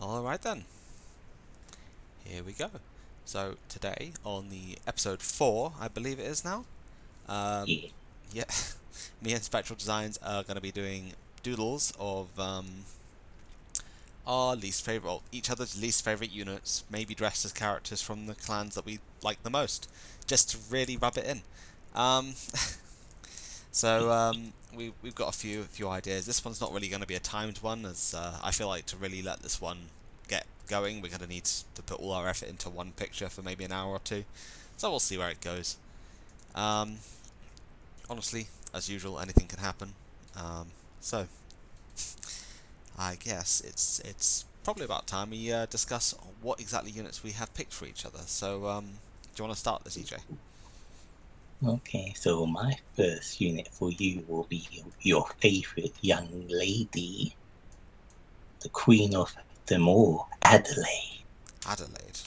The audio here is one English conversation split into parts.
Alright then, here we go. So today on the episode 4, I believe it is now, Yeah. yeah, me and Spectral Designs are going to be doing doodles of our least favourite, or each other's least favourite units, maybe dressed as characters from the clans that we like the most, just to really rub it in. Um, we've got a few ideas. This one's not really going to be a timed one, as I feel like to really let this one get going, we're going to need to put all our effort into one picture for maybe an hour or two. So we'll see where it goes. Um, Honestly, as usual, anything can happen. So I guess it's probably about time we discuss what exactly units we have picked for each other. So do you want to start this, EJ? Okay, so my first unit for you will be your favorite young lady, the queen of them all, Adelaide. Adelaide.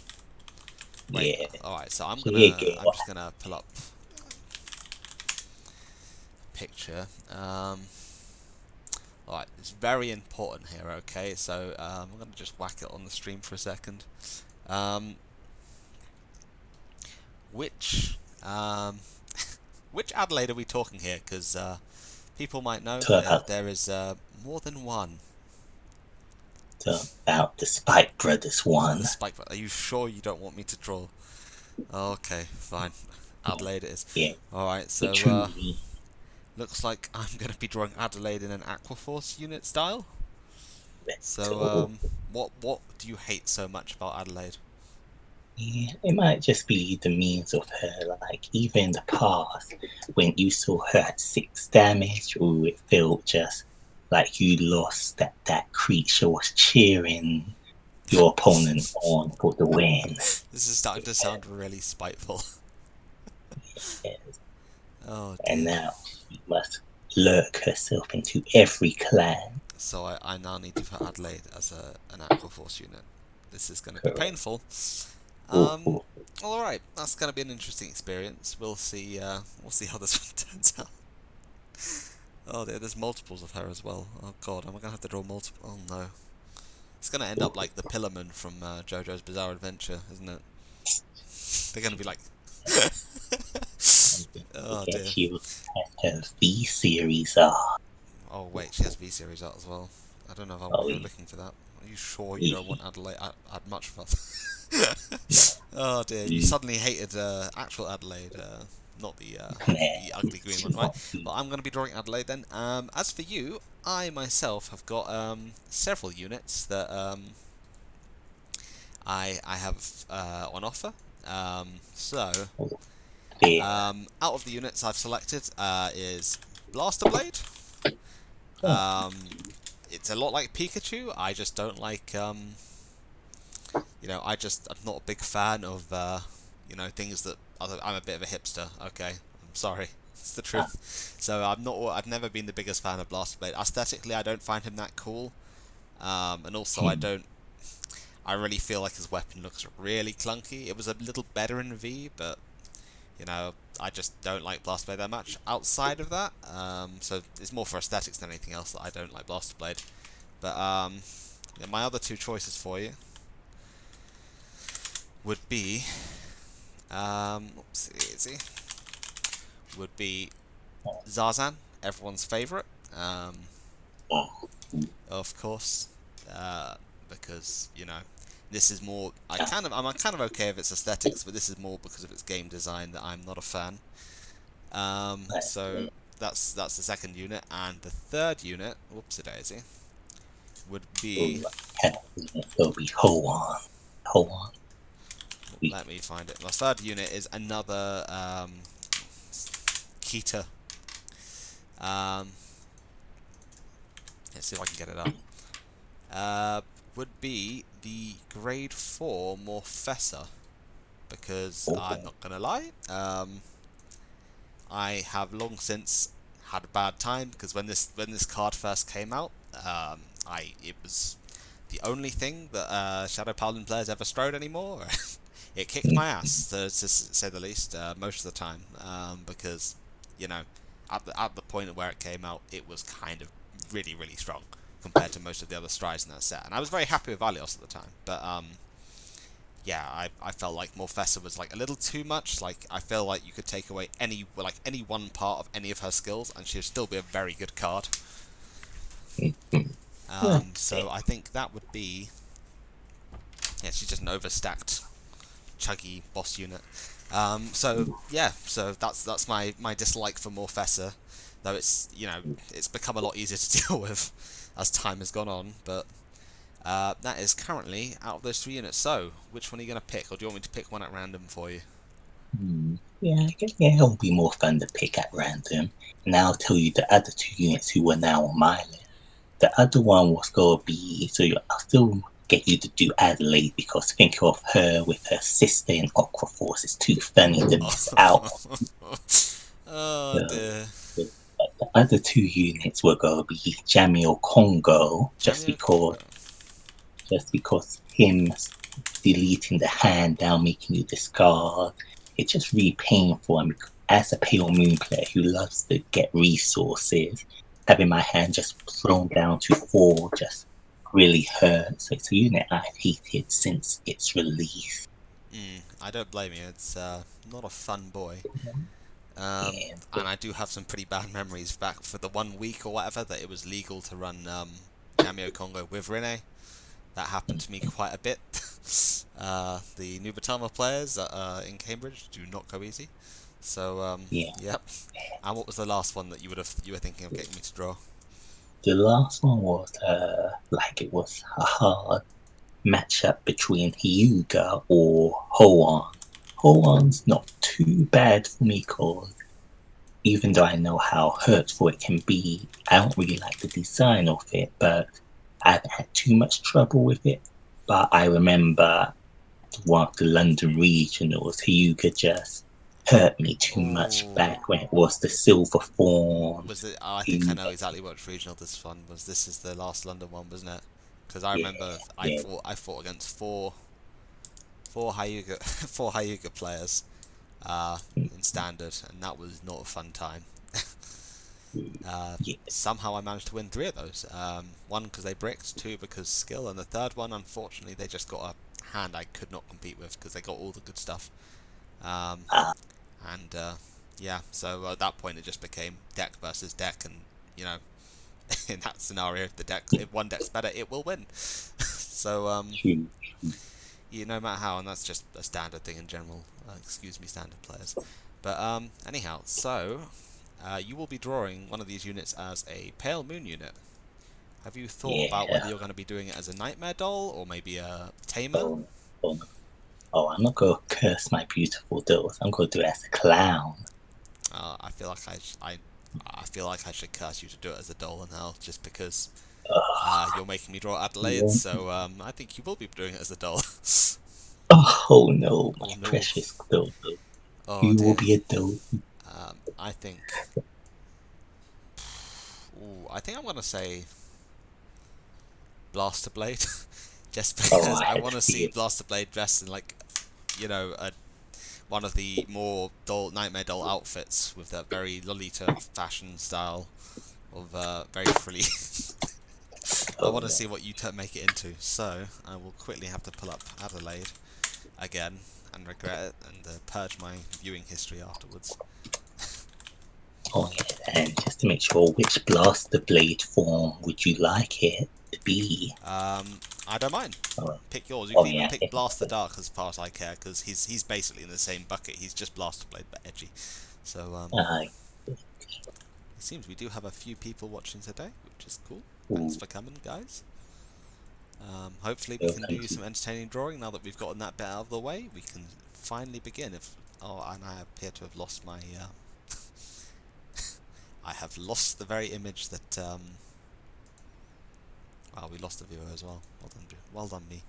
Wait. Yeah, All right. So yeah, I'm girl. just gonna pull up picture. Alright, it's very important here, okay? So I'm going to just whack it on the stream for a second. Um, which um, which Adelaide are we talking here? Because people might know To about, there is more than one. to about the Spike Brothers The one. Spike. Are you sure you don't want me to draw? Okay, fine. Adelaide it is. Yeah, Alright, the so truly looks like I'm going to be drawing Adelaide in an Aquaforce unit style. So metal. what do you hate so much about Adelaide? Yeah, it might just be the means of her. Like, even in the past, when you saw her at 6 damage, ooh, it felt just like you lost that creature was cheering your opponent on for the win. This is starting to sound really spiteful. Yes. Oh And dear. now she must lurk herself into every clan. So I now need to put Adelaide as an Aquaforce unit. This is going to be Correct. painful. Ooh, Um, ooh, all right, that's going to be an interesting experience. We'll see. We'll see how this one turns out. Oh dear, there's multiples of her as well. Oh god, am I going to have to draw multiple? Oh no. It's going to end ooh. up like the Pillarman from JoJo's Bizarre Adventure, isn't it? They're going to be like. And don't Oh forget dear. she will have her V series art. Oh wait, she has V series out as well. I don't know if I want Oh, to go yeah. looking for that. Are you sure you don't Yeah. want Adelaide? I'd much rather. No, Oh dear, you you, suddenly hated actual Adelaide, not nah, the ugly green she one, right? won't be. Well, I'm going to be drawing Adelaide then. As for you, I myself have got several units that I have on offer. So There. out of the units I've selected is Blaster Blade. Oh, Um, it's a lot like Pikachu. I just don't like, I'm not a big fan of, things that I'm a bit of a hipster. Okay, I'm sorry, it's the ah, truth. So I'm not. I've never been the biggest fan of Blaster Blade. Aesthetically, I don't find him that cool. And also, I hmm. don't. I really feel like his weapon looks really clunky. It was a little better in V, but I just don't like Blaster Blade that much. Outside of that, so it's more for aesthetics than anything else that I don't like Blaster Blade. But yeah, my other two choices for you would be, oopsie would be Zarzan, everyone's favourite, Oh, of course, because this is more. I'm kind of okay with its aesthetics, but this is more because of its game design that I'm not a fan. that's So good. that's the second unit, and the third unit, whoopsie daisy, would be. Ooh, it'll be Hoan. Hoan. We Let me find it. My third unit is another Kita. Um, let's see if I can get it up. Would be the Grade 4 Morfessa, because I'm oh, not gonna lie, I have long since had a bad time because when this card first came out, it was the only thing that Shadow Paladin players ever strode anymore. It kicked my ass, to say the least, most of the time, because you know at the point where it came out, it was kind of really really strong. compared to most of the other strides in that set. And I was very happy with Valios at the time, but yeah, I felt like Morfessa was like a little too much. Like I feel like you could take away any one part of any of her skills, and she'd still be a very good card. That's So it. I think that would be, yeah, she's just an overstacked, chuggy boss unit. So yeah, so that's my dislike for Morfessa, though it's it's become a lot easier to deal with as time has gone on. But that is currently out of those 3 units. So which one are you gonna pick, or do you want me to pick one at random for you? Yeah, yeah, it'll be more fun to pick at random. And I'll tell you the other 2 units who were now on my list. The other one was going to be, I'll still get you to do Adelaide because think of her with her sister in Aqua Force. It's too funny to miss out. Oh So, dear. the other 2 units were going to be Jamio Congo, Jamio Congo. just because him deleting the hand down, making you discard, it's just really painful. And as a Pale Moon player who loves to get resources, having my hand just thrown down to 4 just really hurts. So it's a unit I've hated since its release. I don't blame you. It's not a fun boy. Yeah, And I do have some pretty bad memories back for the 1 week or whatever that it was legal to run Jamio Congo with Rene. That happened to me quite a bit. The Nubatama players in Cambridge do not go easy. So yeah. yep. And what was the last one that you were thinking of getting me to draw? The last one was it was a hard matchup between Hyuga or Hoan. Hoan's not too bad for me because even though I know how hurtful it can be, I don't really like the design of it, but I haven't had too much trouble with it. But I remember one of the London regionals, Hyuga just hurt me too much Oh, back when it was the Silver Fawn. was it? Oh, I think I know exactly which regional this one was. This is the last London one, wasn't it? Because I Yeah, remember yeah, I fought against four Hyuga four Hyuga players in standard, and that was not a fun time. yeah. Somehow I managed to win 3 of those. One because they bricked, 2 because skill, and the third one, unfortunately, they just got a hand I could not compete with because they got all the good stuff. Um, Uh, and yeah, so at that point it just became deck versus deck, and you know, in that scenario, if one deck's better, it will win. So true. no matter how, and that's just a standard thing in general. Excuse me, standard players. But anyhow, so you will be drawing one of these units as a Pale Moon unit. Have you thought about whether Yeah. you're going to be doing it as a Nightmare Doll or maybe a Tamer? Oh, oh, no. Oh, I'm not going to curse my beautiful dolls. I'm going to do it as a clown. I feel like I feel like I should curse you to do it as a doll now, just because you're making me draw Adelaide. Yeah. So I think you will be doing it as a doll. Oh no, Oh my no! precious doll. Oh You will dear. be a doll. I think. Ooh, I think I'm gonna say Blaster Blade, just Oh, because I I had want to to see see it. Blaster Blade dressed in like, one of the more Nightmare Doll outfits with that very Lolita fashion style of very frilly. I Oh want to no. see what you make it into, so I will quickly have to pull up Adelaide again and regret it and purge my viewing history afterwards. Oh yeah, and just to make sure, which Blaster Blade form would you like it to be? I don't mind. Oh, Pick yours. You oh can even yeah, pick Blast the Dark as far as I care, because he's basically in the same bucket. He's just Blaster Blade but edgy. So uh, it seems we do have a few people watching today, which is cool. Thanks ooh, for coming, guys. Hopefully we can welcome do to. some entertaining drawing now that we've gotten that bit out of the way. We can finally begin. And I appear to have lost my. I have lost the very image that. Well, we lost the viewer as well. Well done me.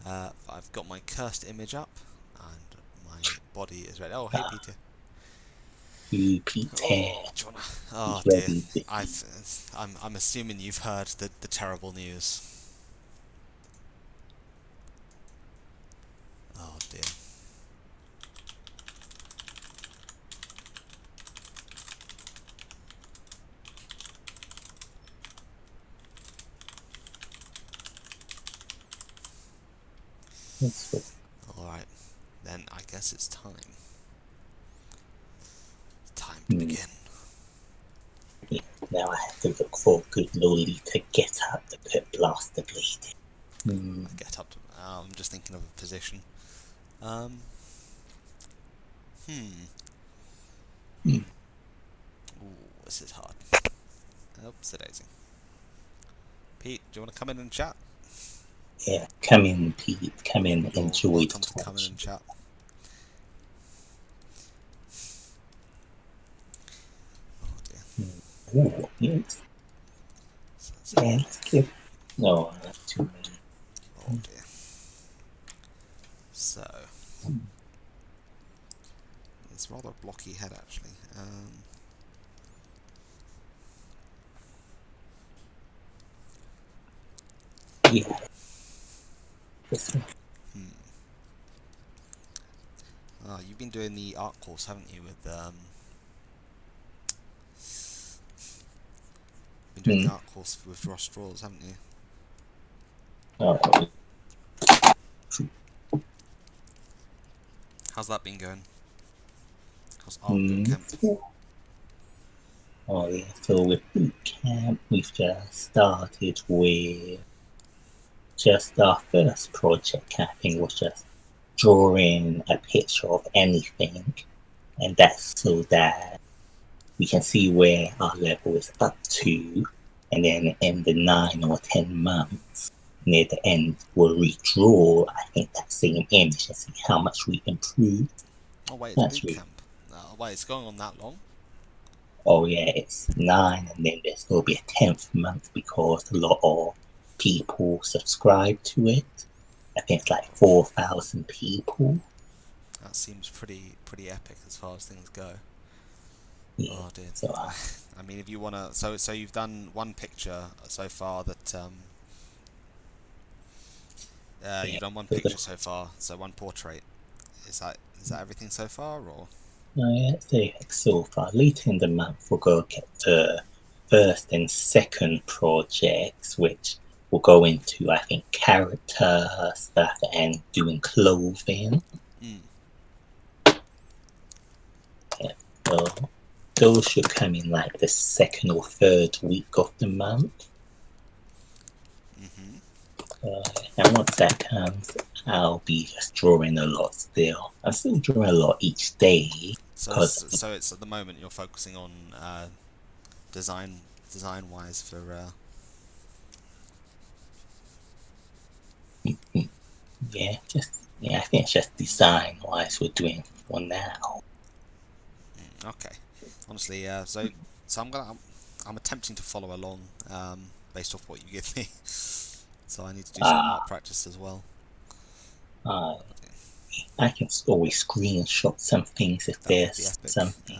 I've got my cursed image up, and my body is ready. Oh, hey Peter. You Peter Oh, do you wanna? is Oh dear. ready to see. I'm assuming you've heard the terrible news. Oh dear. Alright, then I guess it's time. Time to Hmm. begin. Yeah, now I have to look for a good lolly to get up to put blaster blade in. Get up to... I'm just thinking of a position. Hmm. Ooh, this is hard. Oops, daisy. Pete, do you want to come in and chat? Yeah, come in, Pete. Come in. You're Enjoy welcome the to come in torch. and chat. Oh dear. Ooh, yes. So, Yeah, let's give. No, that's too many. oh dear. So, it's rather a blocky head actually. Yeah, this one. Oh, you've been doing the art course, haven't you? With been doing the art course with Ross Straws, haven't you? Oh, How's that been going? How's art boot camp? Oh yeah, so with boot camp, we've just started with just our first project. I think was just drawing a picture of anything, and that's so that we can see where our level is up to, and then in the 9 or 10 months near the end, we'll redraw. I think that same image and see how much we've improved. Oh wait, it's That's boot really. camp. Oh wait, it's going on that long? Oh yeah, it's 9, and then there's going to be a 10th month because a lot of people subscribe to it. I think it's like 4,000 people. That seems pretty epic as far as things go. Yeah, Oh dear. so I mean, if you wanna, so you've done one picture so far that you've done one picture so far, so one portrait. Is that everything so far, or? yeah, so far. Later in the month, we'll go get the first and second projects, which will go into, I think, character stuff and doing clothing. Yeah, so those should come in like the second or third week of the month. And once that comes, I'll be just drawing a lot still. I'm still drawing a lot each day. So it's at the moment you're focusing on design wise for. Yeah, I think it's just design wise we're doing for now. Okay, honestly, so I'm attempting to follow along based off what you give me. So I need to do some art practice as well. I can always screenshot some things if there's something.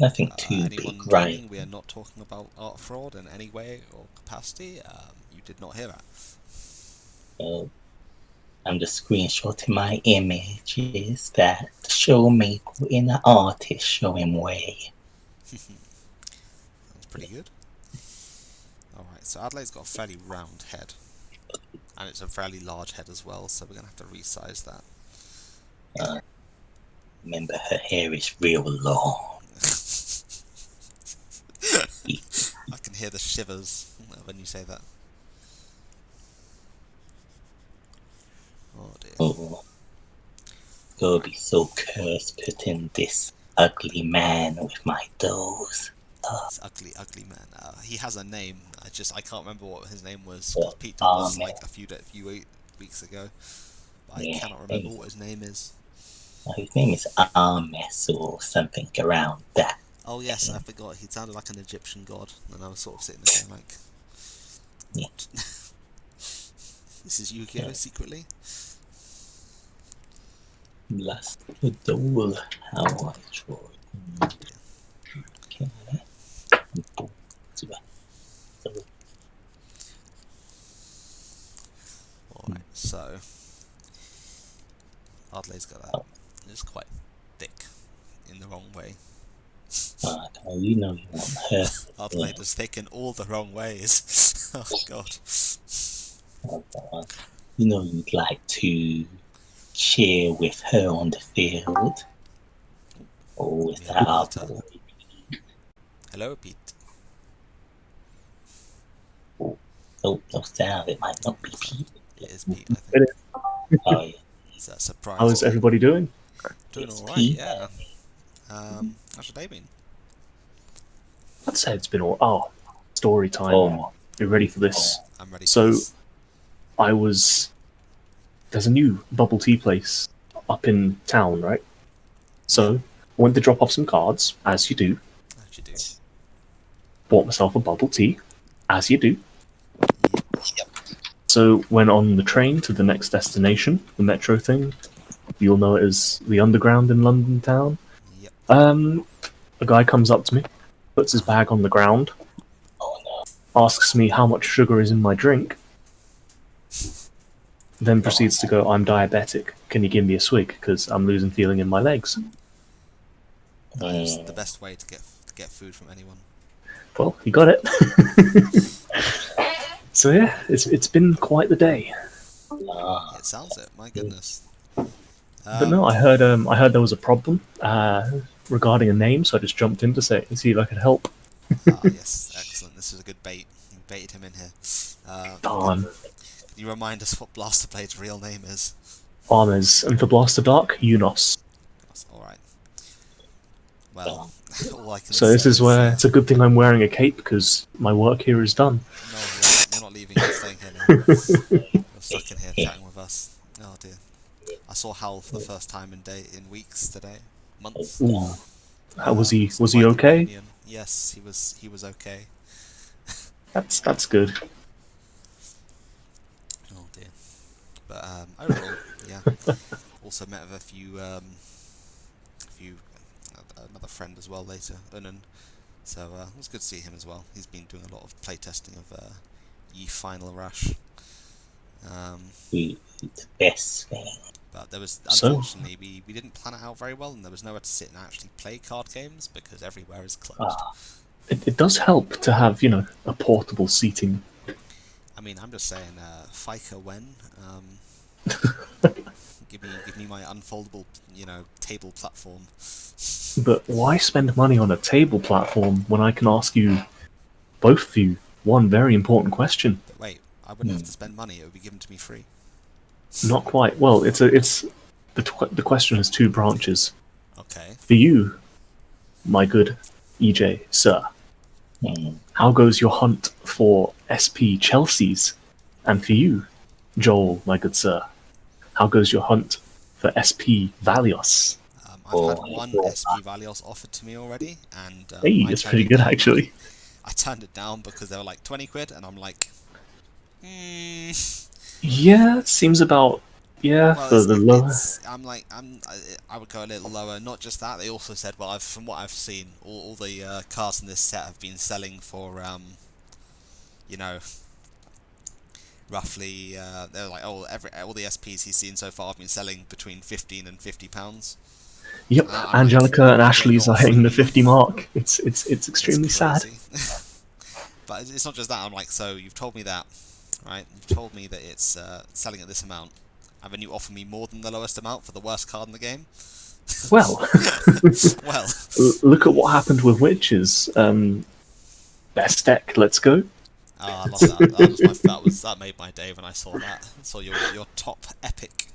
Nothing too anyone big, gaming, right? we are not talking about art fraud in any way or capacity. You did not hear that. So I'm just screenshotting my images that show me in the artist showing way. That's pretty good. Alright, so Adelaide's got a fairly round head. And it's a fairly large head as well, so we're going to have to resize that. Remember, her hair is real long. I can hear the shivers when you say that. Oh dear. Oh, gonna be so cursed putting this ugly man with my dolls. This ugly man. He has a name. I can't remember what his name was. Well, Pete told us like a few weeks ago. But I cannot remember what his name is. His name is Armes or something around that. Oh yes, I forgot. He sounded like an Egyptian god, and I was sort of sitting there like, what? This is Yu-Gi-Oh! Secretly? Last the doll, how I draw it. Okay. Alright, so Ardley's got that. It's quite thick in the wrong way. You know you want her. Ardley is thick in all the wrong ways. Oh god. you'd like to cheer with her on the field. Or is We have that a our visitor. boy? Hello, Pete. Oh, no sound. It might not be Pete. It is Pete, I think. It is. Oh, yeah. It's a surprise. How is everybody doing? Doing It's alright, Pete. yeah. How's your day been? I'd say it's been all. Oh, story time. Oh, You ready for this? I'm ready So- for this. There's a new bubble tea place up in town, right? So, went to drop off some cards, as you do. How'd you do? Bought myself a bubble tea, as you do. Yep. So, went on the train to the next destination, the metro thing. You'll know it as the Underground in London town. Yep. A guy comes up to me, puts his bag on the ground, oh no. asks me how much sugar is in my drink, then proceeds to go, "I'm diabetic. Can you give me a swig? Because I'm losing feeling in my legs." That is the best way to get food from anyone. Well, he got it. So yeah, it's been quite the day. Ah, It sounds it, my goodness. But no, I heard there was a problem regarding a name, so I just jumped in to see if I could help. Yes, excellent. This is a good bait. You baited him in here. Darn. Can you remind us what Blaster Blade's real name is? Armors, and for Blaster Dark, Unos. Alright. Well, all I can So say this is where it's a good thing I'm wearing a cape, because my work here is done. No, you're not leaving, you're staying here now. You're stuck in here chatting with us. Oh dear. I saw Hal for the first time in weeks today. Months. Ooh. Was he It's quite the okay? reunion. Yes, he was okay. That's good. Oh dear. But overall, yeah. Also met with another friend as well later, Unan. So it was good to see him as well. He's been doing a lot of playtesting of Ye Final Rush. the best thing. But there was, So- unfortunately, we didn't plan it out very well, and there was nowhere to sit and actually play card games because everywhere is closed. Ah, It does help to have, a portable seating. I mean, I'm just saying, FICA when? Give me my unfoldable, table platform. But why spend money on a table platform when I can ask you, both of you, one very important question? But wait, I wouldn't have to spend money; it would be given to me free. Not quite. Well, the question has two branches. Okay. For you, my good EJ, sir, hmm. how goes your hunt for SP Chelsea's? And for you, Joel, my good sir, how goes your hunt for SP Valios? I've had one SP Valios offered to me already, and Hey, I that's turned pretty it good down. actually. I turned it down because they were like 20 quid, and I'm like, Yeah, it seems about well, for the lower. I would go a little lower. Not just that, they also said, well, from what I've seen, all the cards in this set have been selling for, roughly. They're like, oh, all the SPs he's seen so far have been selling between £15 and £50. Yep, I'm Angelica like, and yeah, Ashley's you're are hitting the free. 50 mark. It's extremely It's sad. crazy. But it's not just that. I'm like, so you've told me that, right? You've told me that it's selling at this amount, and then you offer me more than the lowest amount for the worst card in the game. Well, Well, look at what happened with Witches. Best deck, let's go. I love that. That made my day when I saw that. Saw your top epic.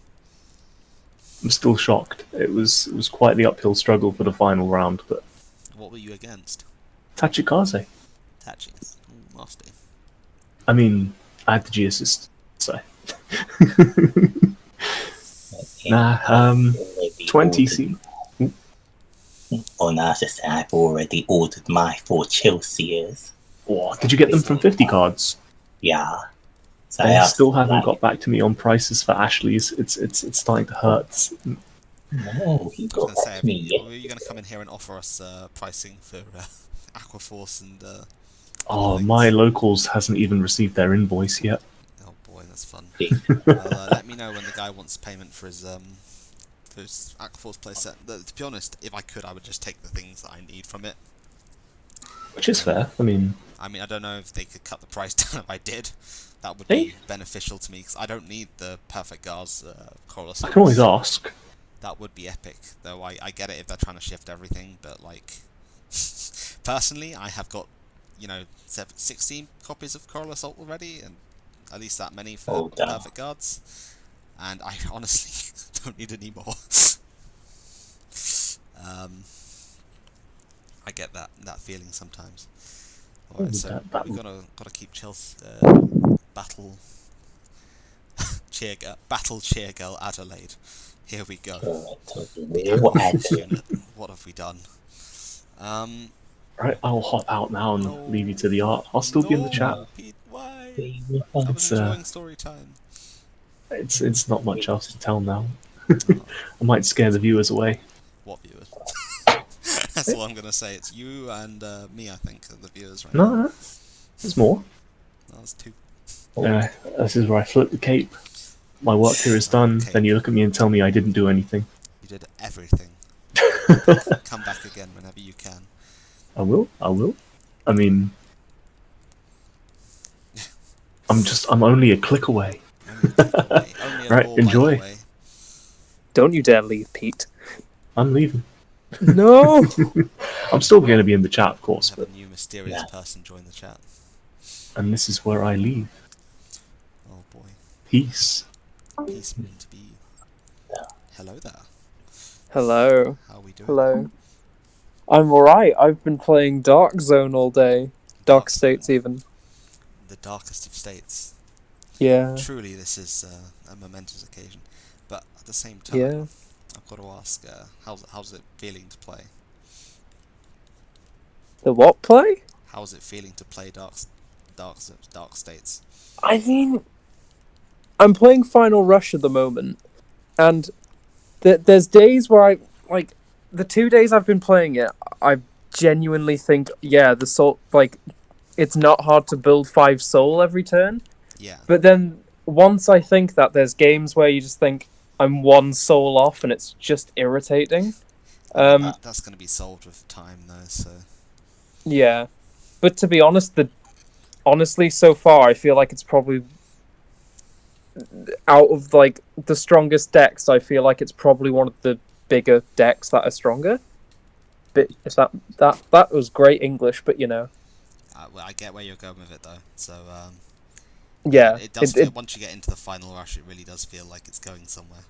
I'm still shocked. It was quite the uphill struggle for the final round, but What were you against? Tachikaze. Tachi. Ooh, nasty. I mean, I had the G assist, so. Nah, Already 20 ordered- C. Oh, no, I was just saying, I've already ordered my 4 Chelsea's. Oh, did you get them from 50 cards? Yeah. So They I still haven't like, got back to me on prices for Ashley's. It's starting to hurt. No, he I was got going to back say, to me are you going to come in here and offer us pricing for Aquaforce and? Oh, things? my locals hasn't even received their invoice yet. Oh boy, that's fun. yesterday. Well, let me know when the guy wants payment for his Aquaforce playset. To be honest, if I could, I would just take the things that I need from it. Which is fair. I mean, I mean, I don't know if they could cut the price down if I did. That would Hey. be beneficial to me, because I don't need the perfect guards, Coral I can always Assaults. ask. That would be epic, though I get it if they're trying to shift everything, but, like, personally, I have got, 16 copies of Coral Assault already, and at least that many for damn. perfect guards, and I honestly don't need any more. I get that feeling sometimes. Alright, so we've gotta keep Chelsea battle cheer girl Adelaide. Here we go. The Aqua unit. What have we done? Right, I'll hop out now and leave you to the art. I'll still be in the chat. Pete, why? It's enjoying story time. It's not much else to tell now. I might scare the viewers away. What viewers? That's all I'm gonna say. It's you and me, I think, are the viewers right now. No, there's more. That was two. This is where I flip the cape. My work here is done. Okay. Then you look at me and tell me I didn't do anything. You did everything. Come back again whenever you can. I will. I mean, I'm only a click away. Only a Right, ball enjoy. away. Don't you dare leave, Pete. I'm leaving. No! I'm still going to be in the chat, of course, Have a new mysterious person join the chat. and this is where I leave. Oh boy. Peace. Peace mean to be. Hello there. Hello. How are we doing? Hello. I'm alright. I've been playing Dark Zone all day. Dark States, even. The darkest of states. Yeah. Truly, this is a momentous occasion. But at the same time, Yeah. I've got to ask, how's it feeling to play? The what play? How's it feeling to play Dark States? I mean, I'm playing Final Rush at the moment, and there's days where the 2 days I've been playing it, I genuinely think, yeah, the soul, it's not hard to build 5 soul every turn. Yeah. But then once I think that, there's games where you just think I'm 1 soul off, and it's just irritating. That's going to be solved with time, though. So. Yeah, but to be honest, honestly, so far, I feel like it's probably out of the strongest decks. I feel like it's probably one of the bigger decks that are stronger. But if that was great English, but Well, I get where you're going with it, though. So yeah, it does. Feel, once you get into the final rush, it really does feel like it's going somewhere.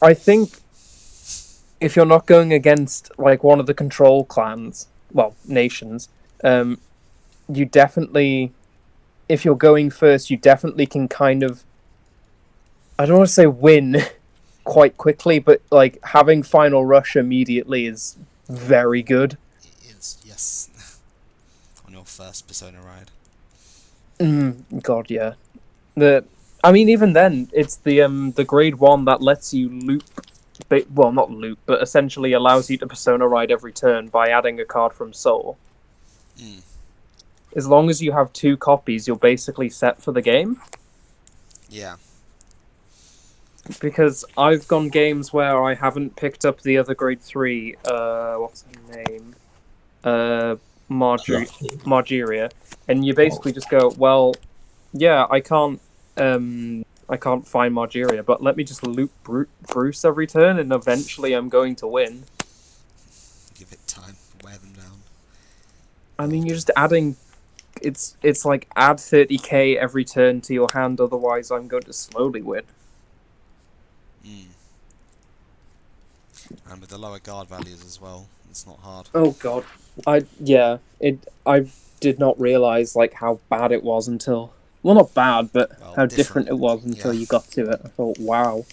I think if you're not going against one of the control clans, well, nations, you definitely, if you're going first, you definitely can kind of, I don't want to say win quite quickly, but having final rush immediately is very good. It is, yes. On your first Persona ride. God, yeah. I mean, even then, it's the grade 1 that lets you loop, well, not loop, but essentially allows you to Persona ride every turn by adding a card from Soul. As long as you have 2 copies, you're basically set for the game. Yeah. Because I've gone games where I haven't picked up the other grade 3, what's her name? Margeria. And you basically just go, well, yeah, I can't find Margeria, but let me just loop Bruce every turn, and eventually I'm going to win. Give it time. Wear them down. I mean, you're just adding... It's like add 30k every turn to your hand, otherwise I'm going to slowly win. And with the lower guard values as well, it's not hard. Oh god. I did not realise how bad it was until... Well, not bad, but how different it was until you got to it. I thought, wow.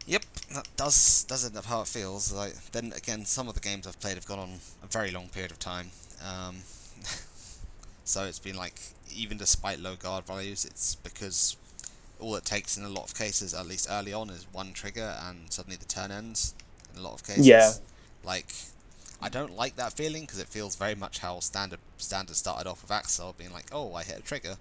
Yep, that does end up how it feels. Then again, some of the games I've played have gone on a very long period of time. So it's been even despite low guard values, it's because all it takes in a lot of cases, at least early on, is one trigger and suddenly the turn ends in a lot of cases. Yeah. I don't like that feeling, because it feels very much how standard started off with Axel, being oh, I hit a trigger.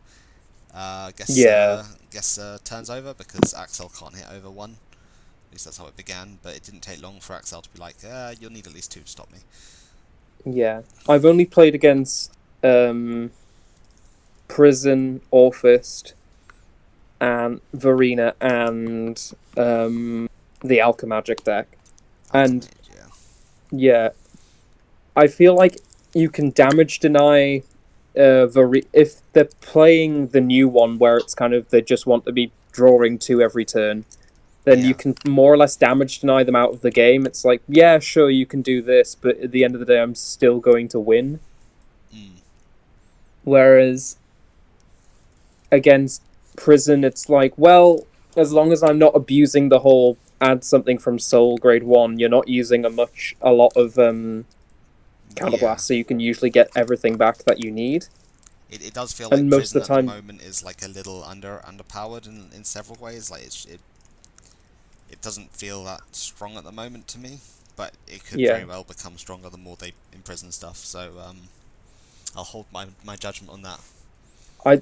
Guess turns over, because Axel can't hit over 1. At least that's how it began, but it didn't take long for Axel to be you'll need at least 2 to stop me. Yeah. I've only played against Prison, Orphist, and Varina, and the Alchemagic deck. And yeah, I feel like you can damage deny if they're playing the new one where it's kind of they just want to be drawing 2 every turn, then you can more or less damage deny them out of the game. It's like, yeah, sure, you can do this, but at the end of the day, I'm still going to win. Whereas against Prison, it's like, well, as long as I'm not abusing the whole add something from Soul grade 1, you're not using a lot of counterblast, so you can usually get everything back that you need. It does feel like most Prison of the time, at the moment is like a little underpowered in several ways. Like it doesn't feel that strong at the moment to me, but it could very well become stronger the more they imprison stuff. So I'll hold my judgment on that.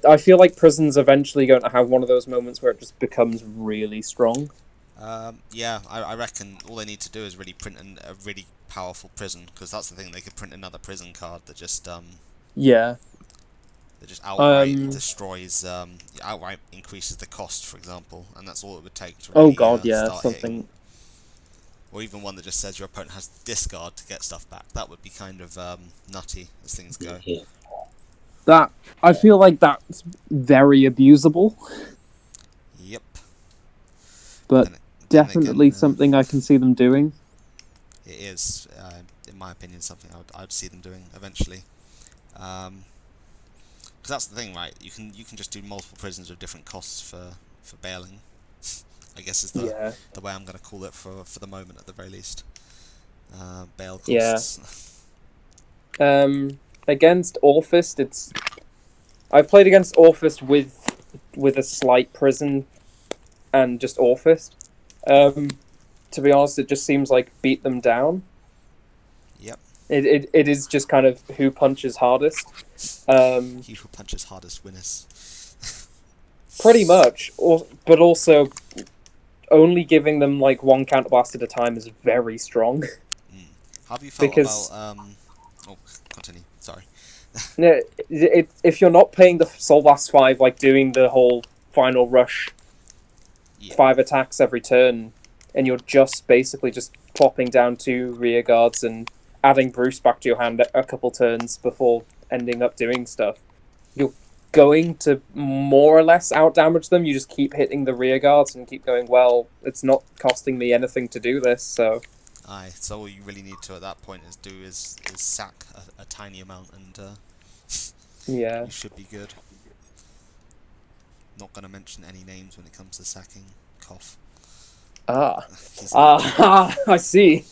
I feel like Prison's eventually going to have one of those moments where it just becomes really strong. Yeah, I reckon all they need to do is really print a really powerful Prison, because that's the thing, they could print another Prison card that just that just outright destroys, outright increases the cost, for example, and that's all it would take to really start hitting. Or even one that just says your opponent has discard to get stuff back. That would be kind of nutty as things go. That I feel like that's very abusable. Yep. But definitely something I can see them doing. It is, in my opinion, something I'd see them doing eventually. Because that's the thing, right? You can just do multiple prisons with different costs for bailing. I guess is the way I'm going to call it for the moment, at the very least. Bail costs. Yeah. Against Orphist, I've played against Orphist with a slight Prison and just Orphist. To be honest, it just seems like beat them down. Yep. It is just kind of who punches hardest. He who punches hardest wins. Pretty much, but also only giving them like 1 counterblast at a time is very strong. How have you felt about Oh, continue. Sorry. No, if you're not paying the Soul Blast 5, like doing the whole final rush 5 attacks every turn, and you're just basically just plopping down 2 rear guards and adding Bruce back to your hand a couple turns before ending up doing stuff, you're going to more or less outdamage them. You just keep hitting the rear guards and keep going, well, it's not costing me anything to do this, so... Aye, so all you really need to at that point is sack a tiny amount, and you should be good. Not going to mention any names when it comes to sacking. Cough. I see.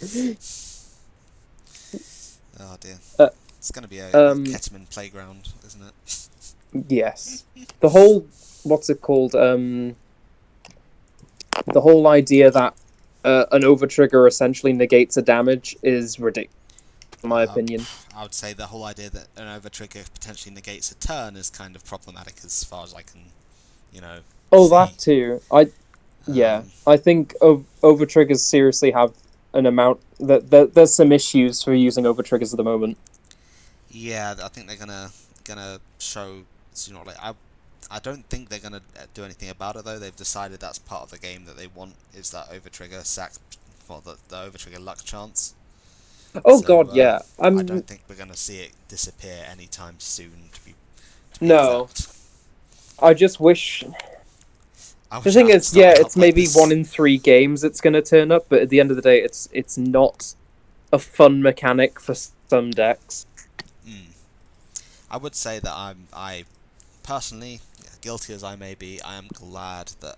Oh dear. It's going to be a Ketamine playground, isn't it? Yes. The whole, what's it called? The whole idea that an overtrigger essentially negates a damage is ridiculous, in my opinion. I would say the whole idea that an overtrigger potentially negates a turn is kind of problematic, as far as I can, Oh, see. That too. I think overtriggers seriously have an amount that there's some issues for using overtriggers at the moment. Yeah, I think they're gonna show sooner or later. I don't think they're gonna do anything about it though. They've decided that's part of the game that they want, is that overtrigger sack, well, the overtrigger luck chance. Oh so, god, yeah. I don't think we're gonna see it disappear anytime soon. To be exact. I just wish. The thing is, it's maybe 1 in 3 games it's gonna turn up, but at the end of the day, it's not a fun mechanic for some decks. I would say that I personally, guilty as I may be, I am glad that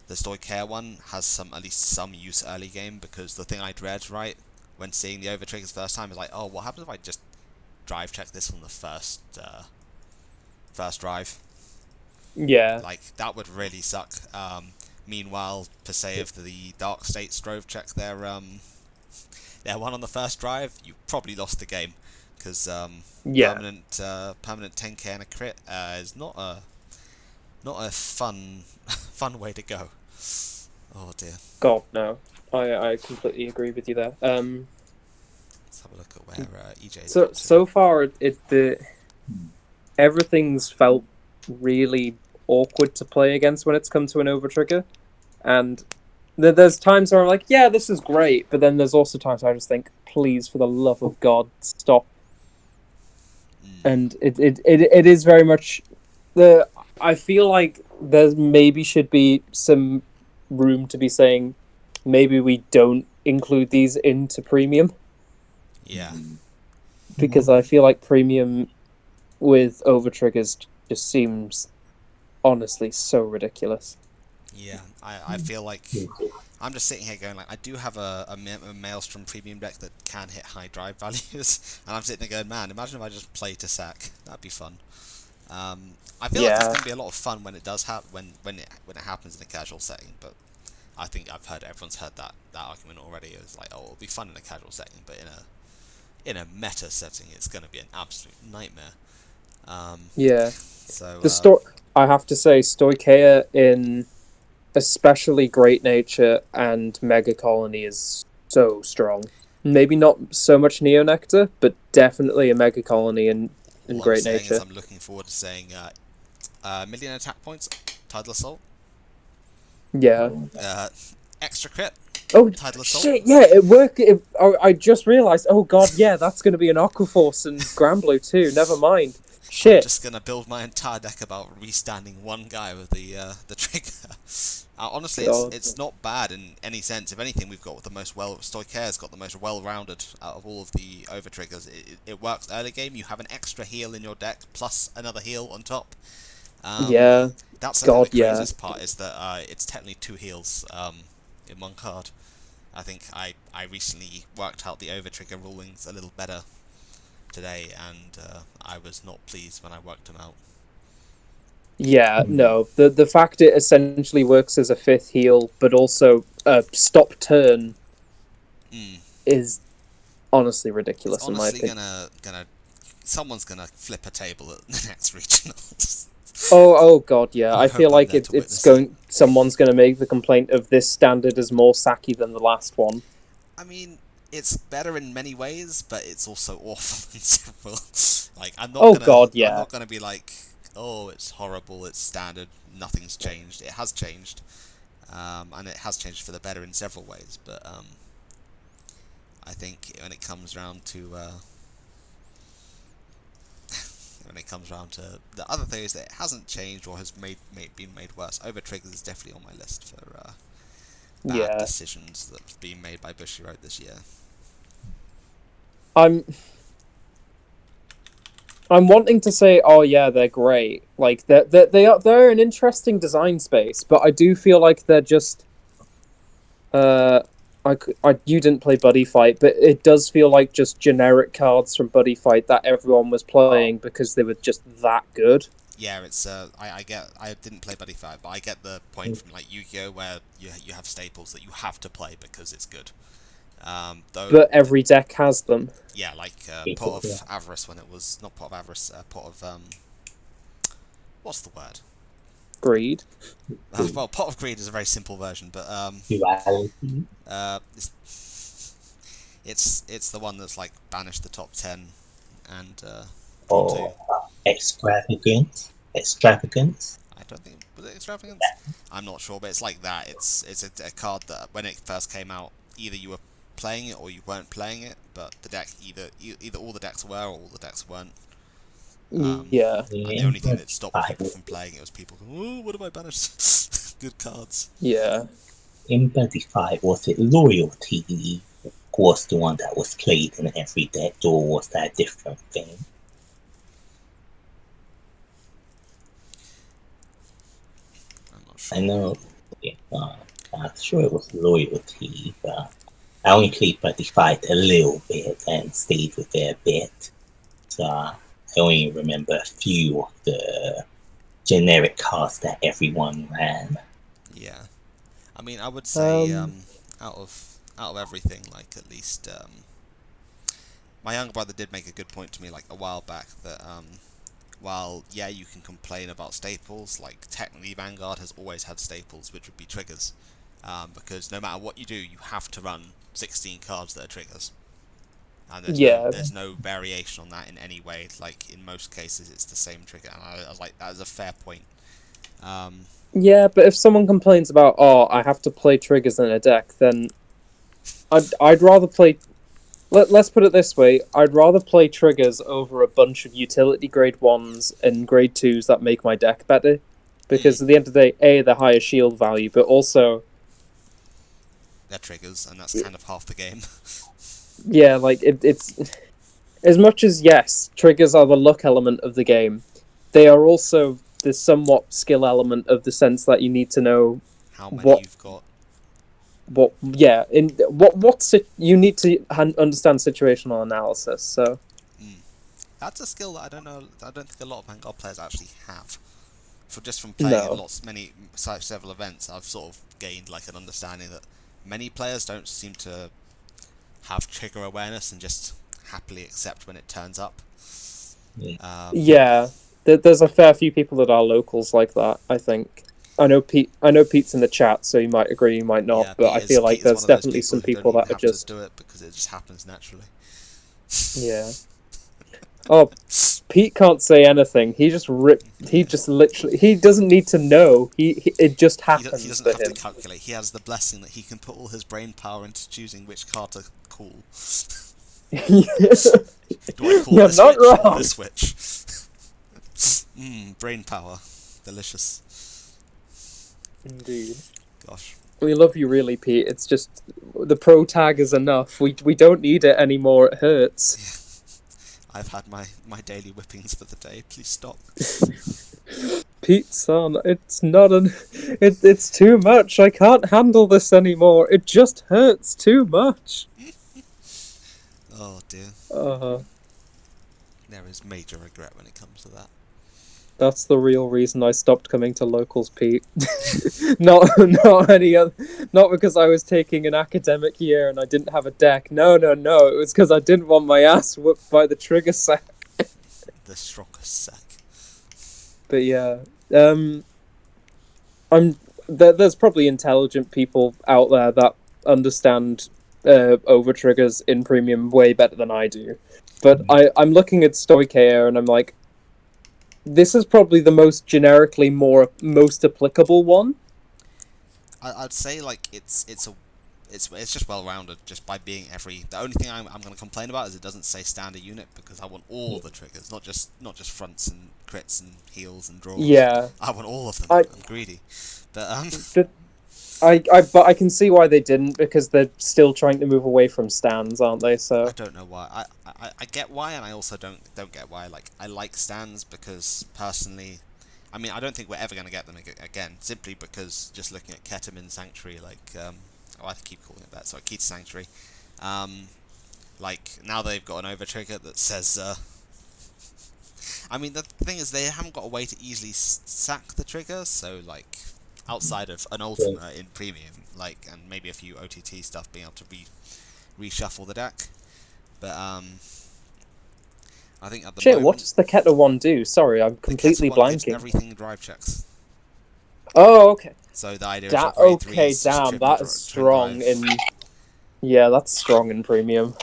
the Stoic Care one has at least some use early game, because the thing I dread, right, when seeing the overtriggers first time is like, oh, what happens if I just drive check this on the first drive? Yeah. Like, that would really suck. Meanwhile, per se, if the Dark States drove check their one on the first drive, you probably lost the game. Because permanent 10k and a crit is not a fun way to go. Oh dear. God no, I completely agree with you there. Let's have a look at where EJ's So up to. so far, everything's felt really awkward to play against when it's come to an overtrigger, and there's times where I'm like, yeah, this is great, but then there's also times where I just think, please, for the love of God, stop. And it is very much I feel like there maybe should be some room to be saying maybe we don't include these into premium, Yeah. because I feel like premium with overtriggers just seems honestly so ridiculous. Yeah, I feel like I'm just sitting here going like, I do have a Maelstrom premium deck that can hit high drive values, and I'm sitting there going, man, imagine if I just play to sack. That'd be fun. I feel like it's going to be a lot of fun when it does happen, when it happens in a casual setting. But I think everyone's heard that argument already. It's like, oh, it'll be fun in a casual setting, but in a meta setting, it's going to be an absolute nightmare. Yeah. So I have to say, Stoicheia in especially Great Nature and Mega Colony is so strong. Maybe not so much Neo Nectar, but definitely a Mega Colony in Great Nature. I'm looking forward to saying million attack points, Tidal Assault. Yeah. Extra crit. Oh Tidal Assault. shit! Yeah, it worked. I just realized. Oh god, yeah, that's going to be an Aquaforce and Granblue too. Never mind. Shit. I'm just gonna build my entire deck about restanding one guy with the trigger. Honestly, it's not bad in any sense. If anything, we've got the most Stoicheia's got the most well-rounded out of all of the over triggers. It works early game. You have an extra heal in your deck plus another heal on top. Yeah. That's the craziest part, is that it's technically 2 heals in one card. I think I recently worked out the over trigger rulings a little better today, and I was not pleased when I worked them out. Yeah, no. The fact it essentially works as a 5th heal, but also a stop turn, is honestly ridiculous. It's honestly in my opinion. someone's gonna flip a table at the next regionals. Oh god, yeah. I feel like someone's going to make the complaint of this standard is more sacky than the last one. I mean, it's better in many ways, but it's also awful in several. Like, I'm not gonna be like, oh, it's horrible, it's standard, nothing's changed. It has changed, and it has changed for the better in several ways. But I think when it comes round to the other theories that it hasn't changed or has been made worse, over triggers is definitely on my list for bad decisions that's been made by Bushiroad this year. I'm wanting to say, oh yeah, they're great. Like they're an interesting design space, but I do feel like they're just. You didn't play Buddy Fight, but it does feel like just generic cards from Buddy Fight that everyone was playing because they were just that good. Yeah, it's I didn't play Buddy Fight, but I get the point from like Yu-Gi-Oh, where you have staples that you have to play because it's good. But every deck has them. Yeah, like Pot of Avarice, when it was not Pot of Avarice, Pot of what's the word? Greed. Well, Pot of Greed is a very simple version, but it's the one that's like banished the top 10 and extravagance. I don't think, was it extravagance? I'm not sure, but it's like that. It's a card that when it first came out, either you were playing it or you weren't playing it, but the deck either all the decks were or all the decks weren't. And the only thing that stopped people from playing it was people going, oh, what have I banished? Good cards. Yeah. In Buddy Fight, was it Loyalty was the one that was played in every deck, or was that a different thing? I'm not sure. I know, I'm sure it was Loyalty, but I only played Buddy Fight a little bit and stayed with it a bit. So I only remember a few of the generic cards that everyone ran. Yeah, I mean, I would say out of everything, like at least my younger brother did make a good point to me like a while back that while you can complain about staples, like technically Vanguard has always had staples, which would be triggers, because no matter what you do, you have to run 16 cards that are triggers. and there's Yeah. there's no variation on that in any way. Like in most cases, it's the same trigger, and I was like, that is a fair point. Yeah, but if someone complains about, oh, I have to play triggers in a deck, then I'd rather play. Let's put it this way: I'd rather play triggers over a bunch of utility grade 1s and grade 2s that make my deck better, because at the end of the day, they're higher shield value, but also They're triggers, and that's kind of half the game. yeah, like it's as much as yes, triggers are the luck element of the game. They are also the somewhat skill element of the sense that you need to know How many what you've got. you need to understand situational analysis. So That's a skill that I don't think a lot of Vanguard players actually have. From playing in several events, I've sort of gained like an understanding that many players don't seem to have trigger awareness and just happily accept when it turns up. Yeah, there's a fair few people that are locals like that, I think. I know Pete's in the chat, so you might agree, you might not, Yeah, but I feel like there's definitely some people that are just do it because it just happens naturally. Yeah. Oh, Pete can't say anything. He just literally. He doesn't need to know. It just happens. He doesn't have to calculate. He has the blessing that he can put all his brain power into choosing which card to call. Do I call You're this not switch or wrong. this switch? Brain power, delicious. Indeed. Gosh. We love you, really, Pete. It's just the pro tag is enough. We don't need it anymore. It hurts. I've had my daily whippings for the day. Please stop. Pete, son, it's not it's too much. I can't handle this anymore. It just hurts too much. Oh dear. There is major regret when it comes to that. That's the real reason I stopped coming to locals, Pete. not any other, not because I was taking an academic year and I didn't have a deck. No. It was because I didn't want my ass whooped by the trigger sack. The strongest sack. But yeah, there's probably intelligent people out there that understand over triggers in premium way better than I do. But I'm looking at Stoic here and I'm like, this is probably the most generically most applicable one. I'd say like it's just well rounded just by being The only thing I'm going to complain about is it doesn't say standard unit because I want all the triggers, not just fronts and crits and heals and draws. Yeah, I want all of them. I'm greedy, but I can see why they didn't, because they're still trying to move away from stands, aren't they? So I don't know why. I get why, and I also don't get why. Like, I like stands because personally, I mean, I don't think we're ever going to get them again, simply because just looking at Ketamine Sanctuary, like I keep calling it that. So Keita Sanctuary, like now they've got an over trigger that says. I mean, the thing is, they haven't got a way to easily sack the trigger, so like. Outside of an Ultima in Premium, like, and maybe a few OTT stuff being able to reshuffle the deck, but I think at the moment... what does the Keta one do? Sorry, I'm completely blanking. Everything drive checks. Oh, okay. So the idea is that is strong in... Yeah, that's strong in Premium.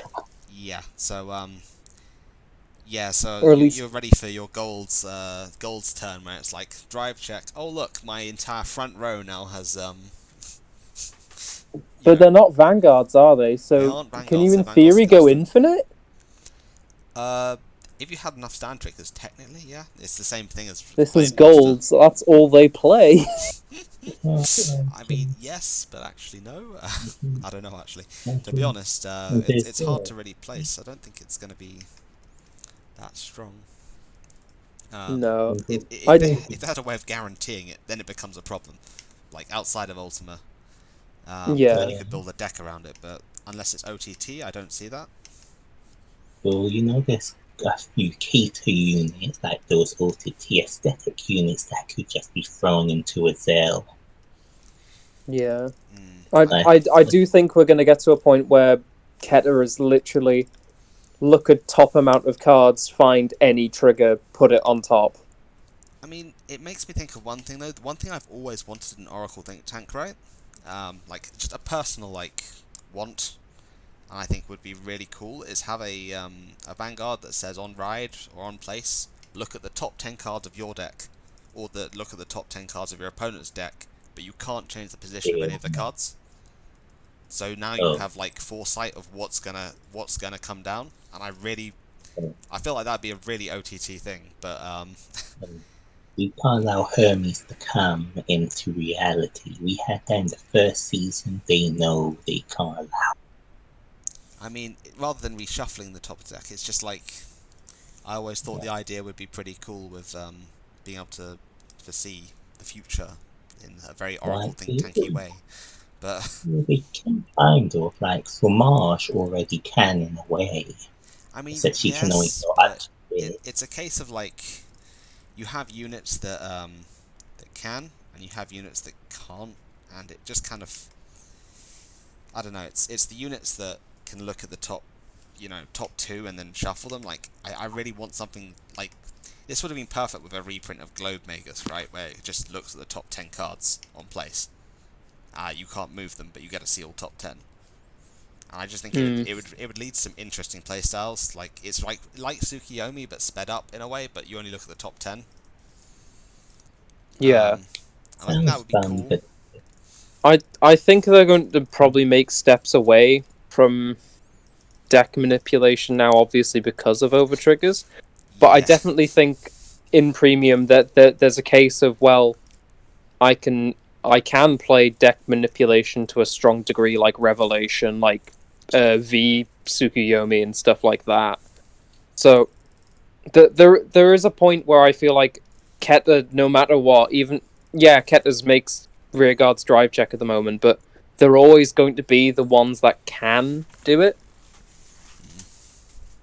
Yeah, so, yeah, so or at least... you're ready for your gold's turn, where it's like, drive check, oh look, my entire front row now has, But they're not Vanguards, are they? So can you in theory go infinite? If you had enough stand triggers, technically, yeah. It's the same thing as... This is gold, so that's all they play. I mean, yes, but actually no. I don't know, actually. To be honest, it's hard to really place. I don't think it's going to be... that strong. No. If they had a way of guaranteeing it, then it becomes a problem. Like outside of Ultima. Then you could build a deck around it, but unless it's OTT, I don't see that. Well, there's a few Keita units, like those OTT aesthetic units that could just be thrown into a Zell. Yeah. I do think we're going to get to a point where Keta is literally... look at top amount of cards, find any trigger, put it on top. I mean, it makes me think of one thing, though. The one thing I've always wanted in Oracle Think Tank, right? Like, just a personal, like, want. and I think would be really cool, is have a Vanguard that says on ride or on place, look at the top 10 cards of your deck, or look at the top 10 cards of your opponent's deck, but you can't change the position of any of the cards. So now you have like foresight of what's gonna come down, and I feel like that'd be a really OTT thing, but We can't allow Hermes to come into reality. We had that in the first season. They know they can't allow. I mean, rather than reshuffling the top deck, it's just like I always thought the idea would be pretty cool with being able to foresee the future in a very Oracle think tanky way. But we can kind of like Fromage already can in a way. I mean, Except she can only yes, go but up it's a case of like you have units that can, and you have units that can't, and it just kind of, I don't know. It's the units that can look at the top, top 2 and then shuffle them. Like I really want something like this would have been perfect with a reprint of Globe Magus, right, where it just looks at the top 10 cards on place. You can't move them, but you get to see all top 10. And I just think it would lead to some interesting playstyles. Like it's like Tsukiyomi, but sped up in a way. But you only look at the top 10. Yeah, and I think that would be cool. I think they're going to probably make steps away from deck manipulation now, obviously because of overtriggers. But I definitely think in Premium that there's a case of, well, I can play deck manipulation to a strong degree, like Revelation, like V Tsukuyomi and stuff like that. So there is a point where I feel like Keta, no matter what, Keta's makes rearguard's drive check at the moment, but they're always going to be the ones that can do it.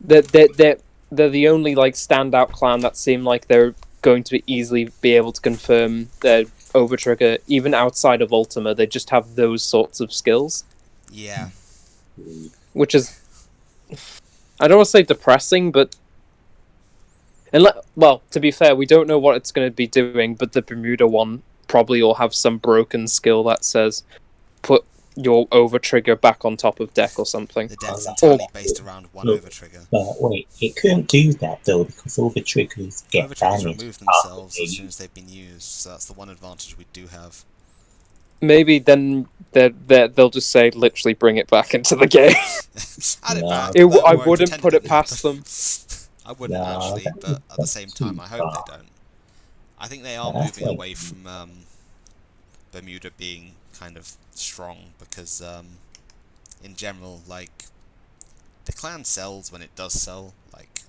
They're the only like standout clan that seem like they're going to easily be able to confirm their overtrigger even outside of Ultima. They just have those sorts of skills. Yeah. Which is, I don't want to say depressing, but well, to be fair, we don't know what it's going to be doing, but the Bermuda one probably will have some broken skill that says put your overtrigger back on top of deck or something. The deck's entirely based around one overtrigger. But wait, it couldn't do that though because overtriggers get damaged. Remove themselves as soon as they've been used, so that's the one advantage we do have. Maybe then they'll just say literally bring it back into the game. Add it back. I wouldn't put it past them. I wouldn't actually, but at the same time, I hope they don't. I think they are moving away from Bermuda being kind of strong because, in general, like the clan sells when it does sell. Like,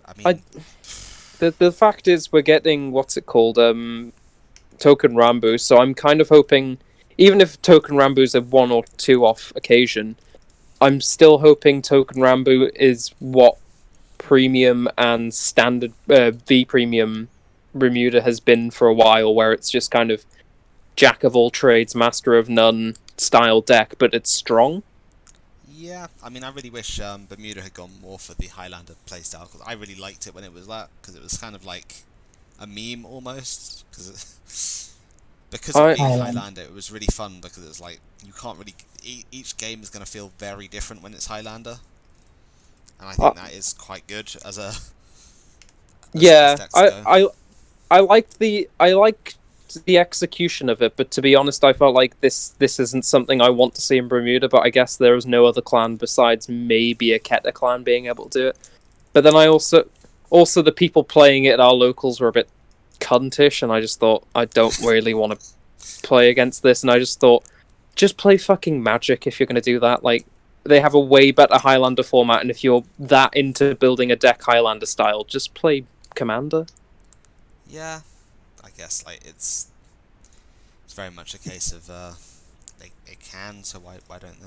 I mean, the fact is we're getting what's it called, Token Rambu. So I'm kind of hoping, even if Token Rambu's a 1 or 2 off occasion, I'm still hoping Token Rambu is what Premium and Standard V Premium Bermuda has been for a while, where it's just kind of jack of all trades, master of none style deck, but it's strong. Yeah, I mean, I really wish Bermuda had gone more for the Highlander playstyle, because I really liked it when it was that, because it was kind of like a meme almost, because of being Highlander, it was really fun, because it was like, you can't really, each game is going to feel very different when it's Highlander, and I think that is quite good as a... I liked the execution of it, but to be honest, I felt like this isn't something I want to see in Bermuda, but I guess there was no other clan besides maybe a Keta clan being able to do it. But then I also the people playing it at our locals were a bit cuntish, and I just thought, I don't really want to play against this, and I just thought, just play fucking Magic if you're going to do that. Like, they have a way better Highlander format, and if you're that into building a deck Highlander style, just play Commander. Yeah, I guess like it's very much a case of they can, so why don't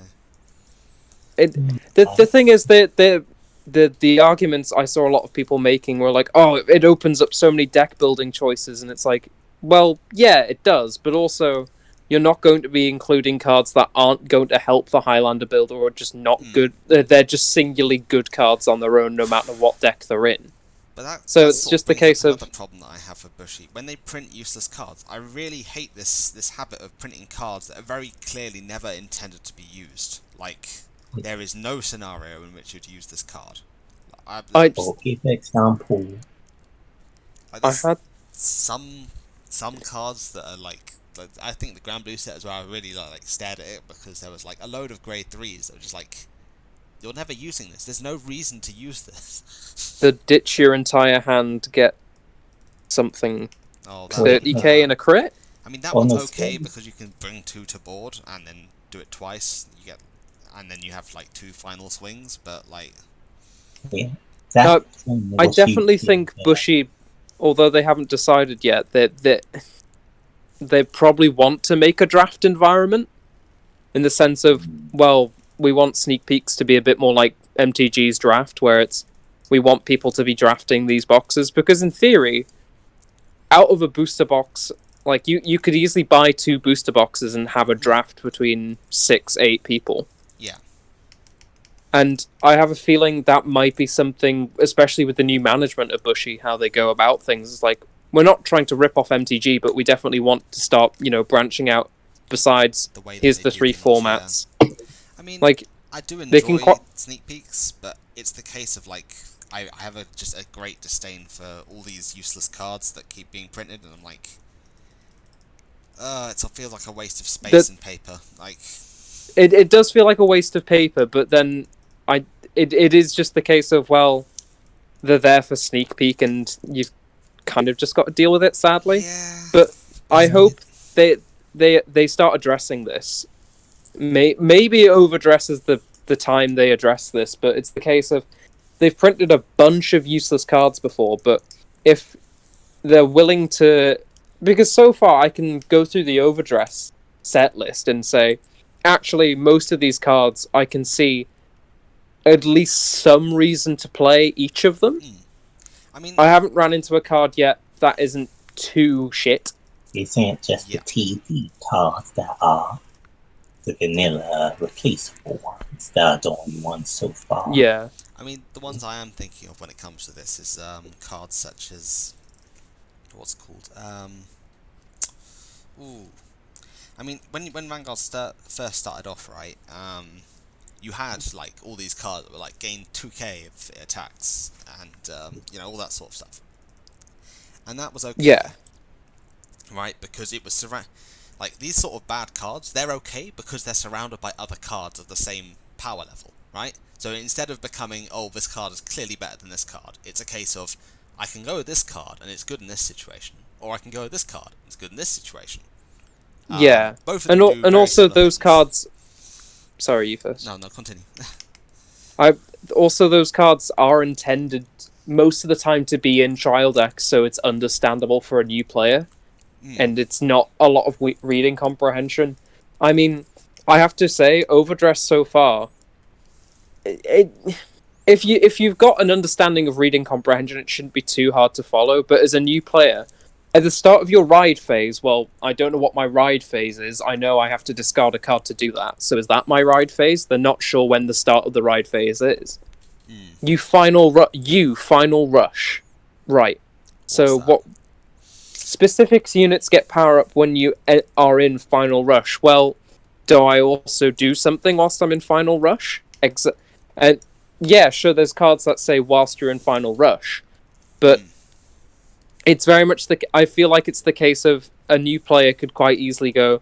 they? The thing is that the arguments I saw a lot of people making were like, oh, it opens up so many deck building choices, and it's like, well, yeah, it does, but also you're not going to be including cards that aren't going to help the Highlander builder or just not good. They're just singularly good cards on their own, no matter what deck they're in. But so it's just the case of another problem that I have for Bushi. When they print useless cards, I really hate this habit of printing cards that are very clearly never intended to be used. Like, there is no scenario in which you'd use this card. For give example, there's had- some cards that are like I think the Grand Blue set as well. I really like stared at it because there was like a load of grade 3s that were just like, you're never using this. There's no reason to use this. The ditch your entire hand, get something Oh, 30k in a crit. I mean, that one's Honestly. okay because you can bring 2 to board and then do it twice. And then you have like 2 final swings. But like, yeah, I definitely think Bushy, although they haven't decided yet, that they probably want to make a draft environment in the sense of, well, we want sneak peeks to be a bit more like MTG's draft, where we want people to be drafting these boxes, because in theory, out of a booster box, like you could easily buy 2 booster boxes and have a draft between 6-8 people. yeah. And I have a feeling that might be something, especially with the new management of Bushy, how they go about things. It's like, we're not trying to rip off MTG, but we definitely want to start, branching out besides, The way that here's they the do 3 things, formats. yeah. I mean, Like, I do they can enjoy sneak peeks, but it's the case of like, I have just a great disdain for all these useless cards that keep being printed, and I'm like, it feels like a waste of space and paper. Like, it does feel like a waste of paper, but then it is just the case of, well, they're there for sneak peek, and you've kind of just got to deal with it, sadly. yeah. But I hope they start addressing this. Maybe it overdresses the time they address this, but it's the case of, they've printed a bunch of useless cards before, but if they're willing to... Because so far I can go through the overdress set list and say, actually, most of these cards I can see at least some reason to play each of them. I mean, I haven't run into a card yet that isn't too shit. Isn't just the TD cards that are the vanilla replaceable ones that are the only ones so far. Yeah. I mean, the ones I am thinking of when it comes to this is cards such as, what's it called? I mean, when Vanguard first started off, right? You had like all these cards that were like gain 2k if it attacks, and all that sort of stuff. And that was okay. Yeah. Right, because it was like these sort of bad cards, they're okay because they're surrounded by other cards of the same power level, right? So instead of becoming, oh, this card is clearly better than this card, it's a case of, I can go with this card and it's good in this situation, or I can go with this card and it's good in this situation. Yeah. Both of them do And very also similar those things. cards... Sorry, you first. No, continue. Also, those cards are intended most of the time to be in trial decks, so it's understandable for a new player, and it's not a lot of reading comprehension. I mean, I have to say, Overdress so far, if you've got an understanding of reading comprehension, it shouldn't be too hard to follow. But as a new player, at the start of your ride phase, well, I don't know what my ride phase is. I know I have to discard a card to do that. So is that my ride phase? They're not sure when the start of the ride phase is. You final rush. Right. So what specifics units get power up when you are in final rush? Well, do I also do something whilst I'm in final rush? And yeah, sure, there's cards that say whilst you're in final rush, but it's very much I feel like it's the case of a new player could quite easily go,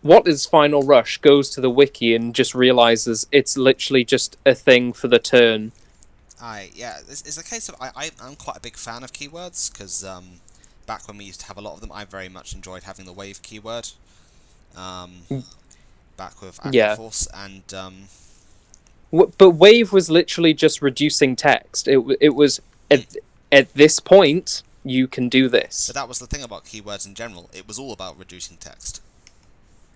what is final rush? Goes to the wiki and just realizes it's literally just a thing for the turn. It's a case of I'm quite a big fan of keywords because back when we used to have a lot of them, I very much enjoyed having the wave keyword. Back with Aquaforce and. But wave was literally just reducing text. It was at this point you can do this. But that was the thing about keywords in general. It was all about reducing text.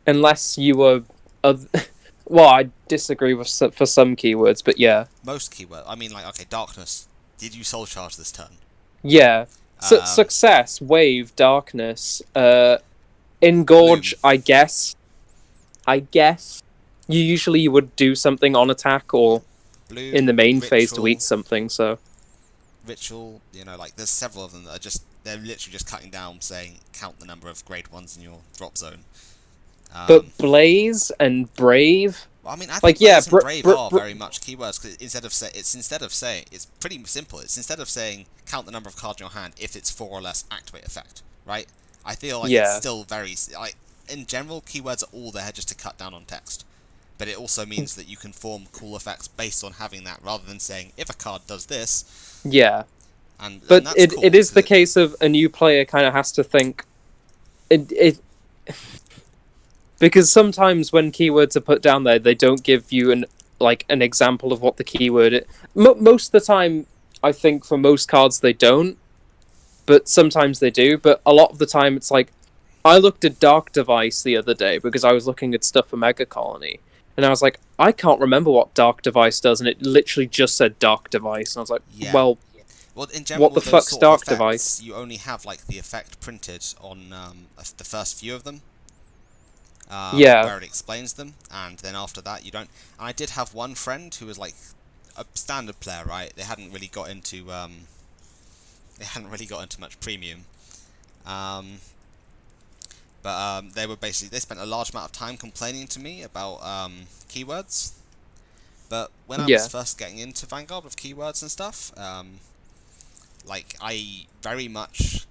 Unless you were... well, I disagree with for some keywords, but yeah. Most keywords. I mean, like, okay, darkness. Did you soul charge this turn? Yeah. Success, wave, darkness, engorge, Bloom. I guess. You would do something on attack or Bloom, in the main ritual, phase to eat something, so... Ritual, like, there's several of them that are they're literally just cutting down, saying, count the number of grade 1s in your drop zone. But Blaze and Brave Well, I mean, I think Like, yeah, Blaze and Brave are very much keywords, because instead of saying it's pretty simple. It's instead of saying count the number of cards in your hand, if it's 4 or less, activate effect, right? I feel like it's still very like in general, keywords are all there just to cut down on text, but it also means that you can form cool effects based on having that, rather than saying if a card does this. Yeah, but that's cool, it is the case of a new player kind of has to think. It because sometimes when keywords are put down there, they don't give you an example of what the keyword is. Most of the time, I think for most cards they don't, but sometimes they do. But a lot of the time, it's like, I looked at Dark Device the other day because I was looking at stuff for Mega Colony, and I was like, I can't remember what Dark Device does, and it literally just said Dark Device, and I was like, well, in general, what the fuck's Dark Device? You only have like the effect printed on the first few of them. Where it explains them, and then after that you don't. And I did have one friend who was like a standard player, right? They hadn't really got into much premium, but they spent a large amount of time complaining to me about keywords. But when I was first getting into Vanguard with keywords and stuff, like I very much.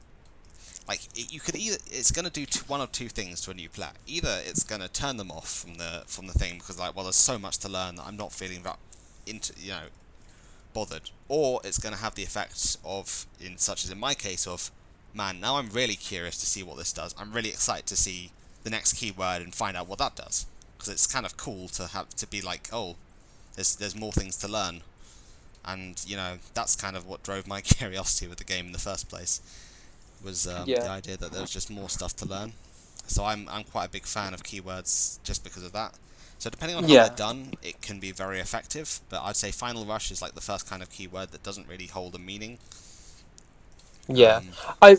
Like, you could it's going to do one or two things to a new player. Either it's going to turn them off from the thing because, like, well, there's so much to learn that I'm not feeling that bothered. Or it's going to have the effect of, such as in my case, of, man, now I'm really curious to see what this does. I'm really excited to see the next keyword and find out what that does. Because it's kind of cool to be like, oh, there's more things to learn. And, that's kind of what drove my curiosity with the game in the first place. Was the idea that there was just more stuff to learn. So I'm quite a big fan of keywords just because of that. So depending on how they're done, it can be very effective, but I'd say Final Rush is like the first kind of keyword that doesn't really hold a meaning. Yeah. I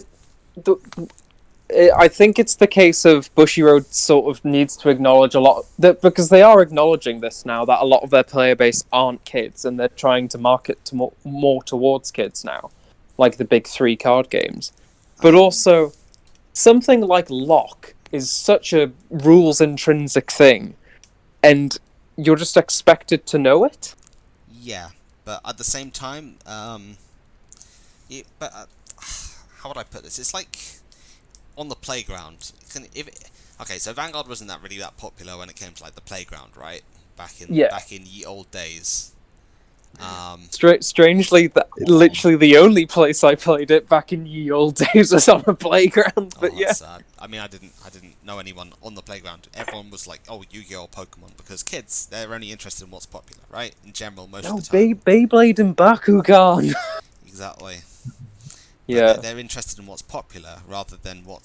think it's the case of Bushiroad sort of needs to acknowledge a lot, because they are acknowledging this now, that a lot of their player base aren't kids, and they're trying to market to more towards kids now, like the big 3 card games. But also, something like Lock is such a rules-intrinsic thing, and you're just expected to know it? Yeah, but at the same time, how would I put this? It's like, on the playground. So Vanguard wasn't really that popular when it came to, like, the playground, right? Back in ye old days. Strangely, literally the only place I played it back in ye old days was on a playground. But sad. I mean, I didn't know anyone on the playground. Everyone was like, "Oh, Yu-Gi-Oh, Pokemon," because kids, they're only interested in what's popular, right? In general, most of the time. Beyblade and Bakugan. Exactly. Yeah. They're interested in what's popular rather than what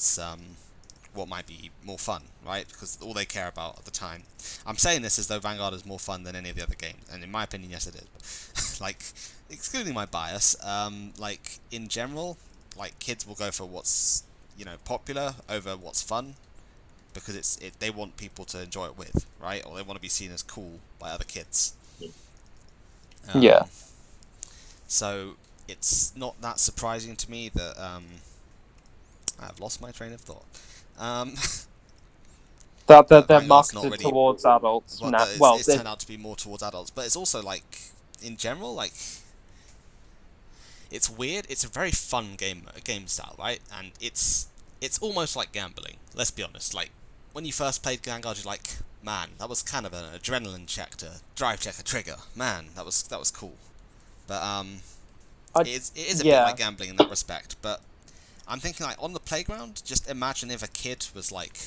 might be more fun, right? Because all they care about at the time. I'm saying this as though Vanguard is more fun than any of the other games, and in my opinion, yes, it is. But, like, excluding my bias, like, in general, like, kids will go for what's, popular over what's fun, because they want people to enjoy it with, right? Or they want to be seen as cool by other kids. So it's not that surprising to me that I've lost my train of thought. That they're marketed towards adults. It's turned out to be more towards adults, but it's also like, in general, like, it's weird. It's a very fun game style, right? And it's almost like gambling. Let's be honest. Like, when you first played Vanguard, you're like, man, that was kind of an adrenaline check to drive check a trigger. Man, that was cool. But it is a bit like gambling in that respect. But I'm thinking, like, on the playground, just imagine if a kid was like,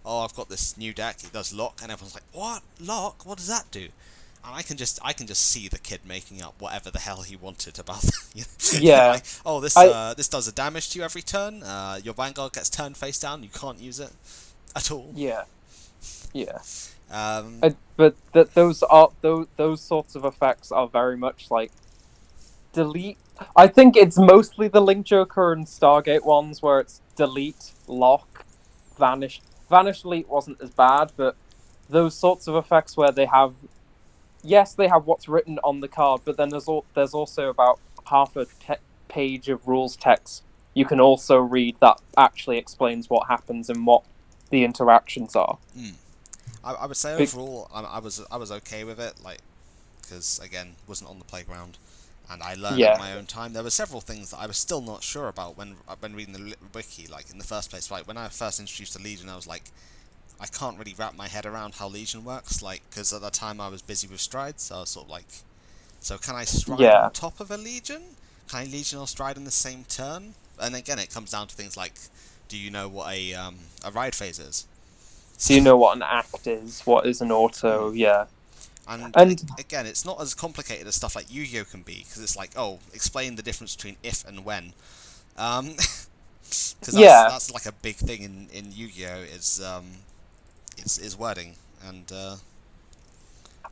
oh, I've got this new deck, it does Lock, and everyone's like, what? Lock? What does that do? And I can just see the kid making up whatever the hell he wanted about that. Like, oh, this does a damage to you every turn, your Vanguard gets turned face down, you can't use it at all. But those sorts of effects are very much like delete. I think it's mostly the Link Joker and Stargate ones where it's delete, lock, vanish. Vanish Delete wasn't as bad, but those sorts of effects where they have what's written on the card, but then there's also about half a page of rules text you can also read that actually explains what happens and what the interactions are. I would say overall, I was okay with it, like, because again, wasn't on the playground, and I learned Yeah. at my own time. There were several things that I was still not sure about when reading the wiki, like in the first place. Like when I first introduced to Legion, I was like, I can't really wrap my head around how Legion works, like, because at the time I was busy with Stride, so I was sort of like, so can I Stride Yeah. on top of a Legion? Can I Legion or Stride in the same turn? And again, it comes down to things like, do you know what a ride phase is? Do you know what an act is? What is an auto? Yeah. And And- again, it's not as complicated as stuff like Yu-Gi-Oh can be, because it's like, oh, explain the difference between if and when. Because Yeah. that's like a big thing in Yu-Gi-Oh is wording, and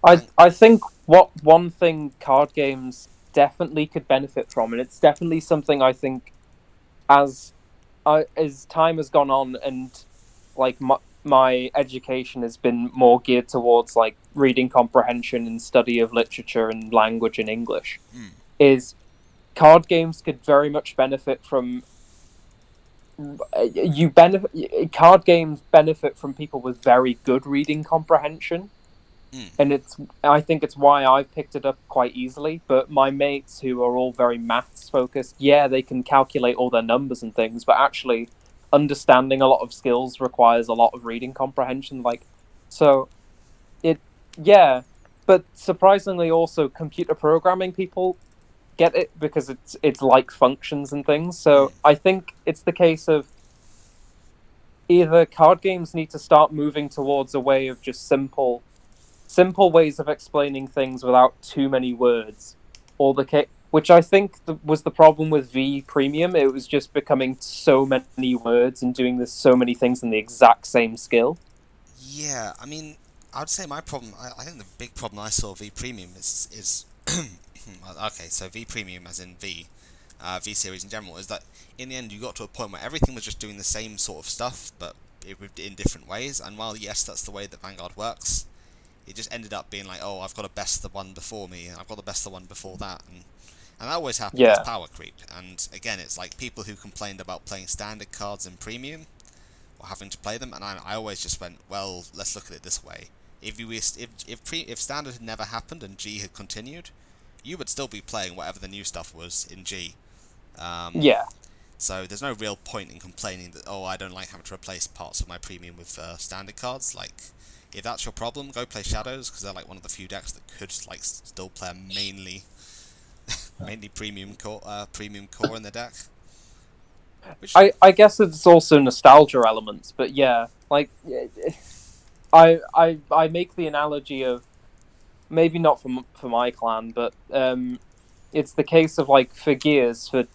I think what one thing card games definitely could benefit from, and it's definitely something I think as time has gone on and like my education has been more geared towards like reading comprehension and study of literature and language in English, is card games could very much benefit from card games benefit from people with very good reading comprehension. And I think it's why I've picked it up quite easily. But my mates who are all very maths focused, yeah, they can calculate all their numbers and things, but actually understanding a lot of skills requires a lot of reading comprehension. Yeah, but surprisingly also computer programming people get it because it's like functions and things. So I think it's the case of either card games need to start moving towards a way of just simple ways of explaining things without too many words, or which I think was the problem with V Premium. It was just becoming so many words and doing so many things in the exact same skill. yeah, I mean, I'd say my problem. I think the big problem I saw V Premium is okay. So V Premium, as in V series in general, is that in the end you got to a point where everything was just doing the same sort of stuff, but in different ways. And while yes, that's the way that Vanguard works, it just ended up being like, oh, I've got to best the one before me, and I've got to best the one before that, and that always happens. Yeah. It's power creep. And again, it's like people who complained about playing standard cards in Premium or having to play them, and I always just went, well, let's look at it this way. If standard had never happened and G had continued, you would still be playing whatever the new stuff was in G. Yeah. So there's no real point in complaining that, oh, I don't like having to replace parts of my Premium with standard cards. Like, if that's your problem, go play Shadows, because they're like one of the few decks that could like still play mainly premium core in the deck. I guess it's also nostalgia elements, but yeah, like I make the analogy of maybe not for my clan, but it's the case of like for Gears for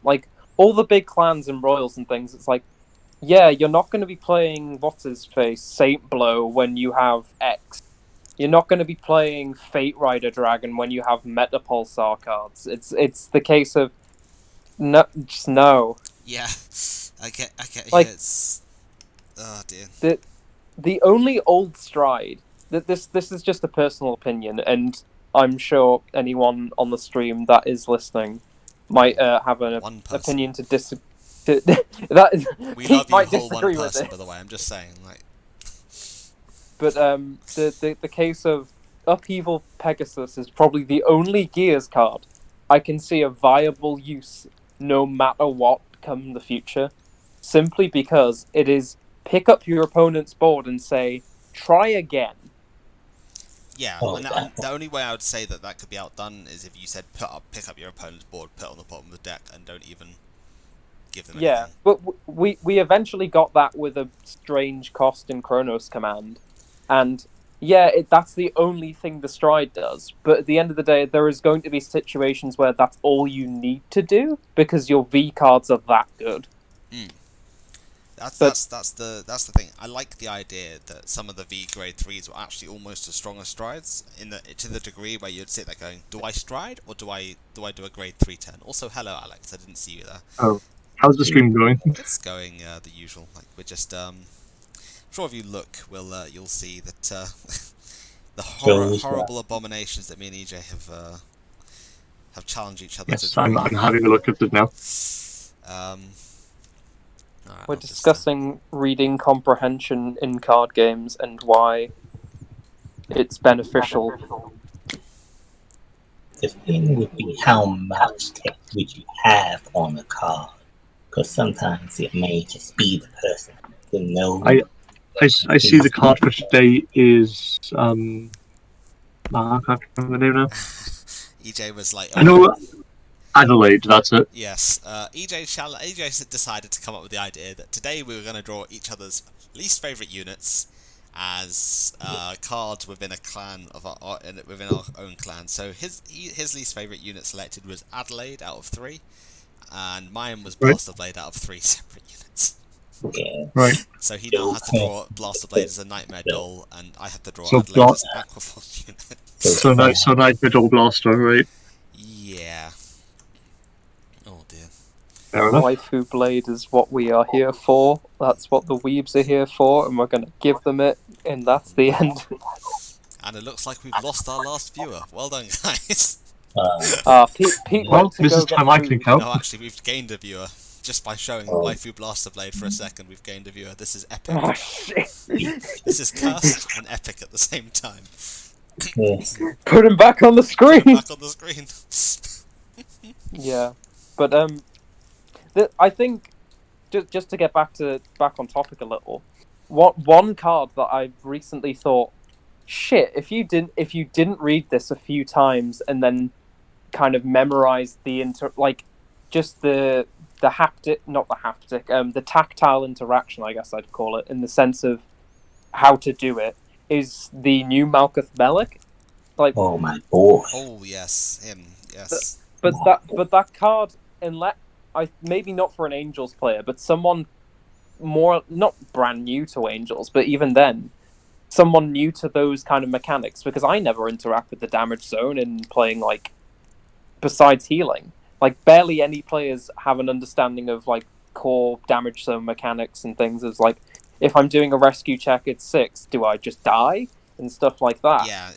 like all the big clans and royals and things. It's like, yeah, you're not going to be playing what's his face Saint Blow when you have X. You're not going to be playing Fate Rider Dragon when you have Meta Pulsar cards. It's the case of no, just no. Yeah, I get Like, yeah, it's oh dear. The only old Stride that this is just a personal opinion, and I'm sure anyone on the stream that is listening might have an opinion to that we he love you, might whole disagree one with person, it. by the way. I'm just saying, like. But the case of Upheaval Pegasus is probably the only Gears card I can see a viable use no matter what come the future, simply because it is pick up your opponent's board and say, try again. Yeah, and the only way I would say that could be outdone is if you said pick up your opponent's board, put it on the bottom of the deck, and don't even give them anything. Yeah, but we eventually got that with a strange cost in Chronos command, and yeah, that's the only thing the Stride does. But at the end of the day, there is going to be situations where that's all you need to do because your V cards are that good. That's the thing. I like the idea that some of the V grade 3s were actually almost as strong as Strides, to the degree where you'd sit there going, do I Stride or do I do a grade 3 turn? Also, hello Alex, I didn't see you there. Oh, how's the stream going? It's going the usual. Like we're just I'm sure if you look, you'll see that the horrible abominations that me and EJ have challenged each other Yes, to. I'm having a look at it now. Alright, We're I'll just, discussing reading comprehension in card games and why it's beneficial. The thing would be how much text would you have on a card? Because sometimes it may just be the person to know. I see the card for today is I can't remember the name now. EJ was like, I know Adelaide. That's it. yes, EJ decided to come up with the idea that today we were going to draw each other's least favourite units as cards within a clan within our own clan. So his least favourite unit selected was Adelaide out of 3, and mine was Blaster Blade out of 3 separate units. Yeah. Right. So he now has to draw Blaster Blade as a Nightmare Doll, and I have to draw So Adelaide as Aquaforce unit. So nice middle blaster, right? Yeah. Oh dear. Fair enough. Waifu Blade is what we are here for. That's what the weebs are here for, and we're going to give them it, and that's the end. And it looks like we've lost our last viewer. Well done, guys. Pete Well, went to this go is get time I food. can count. No, actually, we've gained a viewer. Just by showing Waifu Blaster Blade for a second, we've gained a viewer. This is epic. Oh, shit. This is cursed and epic at the same time. Yes. Put him back on the screen! Back on the screen. Yeah, but I think just to get back on topic a little, one card that I recently thought, shit, if you didn't read this a few times and then kind of memorize the the tactile interaction, I guess I'd call it, in the sense of how to do it, is the new Malkuth Melik. Like, Oh my boy. Oh yes, him. Yes. but that card, maybe not for an Angels player, but someone more not brand new to Angels, but even then, someone new to those kind of mechanics, because I never interact with the damage zone in playing, like, besides healing. Like, barely any players have an understanding of, like, core damage zone mechanics and things. It's like, if I'm doing a rescue check, it's 6. Do I just die? And stuff like that. Yeah,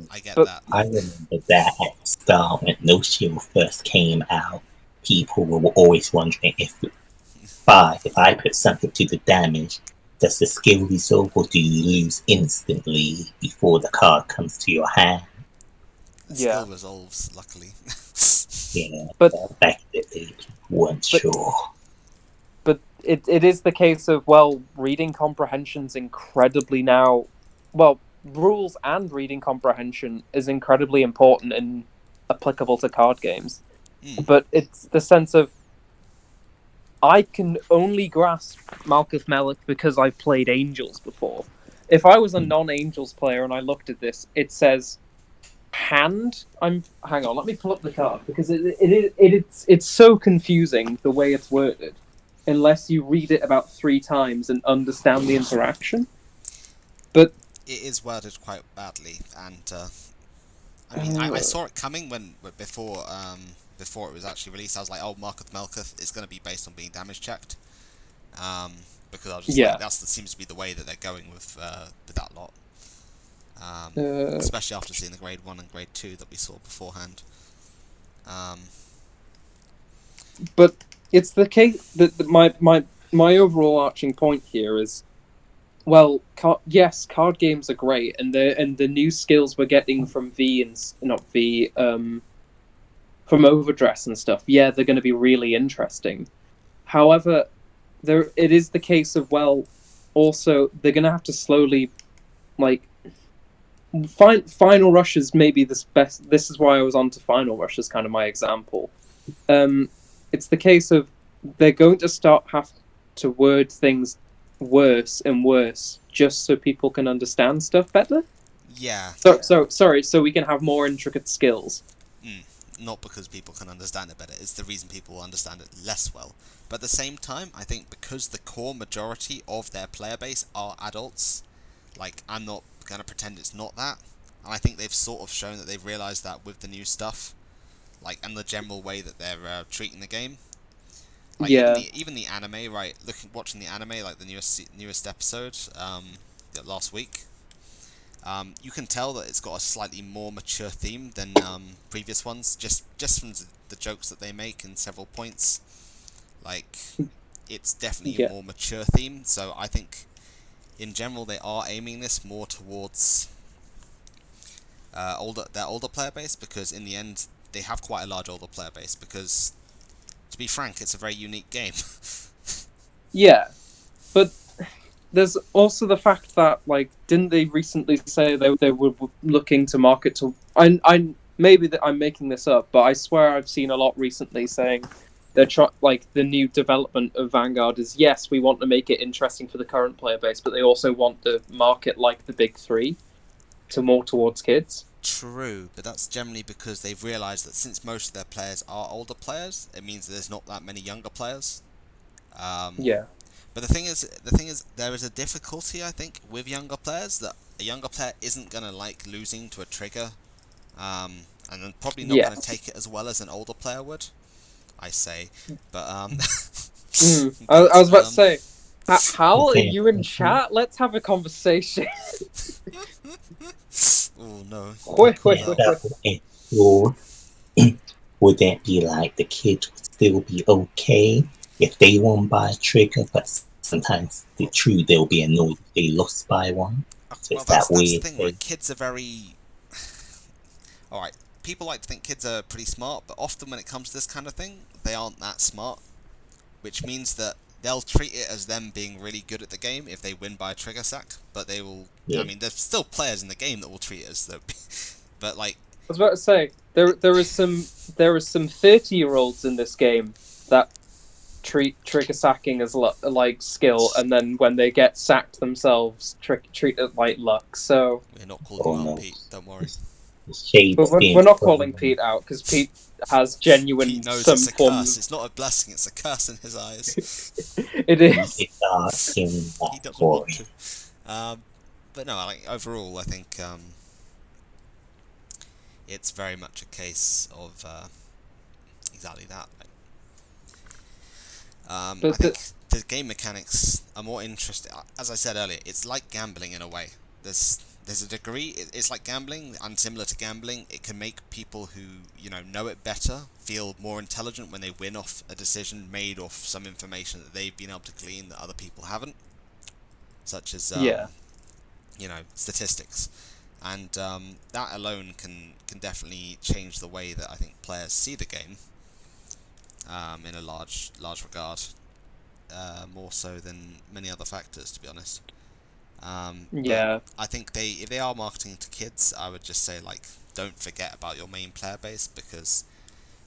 I get But- that. I remember that at the start when No Shield first came out, people were always wondering if I put something to the damage, does the skill resolve or do you lose instantly before the card comes to your hand? It Yeah. still resolves, luckily. Yeah, But- back in the day, people weren't sure. But it is the case of, well, reading comprehension's incredibly now... Well, rules and reading comprehension is incredibly important and applicable to card games. Mm. But it's the sense of, I can only grasp Malkuth Melik because I've played Angels before. If I was a non-Angels player and I looked at this, it says hand. Hang on, let me pull up the card, because it's so confusing the way it's worded, unless you read it about 3 times and understand the interaction. But It is worded quite badly, and I mean, I saw it coming before it was actually released. I was like, oh, Malkuth is going to be based on being damage checked, because I was just like, that seems to be the way that they're going with that lot. Especially after seeing the grade 1 and grade 2 that we saw beforehand. But it's the case that my overall arching point here is, well, yes, card games are great, and the new skills we're getting from from Overdress and stuff. Yeah, they're going to be really interesting. However, it is the case of, well, also they're going to have to slowly, like, Final Rush is maybe this best. This is why I was on to Final Rush as kind of my example. It's the case of they're going to have to word things worse and worse just so people can understand stuff better. Yeah. So we can have more intricate skills. Not because people can understand it better. It's the reason people understand it less well. But at the same time, I think because the core majority of their player base are adults, like, I'm not going to pretend it's not that. And I think they've sort of shown that they've realised that with the new stuff, like, and the general way that they're treating the game. Like, Yeah. even the anime, right? Watching the anime, like the newest episode, last week. You can tell that it's got a slightly more mature theme than previous ones, just from the jokes that they make in several points. Like, it's definitely Yeah. a more mature theme. So I think, in general, they are aiming this more towards their older player base, because in the end they have quite a large older player base. Because, to be frank, it's a very unique game. Yeah, but there's also the fact that, like, didn't they recently say they were looking to market to? I maybe that I'm making this up, but I swear I've seen a lot recently saying they're like the new development of Vanguard is, yes, we want to make it interesting for the current player base, but they also want to market like the big three to more towards kids. True, but that's generally because they've realised that since most of their players are older players, it means there's not that many younger players. Yeah. But the thing is, there is a difficulty, I think, with younger players, that a younger player isn't gonna like losing to a trigger, and then probably not gonna Yes. take it as well as an older player would. I say, but I was about to say, Okay. Hal, are you in chat? Let's have a conversation. Oh no. Wait. So, would that be like the kids would still be okay if they won by a trigger, but sometimes they'll be annoyed if they lost by one? So Well, it's that that's the weird thing, thing. right? Kids are very. Alright, people like to think kids are pretty smart, but often when it comes to this kind of thing, they aren't that smart. Which means that they'll treat it as them being really good at the game if they win by a trigger sack, but they will. Yeah. I mean, there's still players in the game that will treat it as though. But, like. I was about to say there is some 30-year-olds in this game that treat trigger sacking as like skill, and then when they get sacked themselves, treat it like luck. So We're not calling you out, no. Pete, don't worry. The shades but being we're not thrown. calling Pete out because Pete has genuine Pete knows some it's a form. curse. It's not a blessing, it's a curse in his eyes. It is. It's in He that doesn't glory. want to. But no, like, overall, I think it's very much a case of exactly that. I But think the game mechanics are more interesting. As I said earlier, it's like gambling in a way. There's a degree. It's like gambling, and similar to gambling, it can make people who know it better feel more intelligent when they win off a decision made off some information that they've been able to glean that other people haven't, such as statistics, and that alone can definitely change the way that I think players see the game. In a large regard, more so than many other factors, to be honest. yeah, I think if they are marketing to kids, I would just say, like, don't forget about your main player base, because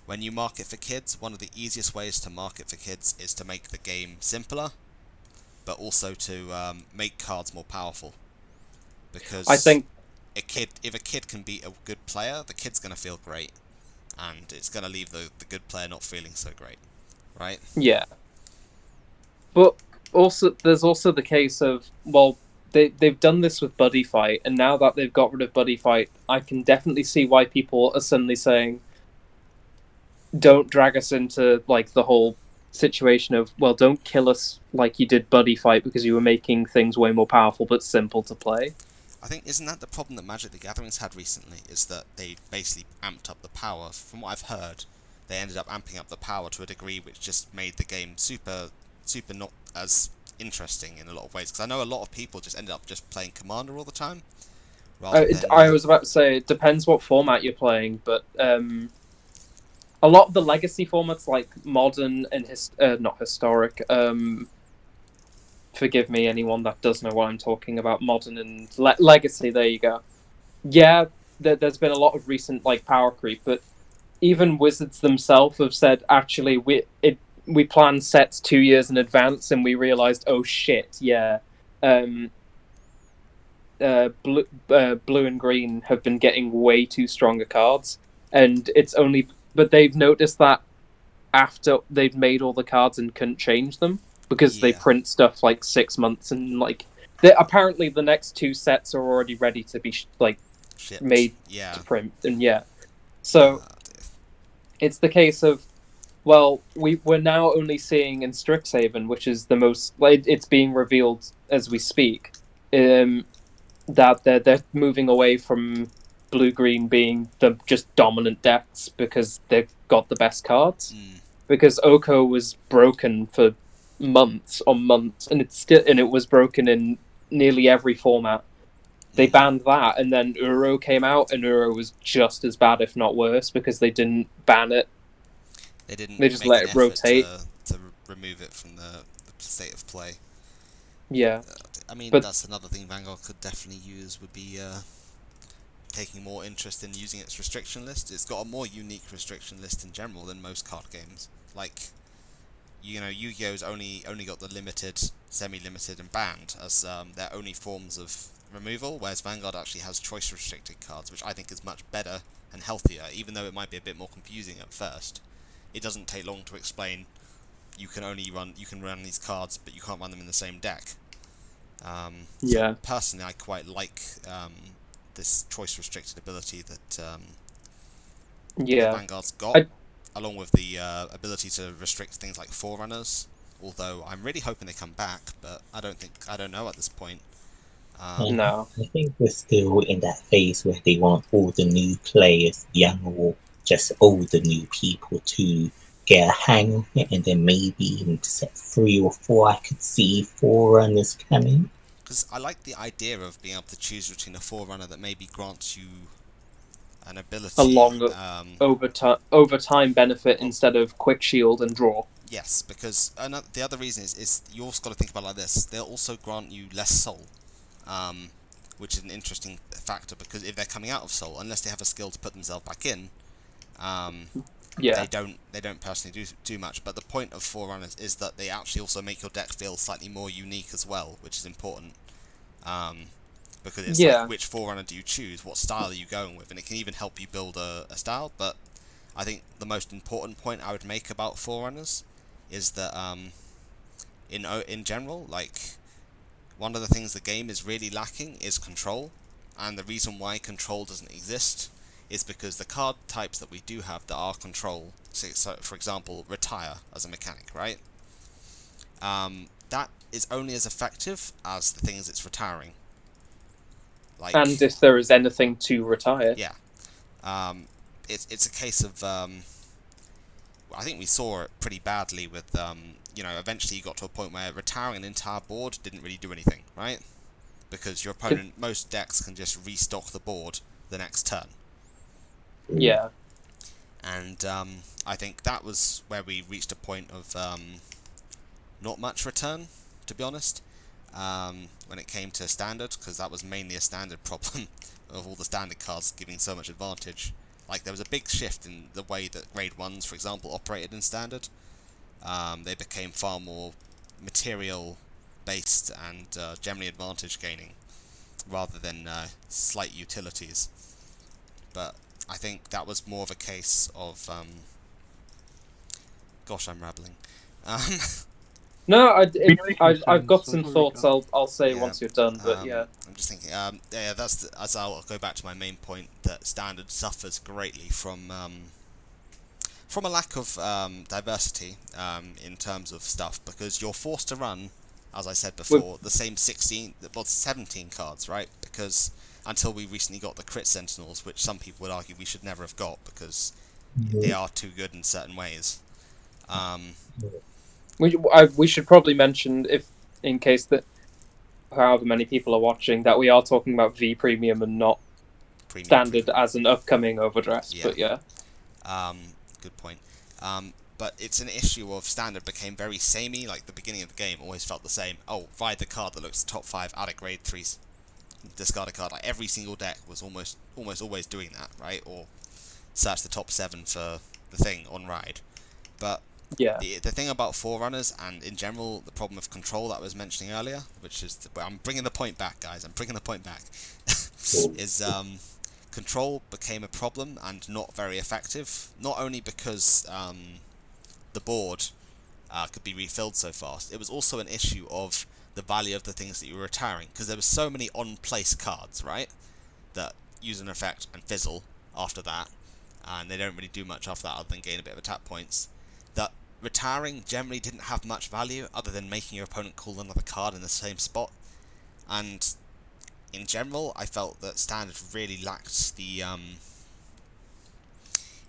when you market for kids, one of the easiest ways to market for kids is to make the game simpler, but also to make cards more powerful. Because I think if a kid can beat a good player, the kid's gonna feel great, and it's gonna leave the good player not feeling so great, right? yeah. But also, there's also the case of, well, they've done this with Buddy Fight, and now that they've got rid of Buddy Fight, I can definitely see why people are suddenly saying, don't drag us into, like, the whole situation of, well, don't kill us like you did Buddy Fight because you were making things way more powerful but simple to play. I think, isn't that the problem that Magic the Gathering's had recently, is that they basically amped up the power. From what I've heard, they ended up amping up the power to a degree which just made the game super not as interesting in a lot of ways. Because I know a lot of people just ended up just playing Commander all the time. I was about to say, it depends what format you're playing, but a lot of the legacy formats, like Modern and not Historic, forgive me, anyone that does know what I'm talking about, Modern and Legacy, there you go. Yeah, there's been a lot of recent, like, power creep, but even Wizards themselves have said, actually, we planned sets 2 years in advance, and we realized, oh shit, yeah, blue and green have been getting way too stronger cards, and but they've noticed that after they've made all the cards and couldn't change them, because they print stuff like 6 months, and like apparently the next 2 sets are already ready to be made to print, and so it's the case of, well, we're now only seeing in Strixhaven, which is the most, like, it's being revealed as we speak, that they're moving away from blue-green being the just dominant decks because they've got the best cards. Because Oko was broken for months on months, and it was broken in nearly every format. They banned that, and then Uro came out, and Uro was just as bad, if not worse, because they didn't ban it. They didn't They just make let an it effort rotate. to remove it from the state of play. Yeah, I mean, but that's another thing Vanguard could definitely use, would be taking more interest in using its restriction list. It's got a more unique restriction list in general than most card games. Like, you know, Yu-Gi-Oh's only got the limited, semi-limited, and banned as their only forms of removal, whereas Vanguard actually has choice restricted cards, which I think is much better and healthier, even though it might be a bit more confusing at first. It doesn't take long to explain. You can run these cards, but you can't run them in the same deck. yeah, So personally, I quite like this choice restricted ability that yeah. Vanguard's got, along with the ability to restrict things like Forerunners. Although I'm really hoping they come back, but I don't know at this point. No. I think we're still in that phase where they want all the new players, young or just older new people, to get a hang of it, and then maybe in set 3 or 4 I could see Forerunners coming. Because I like the idea of being able to choose between a Forerunner that maybe grants you an ability. A long over time benefit instead of quick shield and draw. Yes, because the other reason is you also got to think about it like this. They'll also grant you less soul, which is an interesting factor, because if they're coming out of soul, unless they have a skill to put themselves back in, Yeah, they don't personally do much. But the point of Forerunners is that they actually also make your deck feel slightly more unique as well, which is important. Because it's like, which Forerunner do you choose? What style are you going with? And it can even help you build a style. But I think the most important point I would make about Forerunners is that in general, like, one of the things the game is really lacking is control, and the reason why control doesn't exist is because the card types that we do have that are control, so for example, retire as a mechanic, right? That is only as effective as the things it's retiring. Like, and if there is anything to retire. Yeah. It's a case of I think we saw it pretty badly with eventually you got to a point where retiring an entire board didn't really do anything, right? Because your opponent, most decks can just restock the board the next turn. Yeah. And I think that was where we reached a point of not much return, to be honest, when it came to standard, because that was mainly a standard problem of all the standard cards giving so much advantage. Like, there was a big shift in the way that grade 1s, for example, operated in standard. They became far more material based and generally advantage gaining, rather than slight utilities. But I think that was more of a case of gosh, I'm rambling. No, makes I've got sense. some Totally thoughts. does. I'll say Yeah. once you're done. But yeah, I'm just thinking. As I'll go back to my main point, that standard suffers greatly from a lack of diversity in terms of stuff, because you're forced to run, as I said before, the same 17 cards, right? Because until we recently got the crit sentinels, which some people would argue we should never have got because they are too good in certain ways. we should probably mention, if in case that however many people are watching, that we are talking about V Premium and not standard as an upcoming overdress. Yeah. But yeah, good point. But it's an issue of standard became very samey. Like, the beginning of the game always felt the same. Oh, ride the card that looks top 5, add a grade 3, discard a card. Like, every single deck was almost always doing that, right? Or search the top 7 for the thing on ride. But yeah, the thing about Forerunners, and in general the problem of control that I was mentioning earlier, which is I'm bringing the point back, guys. I'm bringing the point back. is control became a problem and not very effective. Not only because the board could be refilled so fast, it was also an issue of the value of the things that you were retiring, because there were so many on-place cards, right, that use an effect and fizzle after that, and they don't really do much after that other than gain a bit of attack points, that retiring generally didn't have much value other than making your opponent call another card in the same spot. And in general, I felt that standard really lacked the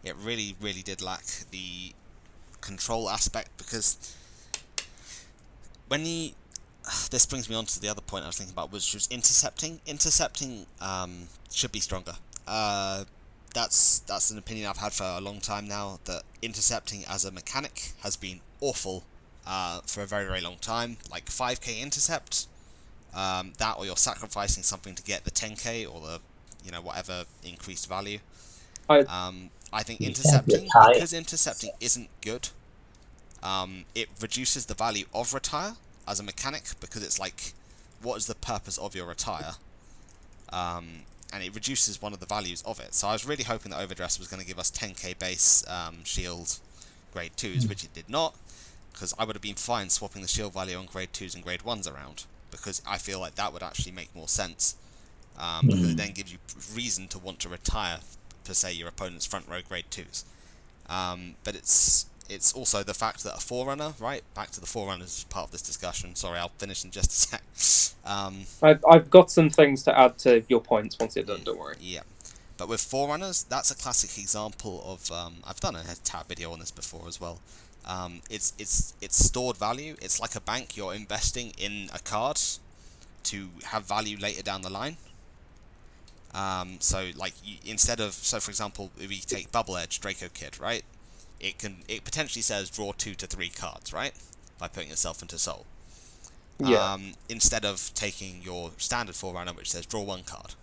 it really did lack the control aspect, because when you this brings me on to the other point I was thinking about, which was intercepting. Intercepting should be stronger. That's an opinion I've had for a long time now, that intercepting as a mechanic has been awful for a very, very long time. Like 5k intercept, that, or you're sacrificing something to get the 10k or the, whatever increased value. I think intercepting, because intercepting isn't good, it reduces the value of retire as a mechanic, because it's like, what is the purpose of your retire? And it reduces one of the values of it. So I was really hoping that Overdress was going to give us 10k base shield grade 2s, which it did not, because I would have been fine swapping the shield value on grade 2s and grade 1s around, because I feel like that would actually make more sense, because it then gives you reason to want to retire for, say, your opponent's front row grade 2s. But it's also the fact that a Forerunner, right? Back to the Forerunners as part of this discussion. Sorry, I'll finish in just a sec. I've got some things to add to your points once you're done, don't worry. Yeah. But with Forerunners, that's a classic example of... I've done a tab video on this before as well. It's stored value. It's like a bank. You're investing in a card to have value later down the line. So, like, so for example, if we take Bubble Edge, Draco Kid, right? It potentially says draw 2 to 3 cards, right? By putting yourself into Soul. Yeah. Instead of taking your standard Forerunner, which says draw 1 card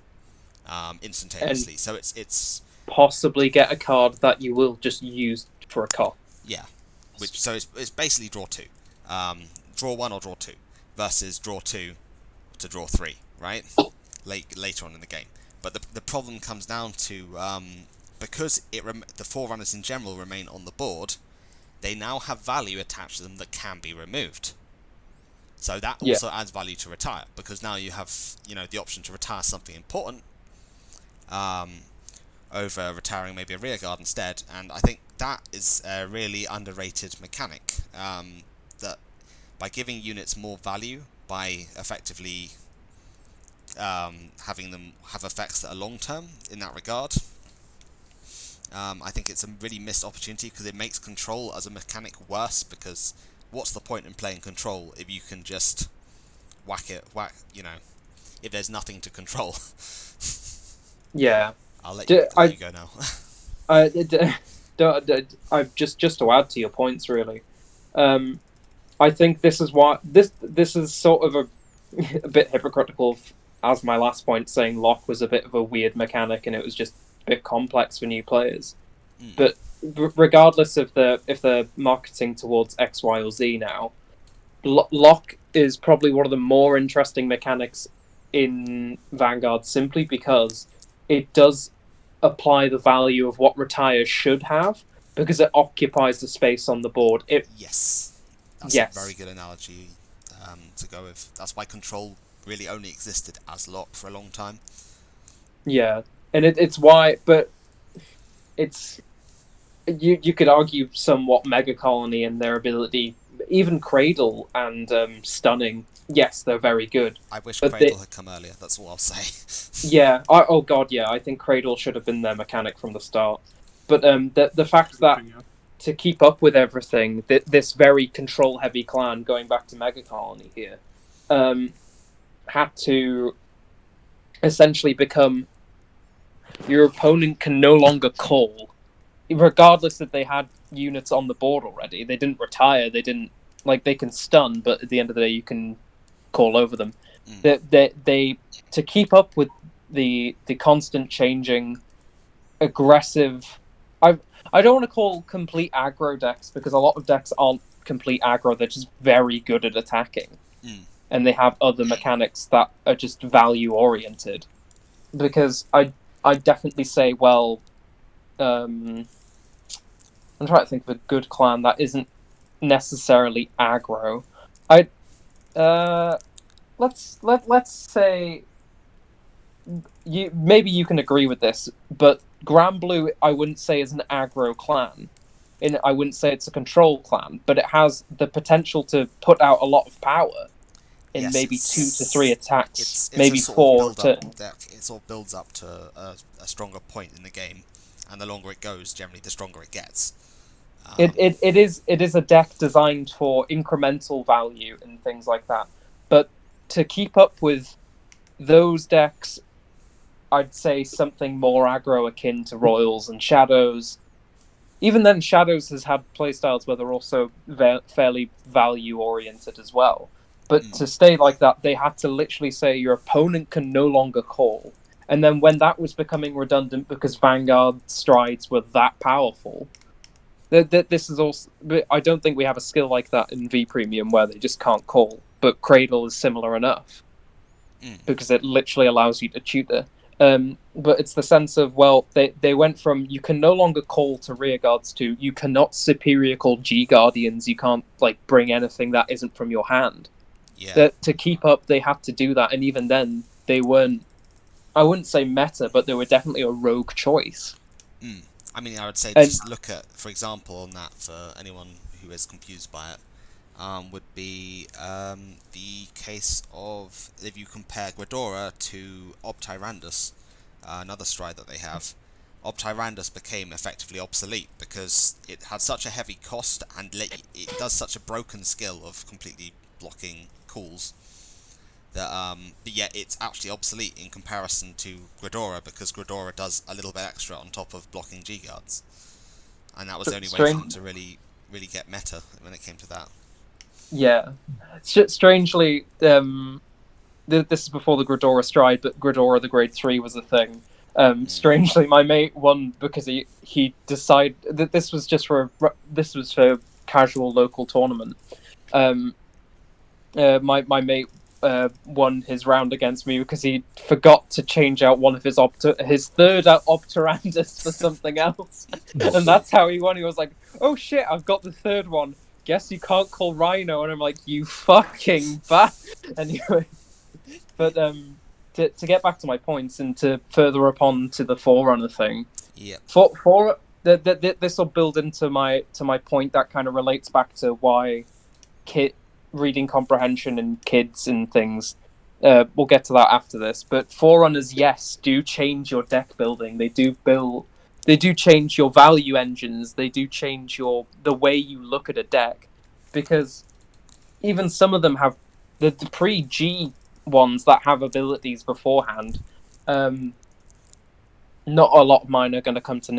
instantaneously. So it's possibly get a card that you will just use for a card. Yeah. So it's basically draw 2. Draw 1 or draw 2 versus draw 2 to draw 3, right? Later on in the game. But the problem comes down to because the Forerunners in general remain on the board, they now have value attached to them that can be removed. So that also adds value to retire, because now you have the option to retire something important over retiring maybe a rearguard instead. And I think that is a really underrated mechanic, that by giving units more value, by effectively having them have effects that are long term in that regard, I think it's a really missed opportunity, because it makes control as a mechanic worse, because what's the point in playing control if you can just whack, if there's nothing to control? Yeah. I'll let you go now. Just to add to your points, really. I think this is why this is sort of a bit hypocritical, as my last point, saying Lock was a bit of a weird mechanic and it was just a bit complex for new players. But regardless of if they're marketing towards X, Y, or Z now, Lock is probably one of the more interesting mechanics in Vanguard, simply because it does apply the value of what retire should have, because it occupies the space on the board. Yes. That's a very good analogy to go with. That's why control really only existed as Lock for a long time. Yeah, and it's why, but it's you could argue somewhat Mega Colony and their ability, even Cradle and Stunning. Yes, they're very good. I wish Cradle had come earlier. That's all I'll say. Yeah. I think Cradle should have been their mechanic from the start. But the fact that to keep up with everything, this very control-heavy clan, going back to Mega Colony here, had to essentially become, your opponent can no longer call, regardless if they had units on the board already. They didn't retire. They didn't, they can stun, but at the end of the day, you can call over them. They to keep up with the constant changing, aggressive. I don't want to call complete aggro decks, because a lot of decks aren't complete aggro. They're just very good at attacking, and they have other mechanics that are just value oriented. Because I definitely say, well, I'm trying to think of a good clan that isn't necessarily aggro. Let's say maybe you can agree with this, but Grand Blue I wouldn't say is an aggro clan. I wouldn't say it's a control clan, but it has the potential to put out a lot of power in maybe 2 to 3 attacks, it's maybe 4 turns. It sort of builds up to a stronger point in the game, and the longer it goes, generally the stronger it gets. It is a deck designed for incremental value and things like that. But to keep up with those decks, I'd say something more aggro akin to Royals and Shadows. Even then, Shadows has had playstyles where they're also fairly value oriented as well. But to stay like that, they had to literally say your opponent can no longer call. And then when that was becoming redundant because Vanguard strides were that powerful, this is also. I don't think we have a skill like that in V Premium where they just can't call. But Cradle is similar enough because it literally allows you to tutor. But it's the sense of, well, they went from you can no longer call to rear guards to you cannot superior call G Guardians. You can't like bring anything that isn't from your hand. Yeah. That to keep up, they had to do that, and even then, they weren't. I wouldn't say meta, but they were definitely a rogue choice. I mean, I would say just look at, for example, on that for anyone who is confused by it, would be the case of if you compare Gridora to Obtyrandus, another stride that they have. Obtyrandus became effectively obsolete because it had such a heavy cost and it does such a broken skill of completely blocking calls that but yet it's actually obsolete in comparison to Gridora because Gridora does a little bit extra on top of blocking G guards, and that was the only way for them to really get meta when it came to that. Yeah, strangely, this is before the Gridora stride, but Gridora the Grade 3 was a thing. Strangely, my mate won because he decided that this was for casual local tournament. My mate won his round against me because he forgot to change out one of his third Opterandus for something else, and that's how he won. He was like, "Oh shit, I've got the third one. Guess you can't call Rhino," and I'm like, "You fucking Anyway, but to get back to my points and to further upon to the Forerunner thing, this will build into my point that kind of relates back to why reading comprehension and kids and things. We'll get to that after this, but Forerunners, yes, do change your deck building. They do change your value engines. They do change the way you look at a deck, because even some of them have the pre-G ones that have abilities beforehand. Not a lot of mine are going to come to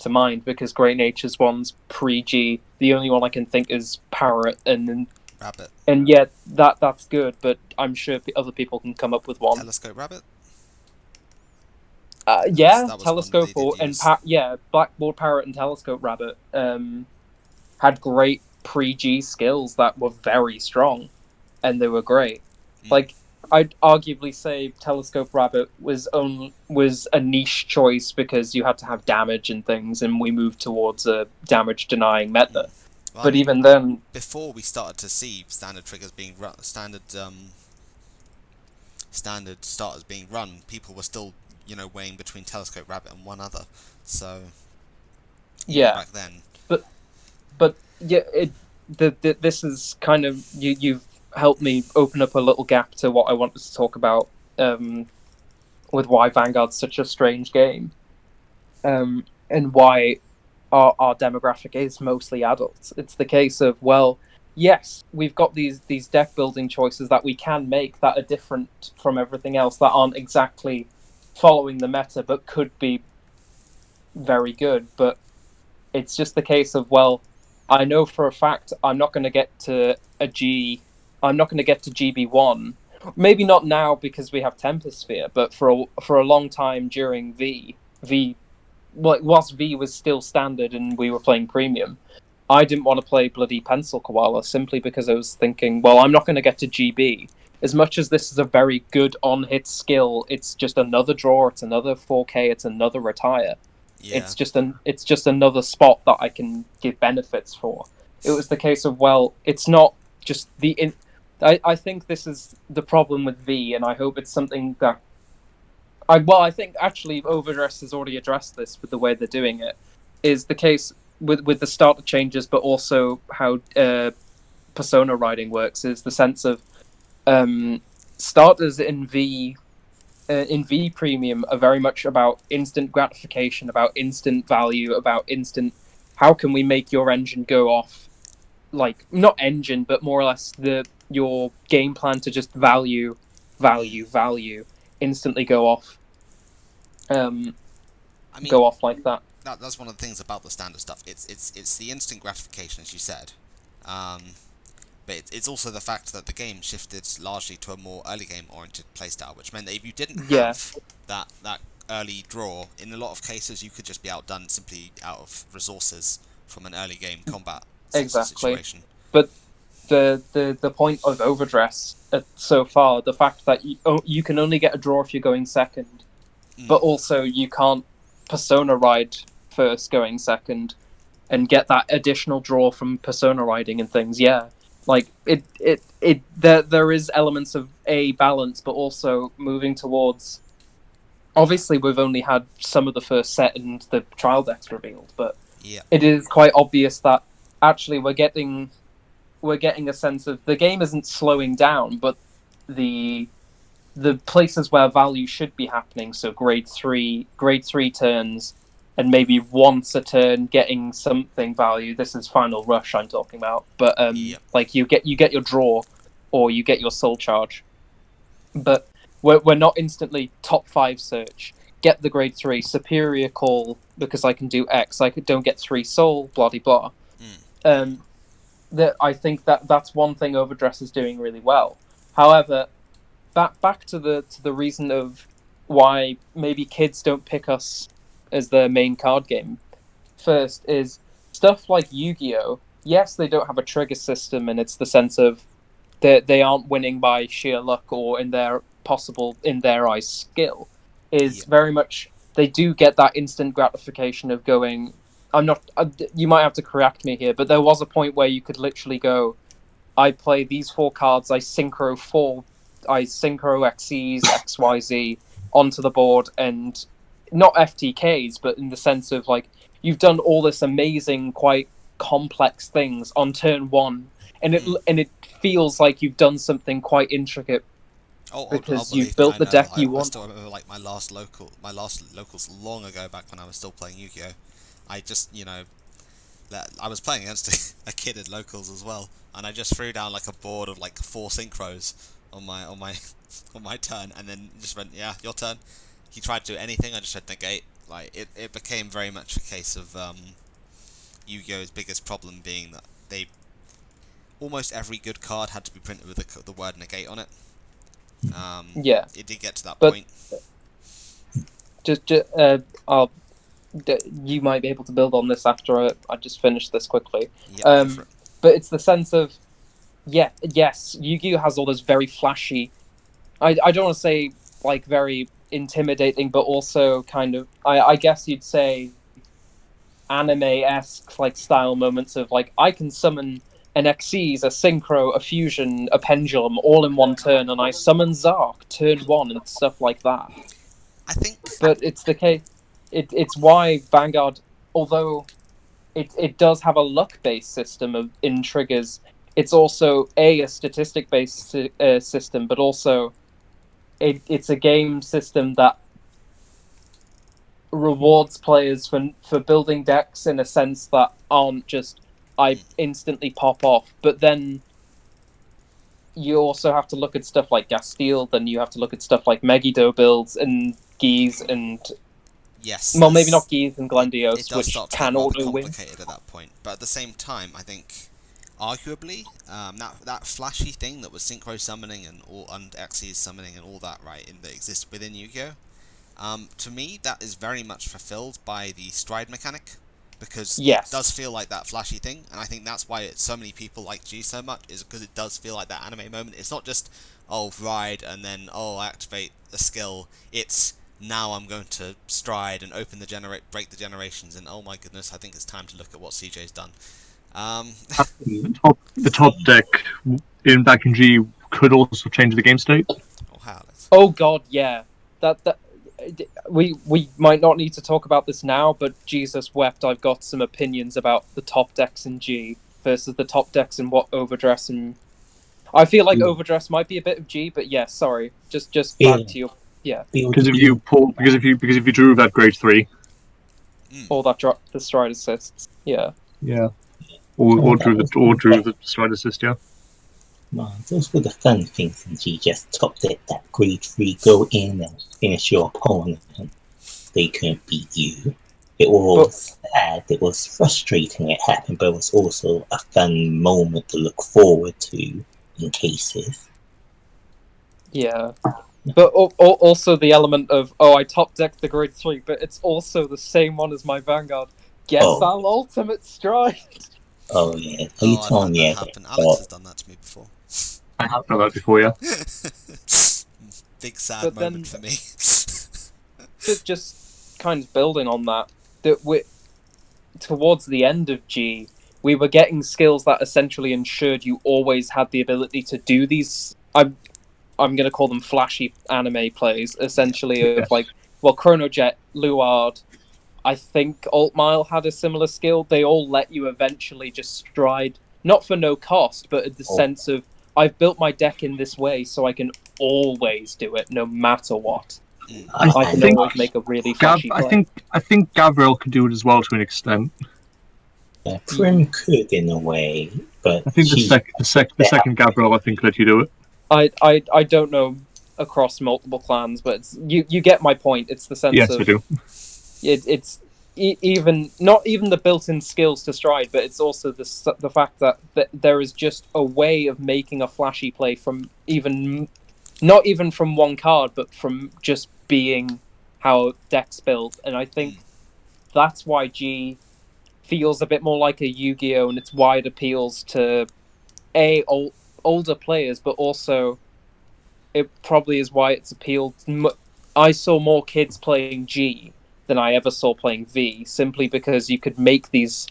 mind because Great Nature's one's pre-G. The only one I can think is Parrot and Rabbit. And yeah, that's good, but I'm sure other people can come up with one. Telescope Rabbit. Telescope Blackboard Parrot and Telescope Rabbit had great pre-G skills that were very strong, and they were great. Like, I'd arguably say Telescope Rabbit was a niche choice because you had to have damage and things, and we moved towards a damage denying meta. Well, but even then, before we started to see standard triggers being standard starters being run, people were still weighing between Telescope Rabbit and one other. So yeah, back then. But yeah, this is kind of you've helped me open up a little gap to what I wanted to talk about with why Vanguard's such a strange game, and why our demographic is mostly adults. It's the case of, well, yes, we've got these deck building choices that we can make that are different from everything else, that aren't exactly following the meta, but could be very good. But it's just the case of, well, I know for a fact I'm not going to get to GB1. Maybe not now because we have Tempest Sphere, but for a long time during whilst V was still standard and we were playing premium, I didn't want to play bloody Pencil Koala simply because I was thinking, well, I'm not going to get to GB. As much as this is a very good on-hit skill, it's just another draw, it's another 4K, it's another retire. Yeah. It's just another spot that I can give benefits for. It was the case of, well, it's not just I think this is the problem with V, and I hope it's something that I think actually Overdress has already addressed this with the way they're doing it. Is the case with the starter changes, but also how persona riding works. Is the sense of starters in V Premium are very much about instant gratification, about instant value, about instant how can we make your engine go off, like not engine, but more or less your game plan to just value, instantly go off. I mean, Go off like that. That's one of the things about the standard stuff. It's the instant gratification, as you said, but it's also the fact that the game shifted largely to a more early game oriented playstyle, which meant that if you didn't have that early draw, in a lot of cases you could just be outdone simply out of resources from an early game combat situation. But the point of Overdress so far, the fact that you can only get a draw if you're going second, but also you can't Persona ride first going second and get that additional draw from Persona riding and things. Yeah, like there is elements of a balance, but also moving towards. Obviously, we've only had some of the first set and the trial decks revealed, but it is quite obvious that actually we're getting a sense of the game isn't slowing down, but the places where value should be happening, so grade 3 turns, and maybe once a turn getting something value. This is Final Rush I'm talking about, but like you get your draw, or you get your soul charge, but we're not instantly top 5 search, get the grade 3 superior call because I can do X. I don't get 3 soul, blah blah. I think that's one thing Overdress is doing really well. However, back to the reason of why maybe kids don't pick us as their main card game first is stuff like Yu-Gi-Oh! Yes, they don't have a trigger system, and it's the sense of they aren't winning by sheer luck or in their eyes skill. Is very much they do get that instant gratification of going. You might have to correct me here, but there was a point where you could literally go, I play these 4 cards, I synchro XEs, XYZ onto the board, and not FTKs, but in the sense of like you've done all this amazing, quite complex things on turn 1, and it feels like you've done something quite intricate because you've built the deck you want. I still remember like my last locals long ago, back when I was still playing Yu-Gi-Oh! I just I was playing against a kid at locals as well, and I just threw down like a board of like 4 synchros on my turn, and then just went, yeah, your turn. He tried to do anything, I just said negate. Like it became very much a case of Yu-Gi-Oh's biggest problem being that almost every good card had to be printed with the word negate on it. It did get to that point. You might be able to build on this after I just finish this quickly. But it's the sense of yes, Yu-Gi-Oh has all this very flashy. I don't want to say like very intimidating, but also kind of I guess you'd say anime-esque like style moments of like I can summon an Xyz, a Synchro, a Fusion, a Pendulum all in one turn, and I summon Zark turn 1 and stuff like that. I think, but it's the case. It's why Vanguard, although it does have a luck-based system in triggers, it's also a statistic-based system, but also it's a game system that rewards players for building decks in a sense that aren't just I instantly pop off, but then you also have to look at stuff like Gasteel, then you have to look at stuff like Megiddo builds and Geese and well, maybe not Geese and Glendios, which can auto win. Complicated at that point, but at the same time, I think arguably that flashy thing that was synchro summoning and Xyz summoning and all that that exists within Yu-Gi-Oh. To me, that is very much fulfilled by the stride mechanic. Because it does feel like that flashy thing, and I think that's why so many people like G so much, is because it does feel like that anime moment. It's not just, ride, and then, I activate a skill. It's, now I'm going to stride and break the generations, and oh my goodness, I think it's time to look at what CJ's done. The top deck back in G could also change the game state. Oh god, yeah. We might not need to talk about this now, but Jesus wept, I've got some opinions about the top decks in G versus the top decks in what Overdress, and I feel like Overdress might be a bit of G, but yeah, sorry. Just back to your Because if you drew that grade 3, All the stride assists. Yeah. Yeah. Or drew the stride assist, yeah. Man, those were the fun things in G. Just top deck that grade 3, go in and finish your opponent. They couldn't beat you. It was sad, it was frustrating it happened, but it was also a fun moment to look forward to in cases. Yeah. But also the element of, I top decked the grade 3, but it's also the same one as my Vanguard. Guess I'll ultimate stride. Oh yeah, I've had that happen. Alex has done that to me before. I have done that before, yeah. Big sad moment for me. just kind of building on that towards the end of G, we were getting skills that essentially ensured you always had the ability to do these. I'm going to call them flashy anime plays, essentially, of like, well, Chronojet, Luard, I think Altmile had a similar skill. They all let you eventually just stride, not for no cost, but in the sense of, I've built my deck in this way so I can always do it, no matter what. I can always make a really flashy play. I think Gabriel could do it as well to an extent. Yeah, Prim could in a way, but I think the second Gabriel, I think, let you do it. I don't know across multiple clans, but you get my point. It's the sense yes, of I do. It's even not even the built-in skills to stride, but it's also the fact that there is just a way of making a flashy play from not even from one card, but from just being how deck's built. And I think that's why G feels a bit more like a Yu-Gi-Oh! And it's why it appeals to older players, but also it probably is why it's appealed. I saw more kids playing G than I ever saw playing V, simply because you could make these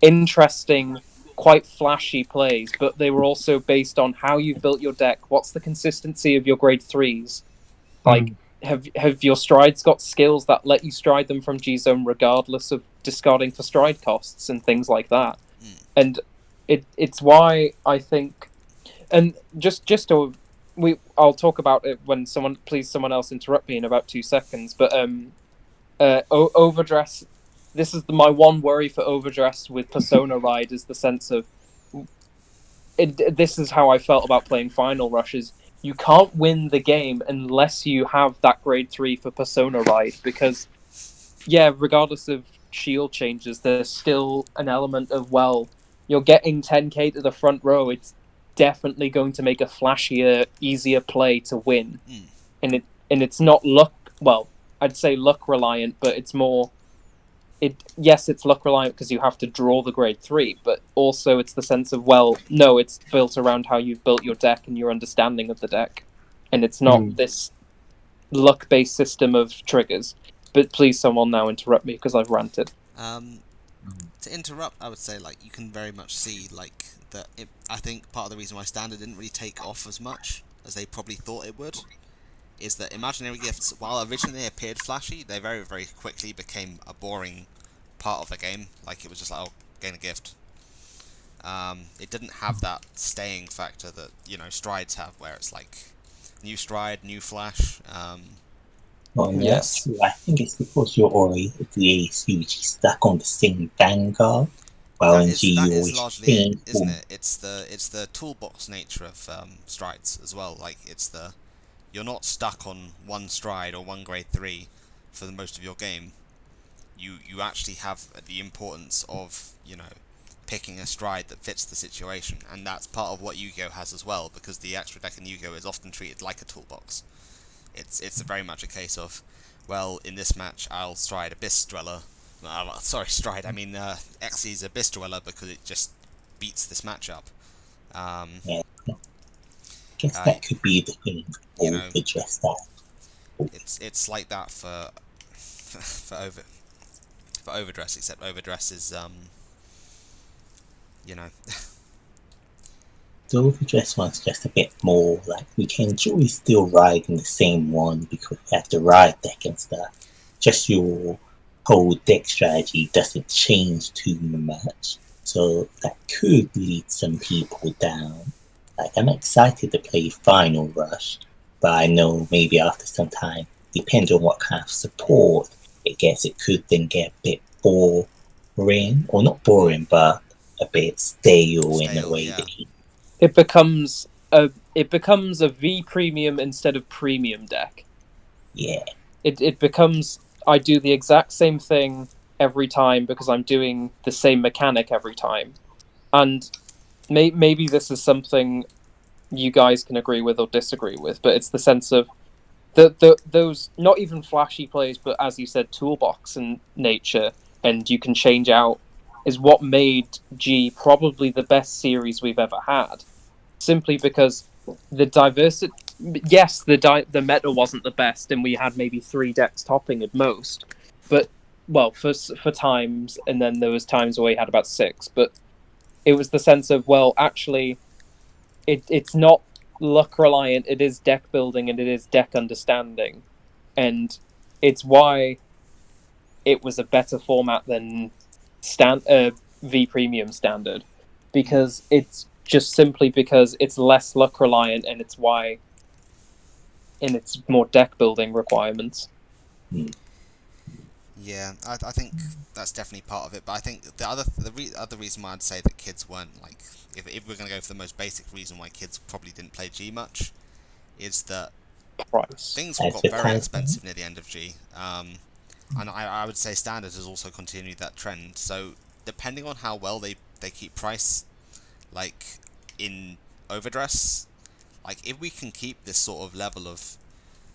interesting, quite flashy plays, but they were also based on how you've built your deck, what's the consistency of your grade 3s, like have your strides got skills that let you stride them from G-Zone regardless of discarding for stride costs and things like that. And it's why I think, and I'll talk about it when someone else interrupt me in about 2 seconds, but Overdress, this is my one worry for Overdress with Persona Ride, is the sense of this is how I felt about playing Final Rushes. You can't win the game unless you have that grade 3 for Persona Ride, because regardless of shield changes, there's still an element of, well, you're getting 10k to the front row, it's definitely going to make a flashier, easier play to win. And it's not luck, well, I'd say luck reliant, but it's more it's luck reliant because you have to draw the grade 3, but also it's the sense of, well, no, it's built around how you've built your deck and your understanding of the deck, and it's not this luck-based system of triggers. But please, someone now interrupt me because I've ranted. To interrupt, I would say, like, you can very much see, like, that I think part of the reason why Standard didn't really take off as much as they probably thought it would is that imaginary gifts, while originally they appeared flashy, they very, very quickly became a boring part of the game. Like, it was just like, gain a gift. It didn't have that staying factor that, strides have, where it's like, new stride, new flash. Yes, I think it's because you're already usually stuck on the same Vanguard. Well, that is largely it, isn't it? It's the toolbox nature of strides as well. Like, you're not stuck on one stride or one grade 3 for the most of your game. You actually have the importance of, picking a stride that fits the situation, and that's part of what Yu-Gi-Oh! Has as well, because the extra deck in Yu-Gi-Oh! Is often treated like a toolbox. It's very much a case of, well, in this match I'll stride Abyss Dweller. Stride. I mean, Xyz Abyss Dweller because it just beats this matchup. I guess that could be the thing. Overdress that. It's like that for Overdress, except Overdress is The Overdress one's just a bit more like we can enjoy still riding the same one because we have the ride deck and stuff. Just your whole deck strategy doesn't change too much, so that could lead some people down. Like, I'm excited to play Final Rush, but I know maybe after some time, depending on what kind of support it could then get a bit boring, or not boring, but a bit stale in a way that it becomes a V premium instead of premium deck. Yeah. It becomes, I do the exact same thing every time because I'm doing the same mechanic every time. And maybe this is something you guys can agree with or disagree with, but it's the sense of those not even flashy plays, but as you said, toolbox and nature, and you can change out, is what made G probably the best series we've ever had. Simply because the diversity, yes, the meta wasn't the best, and we had maybe 3 decks topping at most. But well, for times, and then there was times where we had about 6. But it was the sense of, well, actually, it's not luck reliant. It is deck building and it is deck understanding, and it's why it was a better format than V Premium Standard, because it's just simply because it's less luck reliant, and it's why in its more deck building requirements. Yeah, I think that's definitely part of it. But I think the other reason why I'd say that kids weren't like, if we're going to go for the most basic reason why kids probably didn't play G much, is that price. Things got very expensive near the end of G. And I would say Standard has also continued that trend. So depending on how well they keep price, like in Overdress, like if we can keep this sort of level of,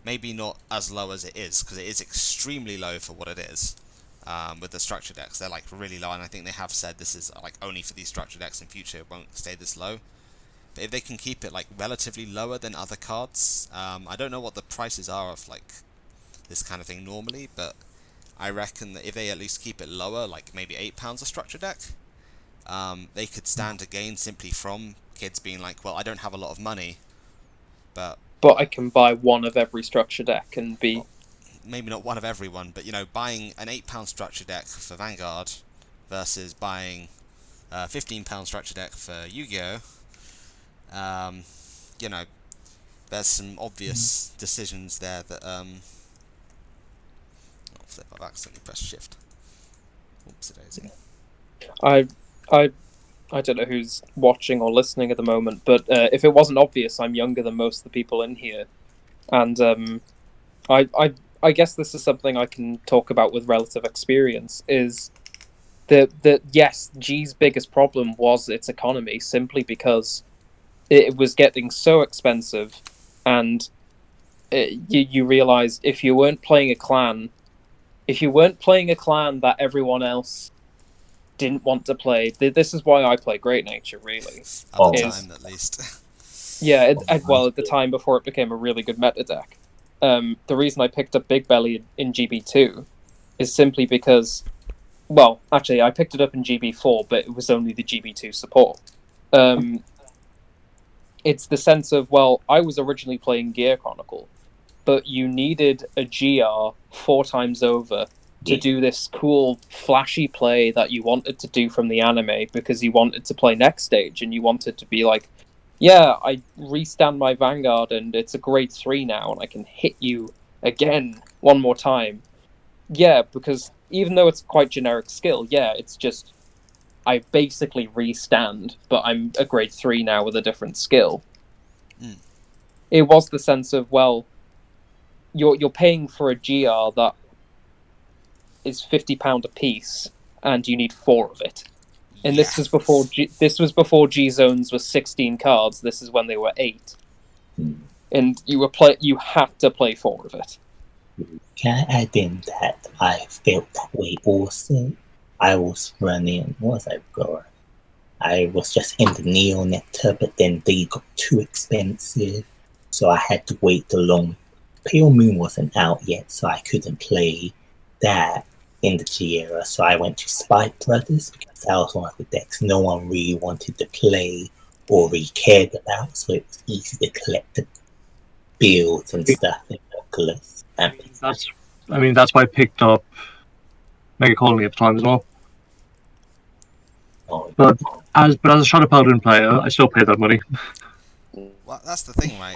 maybe not as low as it is, because it is extremely low for what it is, with the structure decks, they're like really low, and I think they have said this is like only for these structure decks in future, it won't stay this low. But if they can keep it like relatively lower than other cards, I don't know what the prices are of like this kind of thing normally, but I reckon that if they at least keep it lower, like maybe £8 a structure deck, they could stand to gain simply from kids being like, well, I don't have a lot of money, but I can buy one of every structure deck and be... Well, maybe not one of every one, but, you know, buying an £8 structure deck for Vanguard versus buying a £15 structure deck for Yu-Gi-Oh! You know, there's some obvious decisions there that, flip, I've accidentally pressed shift. Oopsie-daisy. I don't know who's watching or listening at the moment, but if it wasn't obvious, I'm younger than most of the people in here, and I guess this is something I can talk about with relative experience. Is that yes, G's biggest problem was its economy, simply because it was getting so expensive, and you realize if you weren't playing a clan that everyone else didn't want to play. This is why I play Great Nature, really. At the time, at least. Yeah, well, at the time before it became a really good meta deck. The reason I picked up Big Belly in GB2 is simply because, well, actually, I picked it up in GB4, but it was only the GB2 support. It's the sense of, well, I was originally playing Gear Chronicle, but you needed a GR 4 times over to do this cool, flashy play that you wanted to do from the anime, because you wanted to play next stage, and you wanted to be like, yeah, I restand my Vanguard, and it's a grade 3 now, and I can hit you again one more time. Yeah, because even though it's quite generic skill, yeah, it's just, I basically restand, but I'm a grade 3 now with a different skill. It was the sense of, well, you're paying for a GR that is £50 a piece, and you need 4 of it. And this was before G zones were 16 cards. This is when they were 8, and you had to play 4 of it. Can I add in that I felt that way also? I was running, what was I going? I was just in the Neo Nectar, but then they got too expensive, so I had to wait long. Pale Moon wasn't out yet, so I couldn't play that in the G era, so I went to Spy Brothers, because that was one of the decks no one really wanted to play or really cared about, so it was easy to collect the builds and stuff in Oculus. That's why I picked up Mega Colony at the time as well. But as a Shadow Paladin player, I still pay that money. Well, that's the thing, right?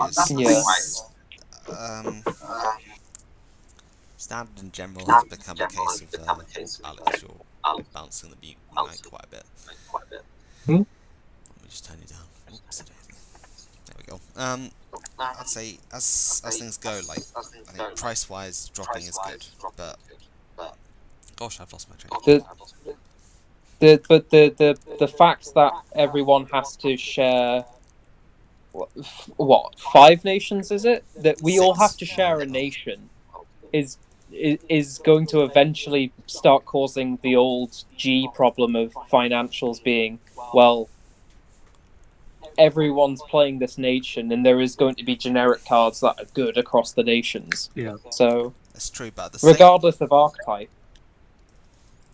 Standard in general has become a case of Alex, you're bouncing the mute mic quite a bit. Hmm? Let me just turn you down. Oops, there we go. I'd say as things go, like I think price-wise, dropping is good, but gosh, I've lost my train of thought. The fact that everyone has to share what 5 nations is it that we all have 6. to share a nation is is going to eventually start causing the old G problem of financials being, well, everyone's playing this nation and there is going to be generic cards that are good across the nations. Yeah. So That's true, but at the same regardless of archetype,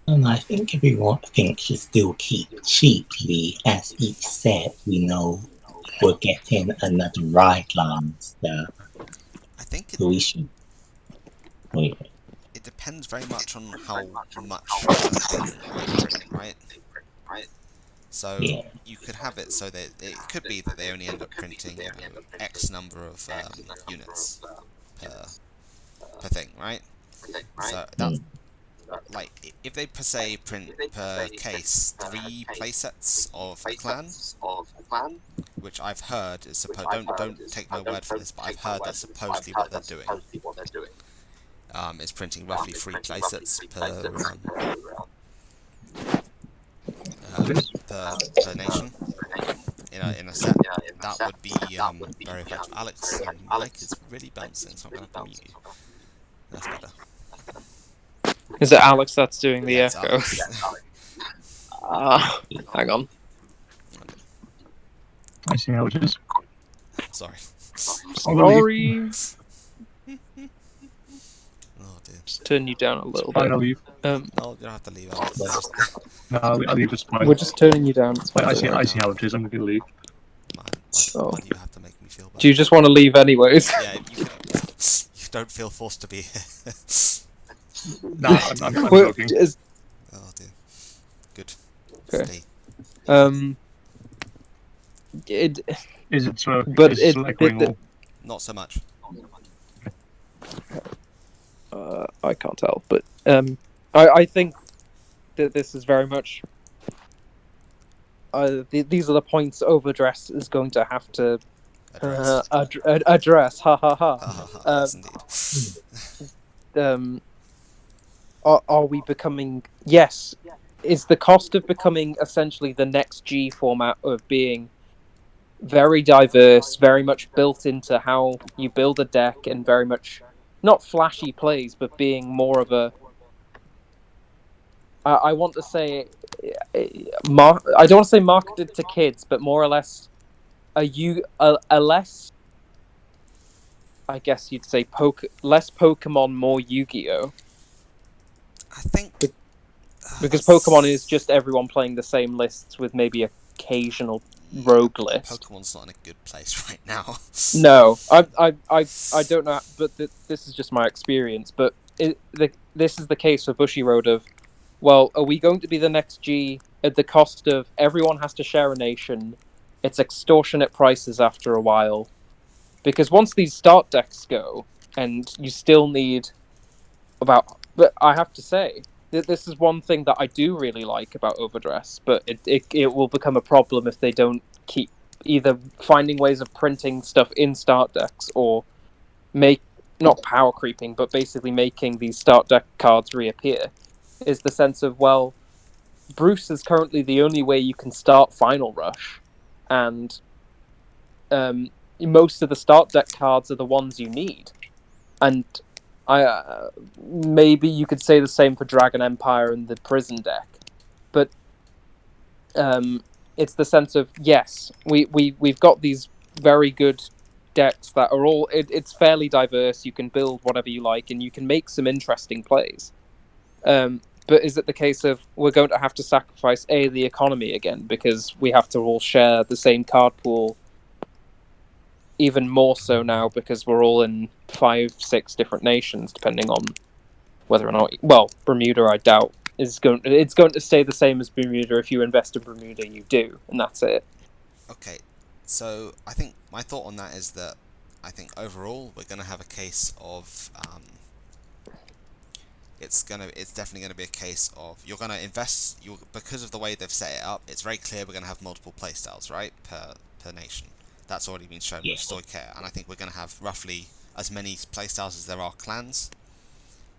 And I think everyone thinks should still keep cheaply, as each said, we know we're getting another ride monster. I think So we should. Wait, it depends very much on how much they print, right? So yeah. you could have it so that it could be that they only end up printing, you know, X number of units per thing, right? So that's like if they per se print per case 3 playsets of a clan, which I've heard is supposed. Don't take my word for this, but I've heard that's supposedly what they're doing. Is printing roughly 3 playsets per nation in a set. That would be very effective. Alex, your mic is really bouncing, so I'm gonna have to mute you. That's better. is it Alex that's doing the Yeah, it's echo? Alex. Hang on. I see how it is. Sorry. Sorry. Oh dear. Just turn you down a little Fine, bit. I'll leave. No, you don't have to leave, Alex. It's just No, I'll leave. It's fine. We're just turning you down. It's fine, I don't worry. see how it is. I'm going to leave. why do you have to make me feel bad? Do you just want to leave anyways? Yeah, you don't feel forced to be here. Nah, I'm Well, joking. Oh dear. Good. Okay. Stay. It, Is it so? But Is it like going all? Not so much. I can't tell, but I think that this is very much. These are the points Overdress is going to have to address. Ha ha ha. Yes, indeed. Are we becoming? Yes. Is the cost of becoming essentially the next G format of being very diverse, very much built into how you build a deck, and very much not flashy plays, but being more of a. I want to say, I don't want to say marketed to kids, but more or less a less. I guess you'd say less Pokemon, more Yu-Gi-Oh. I think Because Pokemon is just everyone playing the same lists with maybe occasional rogue list. Pokemon's not in a good place right now. No, I don't know, but this is just my experience. But this is the case for Bushiroad of, well, are we going to be the next G at the cost of everyone has to share a nation? It's extortionate prices after a while. Because once these start decks go, and you still need about... But I have to say, this is one thing that I do really like about Overdress, but it will become a problem if they don't keep either finding ways of printing stuff in start decks or not power creeping, but basically making these start deck cards reappear, is the sense of, well, Bruce is currently the only way you can start Final Rush, and most of the start deck cards are the ones you need. And maybe you could say the same for Dragon Empire and the Prison deck, but it's the sense of, yes, we've got these very good decks that are all it's fairly diverse. You can build whatever you like, and you can make some interesting plays. But is it the case of we're going to have to sacrifice the economy again because we have to all share the same card pool? Even more so now because we're all in 5-6 different nations, depending on whether or not. Well, Bermuda, I doubt it's going to stay the same as Bermuda. If you invest in Bermuda, you do, and that's it. Okay, so I think my thought on that is that I think overall we're going to have a case of it's definitely gonna be a case of you're gonna invest. Because of the way they've set it up, it's very clear we're gonna have multiple playstyles, right, per nation. That's already been shown Yeah. with Stoicaea, and I think we're gonna have roughly as many playstyles as there are clans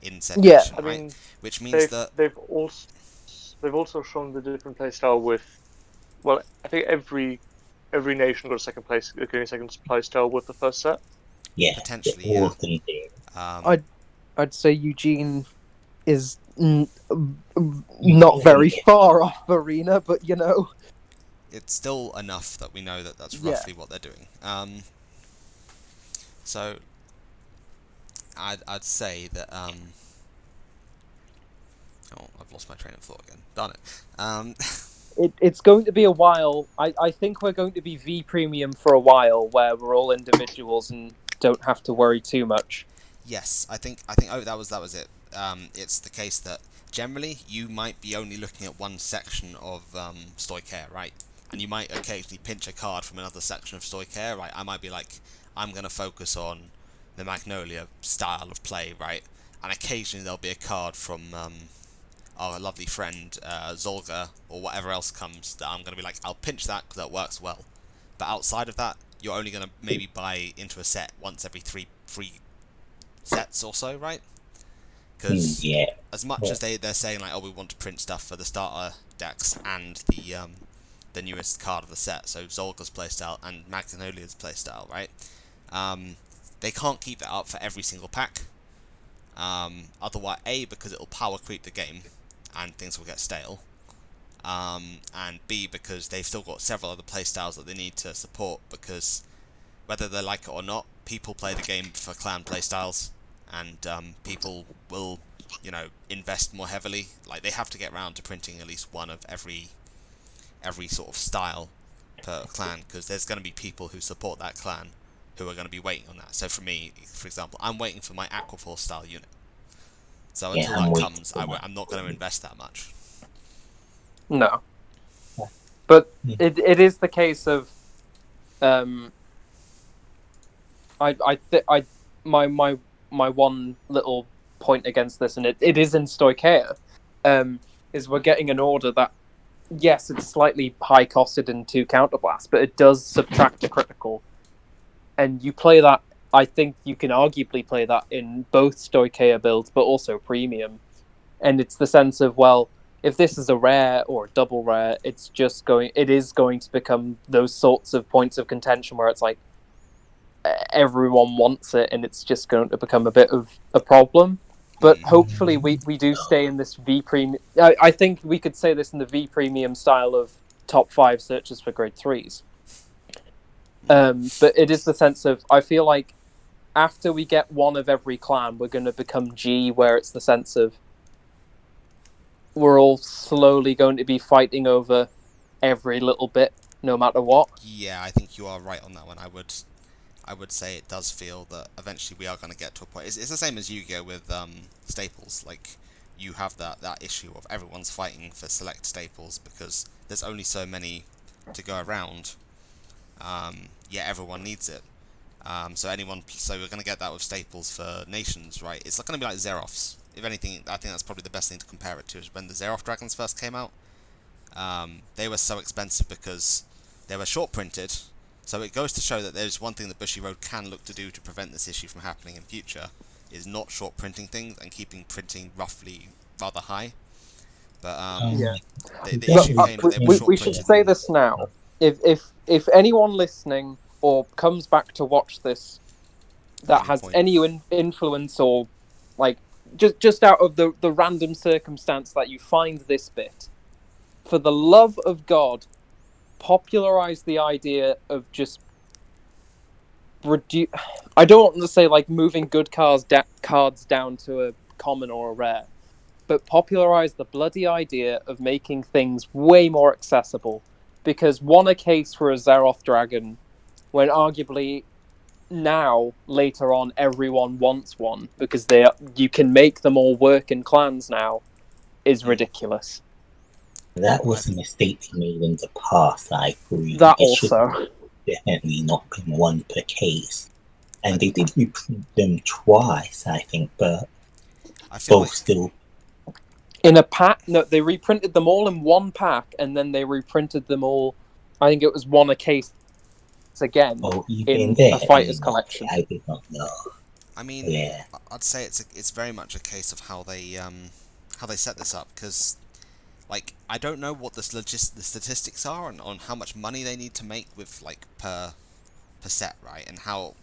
in said Yeah, nation, I right? mean, Which means that they've also shown the different playstyle with. Well, I think every nation got a second playstyle with the first set. Yeah, potentially, all yeah. of them do. I'd say Eugene is not very far off Arena, but you know. It's still enough that we know that that's Yeah. roughly what they're doing. So I'd say that oh, I've lost my train of thought again. Darn it. It's going to be a while. I think we're going to be V Premium for a while, where we're all individuals and don't have to worry too much. Yes, I think oh that was it. It's the case that generally you might be only looking at one section of Stoicaea, right? And you might occasionally pinch a card from another section of Stoicaea, right? I might be like, I'm gonna focus on the Magnolia style of play, right? And occasionally there'll be a card from our lovely friend Zolga or whatever else comes that I'm gonna be like, I'll pinch that because that works well. But outside of that, you're only gonna maybe buy into a set once every three sets or so, right? Because as much as they're saying like, oh, we want to print stuff for the starter decks and the newest card of the set, so Zolga's playstyle and Magnolia's playstyle, right? They can't keep that up for every single pack. Otherwise, A, because it'll power creep the game and things will get stale. And B, because they've still got several other playstyles that they need to support, because whether they like it or not, people play the game for clan playstyles, and people will, invest more heavily. Like, they have to get around to printing at least one of every sort of style per clan, because there's going to be people who support that clan who are going to be waiting on that. So for me, for example, I'm waiting for my Aquaforce style unit. So until that comes, I'm not going to invest that much. No. But it is the case of my one little point against this, and it is in Stoicaea, is we're getting an order that, yes, it's slightly high costed in 2 counterblast, but it does subtract a critical. And you play that, I think you can arguably play that in both Stoicaea builds, but also premium. And it's the sense of, well, if this is a rare or a double rare, it is going to become those sorts of points of contention where it's like everyone wants it, and it's just going to become a bit of a problem. But hopefully we do stay in this V premium. I think we could say this in the V premium style of top 5 searches for grade 3s. But it is the sense of, I feel like after we get one of every clan, we're going to become G, where it's the sense of we're all slowly going to be fighting over every little bit, no matter what. Yeah, I think you are right on that one. I would say it does feel that eventually we are going to get to a point. It's the same as Yu-Gi-Oh! With staples. Like, you have that issue of everyone's fighting for select staples because there's only so many to go around. Yeah, everyone needs it. So we're going to get that with staples for nations, right? It's going to be like Zeroths. If anything, I think that's probably the best thing to compare it to is when the Zeroth dragons first came out. They were so expensive because they were short printed. So it goes to show that there's one thing that Bushiroad can look to do to prevent this issue from happening in future, is not short printing things and keeping printing roughly rather high. But the issue came that they were short we should say this now. If anyone listening or comes back to watch this that has any influence or like just out of the random circumstance that you find this bit, for the love of God, popularize the idea of just I don't want to say like moving good cards down to a common or a rare, but popularize the bloody idea of making things way more accessible. Because a case for a Zeroth dragon, when arguably now later on everyone wants one because you can make them all work in clans now, is ridiculous. That was a mistake they made in the past, I agree. That also. Definitely not been one per case. And they did reprint them twice, I think, but I feel both like still. In a pack? No, they reprinted them all in one pack, and then they reprinted them all. I think it was one a case again Oh, even in there. a fighters Okay, collection. I did not know. I mean, Yeah. I'd say it's very much a case of how they set this up, because like I don't know what the statistics are on how much money they need to make with like per set, right, and how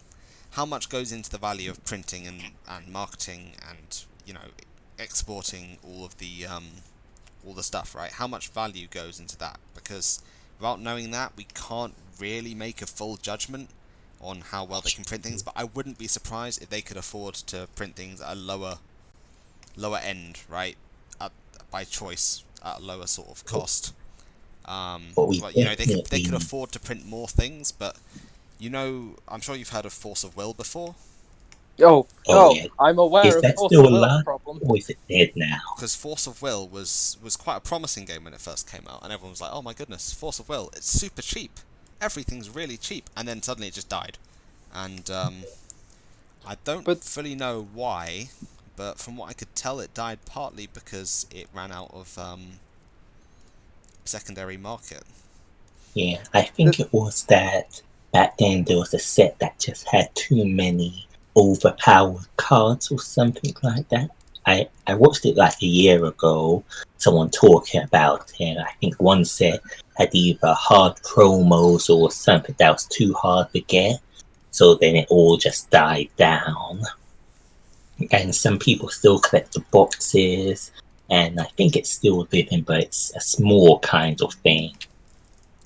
much goes into the value of printing and marketing and exporting all the stuff, right? How much value goes into that? Because without knowing that, we can't really make a full judgment on how well they can print things. But I wouldn't be surprised if they could afford to print things at a lower end, right? By choice, at a lower sort of cost. But we But they could definitely. afford to print more things. But I'm sure you've heard of Force of Will before. Oh, yeah. I'm aware Is of that Force still of Will's alive? problem. Or is it dead now? Because Force of Will was quite a promising game when it first came out, and everyone was like, "Oh my goodness, Force of Will! It's super cheap. Everything's really cheap." And then suddenly it just died, and I don't fully know why, but from what I could tell, it died partly because it ran out of secondary market. Yeah, I think it was that back then there was a set that just had too many overpowered cards or something like that. I watched it like a year ago, someone talking about it. I think one set had either hard promos or something that was too hard to get, so then it all just died down. And some people still collect the boxes, and I think it's still living, but it's a small kind of thing.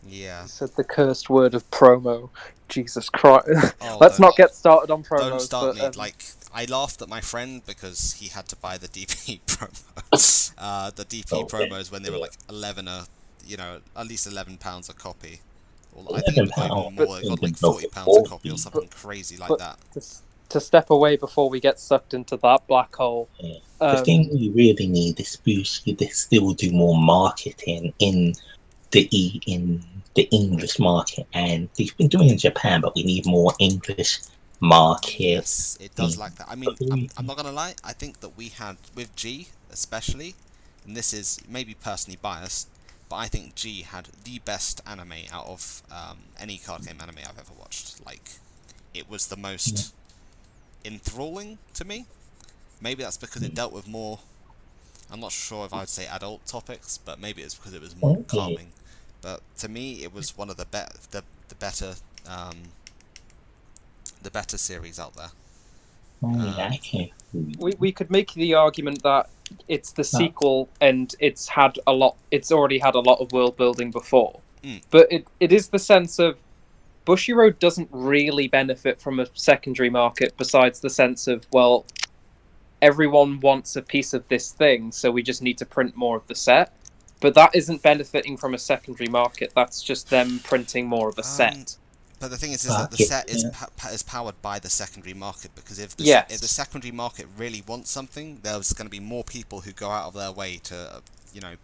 Yeah. He said the cursed word of promo. Jesus Christ. Oh, Let's not get started on promos. Don't start but, me. I laughed at my friend because he had to buy the DP promos. The DP promos when they were like 11 at least £11 a copy. Or I think it got even more. It got like £40 a copy or something crazy like that. To step away before we get sucked into that black hole. Yeah. The thing we really need is to still do more marketing in the English market, and they've been doing it in Japan, but we need more English market. Yes, it does like that. I mean, I'm not gonna lie. I think that we had with G especially, and this is maybe personally biased, but I think G had the best anime out of any card game anime I've ever watched. Like, it was the most enthralling to me. Maybe that's because it dealt with more. I'm not sure if I would say adult topics, but maybe it's because it was more calming. But to me, it was one of the better series out there. We could make the argument that it's the sequel and it's already had a lot of world building before. But it is the sense of Bushiroad doesn't really benefit from a secondary market, besides the sense of, well, everyone wants a piece of this thing, so we just need to print more of the set. But that isn't benefiting from a secondary market. That's just them printing more of a set. But the thing is that the set is powered by the secondary market, because if the secondary market really wants something, there's going to be more people who go out of their way to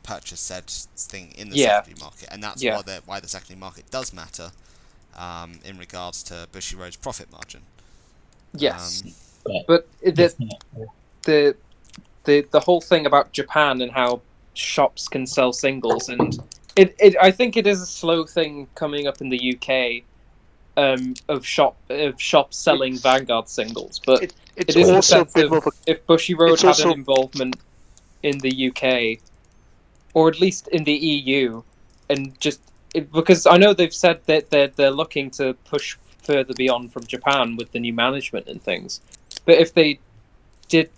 purchase said thing in the secondary market, and that's why the secondary market does matter in regards to Bushiroad's profit margin. Yes, but the whole thing about Japan and how shops can sell singles, and I think it is a slow thing coming up in the UK. Of shops selling Vanguard singles, but it's it is also a sense of if Bushiroad had an involvement in the UK, or at least in the EU, and because I know they've said that they're looking to push further beyond from Japan with the new management and things, but if they did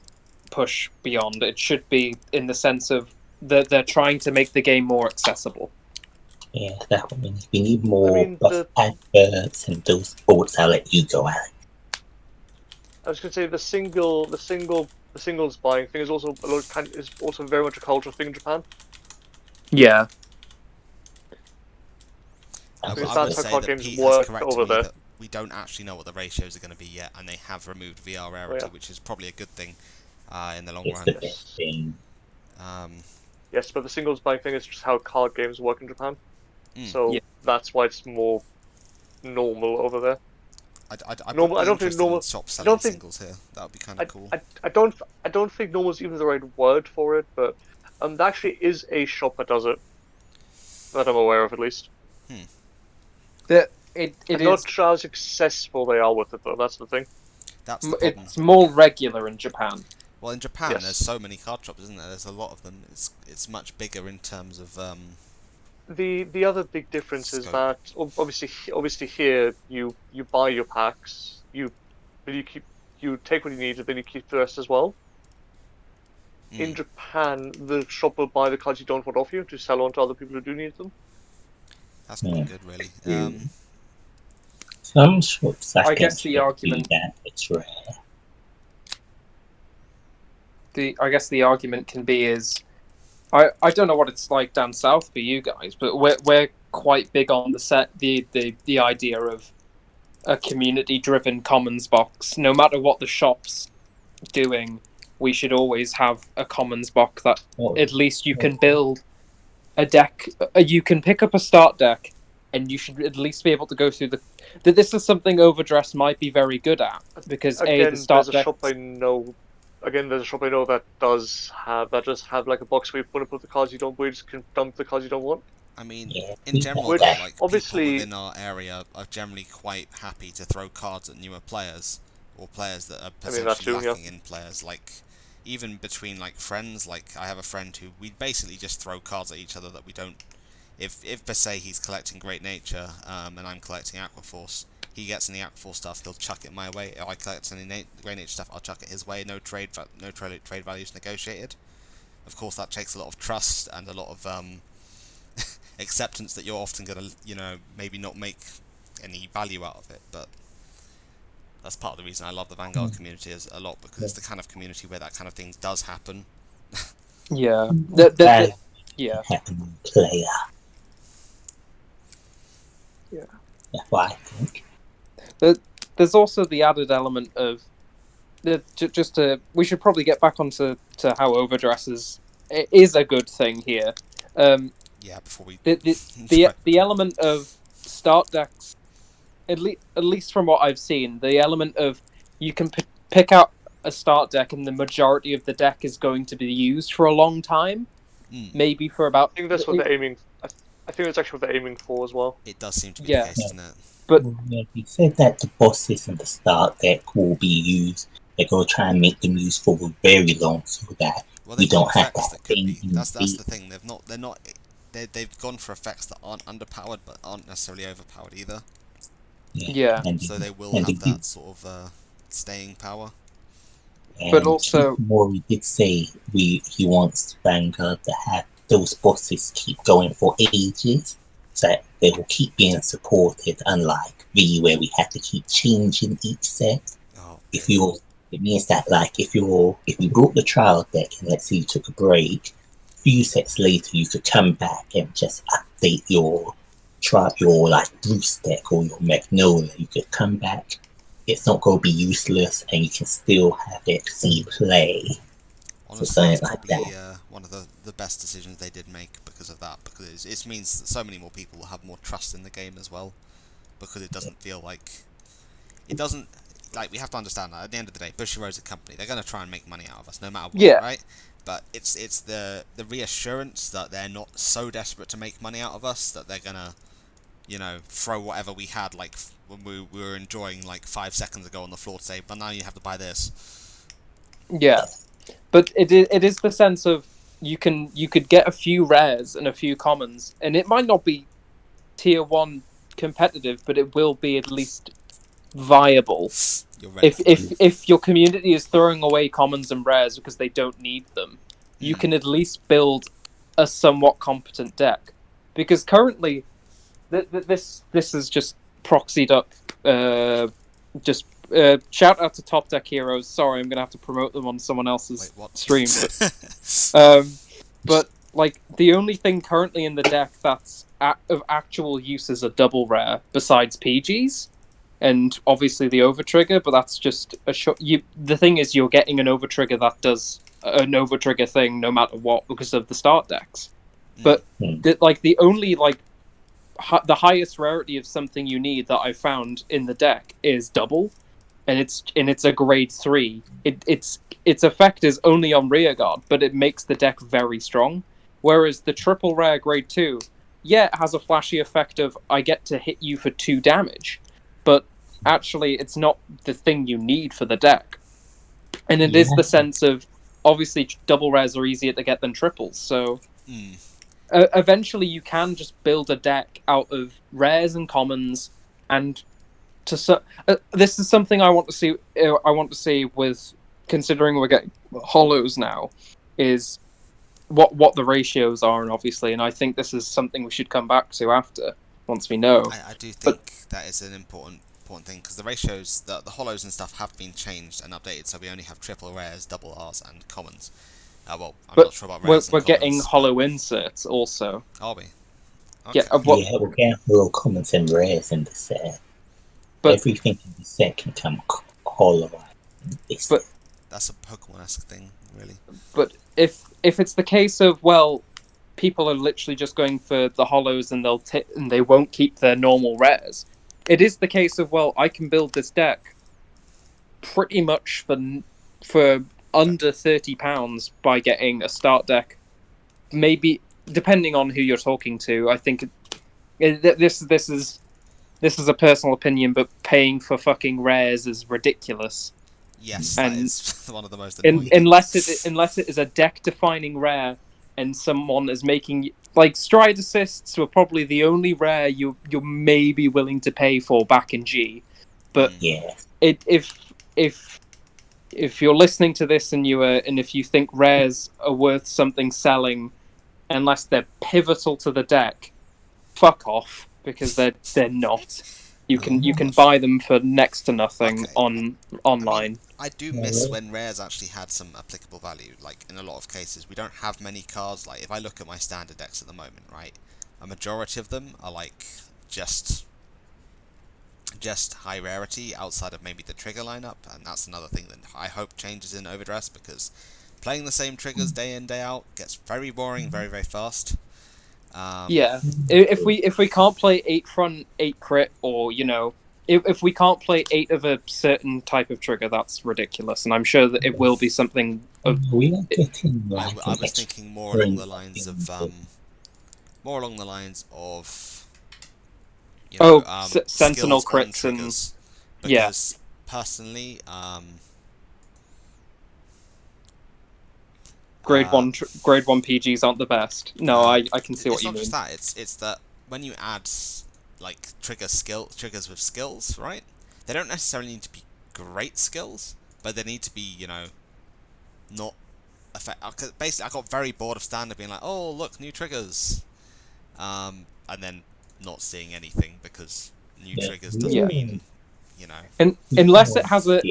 push beyond, it should be in the sense of that they're trying to make the game more accessible. Yeah, that one. We need more adverts and those thoughts. I'll let you go, Alec. I was going to say the singles buying thing is also very much a cultural thing in Japan. Yeah. I would say that Pete has corrected me that we don't actually know what the ratios are going to be yet, and they have removed VR rarity, which is probably a good thing in the long run. The best thing. Yes, but the singles buying thing is just how card games work in Japan. So that's why it's more normal over there. I'd Normal- be I don't think interested in normal- shops I selling don't think- singles here. That would be kind of cool. I don't think normal is even the right word for it, but there actually is a shop that does it that I'm aware of, at least. It I'm is. not sure how successful they are with it, though. That's the thing. That's the problem. It's more regular in Japan. Well, in Japan, Yes. there's so many card shops, isn't there? There's a lot of them. It's much bigger in terms of The other big difference is Scope. that obviously here you buy your packs, you take what you need, and then you keep the rest as well. In Japan, the shop will buy the cards you don't want off you to sell on to other people who do need them. That's quite good, really. Some shops, I think, guess the do argument- that. It's rare. I guess the argument can be is, I don't know what it's like down south for you guys, but we're quite big on the idea of a community-driven commons box. No matter what the shop's doing, we should always have a commons box that at least you can build a deck. You can pick up a start deck, and you should at least be able to go through that. This is something Overdress might be very good at, because Again, the start there's a deck. shop I know. Again, there's a shop I know that does have like a box where you put the cards you don't, where you just can dump the cards you don't want. I mean, Yeah, in general, Which, though, like obviously- people within our area are generally quite happy to throw cards at newer players or players that are I mean, that potentially too, yeah. lacking in players. Like even between like friends, like I have a friend who we basically just throw cards at each other that we don't. If per se he's collecting Great Nature, and I'm collecting Aquaforce, he gets any Aquaforce stuff, he'll chuck it my way. If I collect any Great Nature stuff, I'll chuck it his way. No trade values negotiated. Of course, that takes a lot of trust and a lot of acceptance that you're often gonna, maybe not make any value out of it. But that's part of the reason I love the Vanguard community is a lot, because it's the kind of community where that kind of thing does happen. Yeah. That Yeah. happening player. Yeah. That's what I think. There's also the added element of we should probably get back onto how Overdress is a good thing here. Yeah, before we The element of start decks, at least from what I've seen, the element of you can pick out a start deck and the majority of the deck is going to be used for a long time, maybe for about. I think that's what they're aiming. I think that's actually what they're aiming for as well. It does seem to be Yeah. the case, doesn't it? But Yeah, you said that the bosses in the start deck will be used. They're going to try and make them useful for very long, so that Well, we they've got don't have effects that that could thing be. in That's the- the thing. They've gone for effects that aren't underpowered but aren't necessarily overpowered either. Yeah. and So they will and have the- that sort of staying power. But also- Mori did say he wants Vanguard to have those bosses keep going for ages, so that they will keep being supported, unlike V, where we had to keep changing each set. Oh, It means that, like, if you brought the trial deck and let's say you took a break, a few sets later you could come back and just update your like Bruce deck or your Magnolia. You could come back. It's not going to be useless, and you can still have it see play. honestly, something it's like probably one of the best decisions they did make because of that. Because it means that so many more people will have more trust in the game as well. Because it doesn't feel like we have to understand that at the end of the day, Bushiroad's a company. They're going to try and make money out of us, no matter what, Yeah. right? But it's the reassurance that they're not so desperate to make money out of us that they're gonna, throw whatever we had like when we were enjoying like 5 seconds ago on the floor to say, but now you have to buy this. Yeah, but it is the sense of you could get a few rares and a few commons, and it might not be tier 1 competitive, but it will be at least viable. You're ready. If your community is throwing away commons and rares because they don't need them, you can at least build a somewhat competent deck. Because currently, this is just proxied up. Shout out to Top Deck Heroes. Sorry, I'm gonna have to promote them on someone else's Wait, what? stream. But like the only thing currently in the deck that's of actual use is a double rare, besides PGs. And obviously the overtrigger, but that's just a shot. The thing is, you're getting an overtrigger that does an overtrigger thing no matter what because of the start decks. But the only the highest rarity of something you need that I found in the deck is double, and it's a grade 3. Its effect is only on rearguard, but it makes the deck very strong. Whereas the triple rare grade 2, yeah, it has a flashy effect of I get to hit you for 2 damage, but actually it's not the thing you need for the deck. And it is the sense of, obviously, double rares are easier to get than triples, so eventually you can just build a deck out of rares and commons, and this is something I want to see. I want to see with, considering we're getting hollows now, is what the ratios are, and obviously, and I think this is something we should come back to after, once we know. I do think that is an important thing, because the ratios, the hollows and stuff have been changed and updated, so we only have triple rares, double Rs, and commons. Well, I'm not sure about rares. We're getting hollow inserts also. Are we? Okay. Yeah, we're getting hollow commons and rares in the set. But everything in the set can come hollow. But that's a Pokemon-esque thing, really. But if it's the case of, well, people are literally just going for the hollows and and they won't keep their normal rares, it is the case of, well, I can build this deck pretty much for under £30 by getting a start deck. Maybe, depending on who you're talking to, I think this is a personal opinion, but paying for fucking rares is ridiculous. Yes, and that is one of the most annoying. Unless it is a deck-defining rare, and someone is making, like, Stride Assists were probably the only rare you're maybe willing to pay for back in G. But if you're listening to this and if you think rares are worth something selling, unless they're pivotal to the deck, fuck off, because they're not. You can buy them for next to nothing online. I do miss when rares actually had some applicable value. Like, in a lot of cases, we don't have many cards. Like, if I look at my standard decks at the moment, right, a majority of them are like just high rarity outside of maybe the trigger lineup, and that's another thing that I hope changes in Overdress, because playing the same triggers day in, day out gets very boring very, very fast. Yeah, if we can't play 8 front, 8 crit, or if we can't play 8 of a certain type of trigger, that's ridiculous. And I'm sure that it will be something of. We are getting I was thinking more along the lines of Sentinel skills crits on triggers, and because personally, grade one PGs aren't the best. No, I can see what you mean. It's not just that. It's that when you add like triggers with skills, right? They don't necessarily need to be great skills, but they need to be, not affect. Basically, I got very bored of standard being like, oh look, new triggers, and then not seeing anything, because new triggers doesn't mean, And unless it has a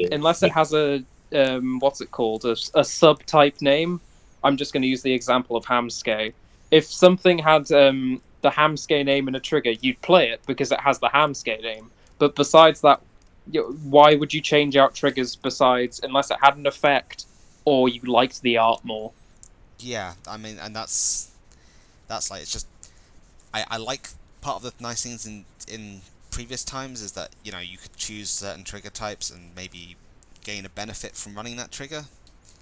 what's it called, a subtype name. I'm just going to use the example of Hamskay. If something had the Hamskay name in a trigger, you'd play it because it has the Hamskay name. But besides that, why would you change out triggers unless it had an effect or you liked the art more? Yeah, I mean, and that's like, it's just, I like part of the nice things in previous times is that, you could choose certain trigger types and maybe gain a benefit from running that trigger.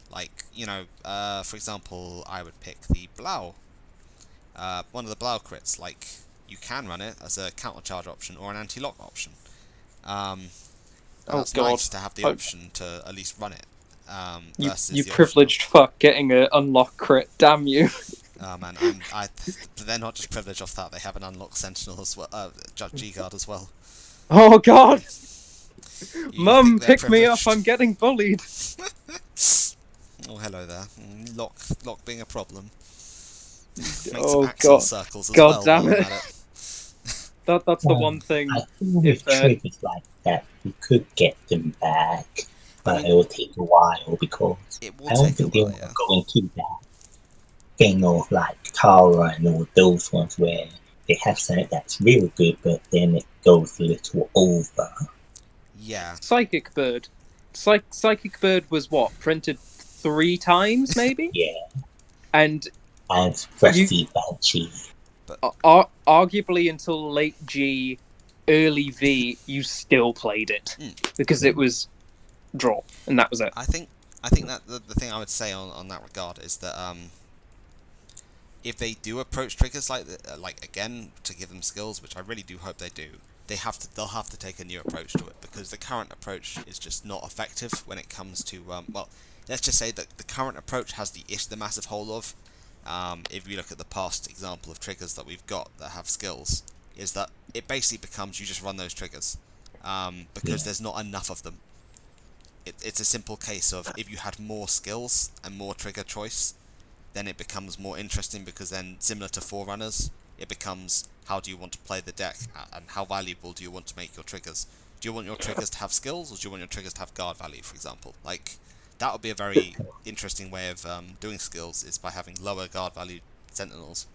Like, for example, I would pick the Blau. One of the Blau crits, like, you can run it as a countercharge option or an anti-lock option. It's nice to have the option to at least run it. You privileged fuck getting an unlock crit, damn you. Oh man, they're not just privileged off that, they have an unlock Sentinel as well, G-Guard as well. Oh god! Mum, pick me up, I'm getting bullied! Oh, hello there. Lock being a problem. Makes god. Circles as God well, damn it. That's the one thing. I think with triggers like that, we could get them back, but it will take a while, because I don't think they're going to that thing of like Tara and all those ones where they have something that's real good, but then it goes a little over. Yeah. Psychic Bird. Psychic Bird was what? Printed 3 times, maybe? Yeah. And Freshly Banshee. arguably until late G, early V, you still played it because it was draw, and that was it. I think that the thing I would say on that regard is that if they do approach triggers like again to give them skills, which I really do hope they do, they'll have to take a new approach to it, because the current approach is just not effective when it comes to well, let's just say that the current approach has the massive hole of if you look at the past example of triggers that we've got that have skills, is that it basically becomes you just run those triggers because there's not enough of them. It's a simple case of if you had more skills and more trigger choice, then it becomes more interesting, because then, similar to Forerunners, it becomes how do you want to play the deck and how valuable do you want to make your triggers. Do you want your triggers to have skills, or do you want your triggers to have guard value, for example? Like, that would be a very interesting way of doing skills, is by having lower guard value sentinels.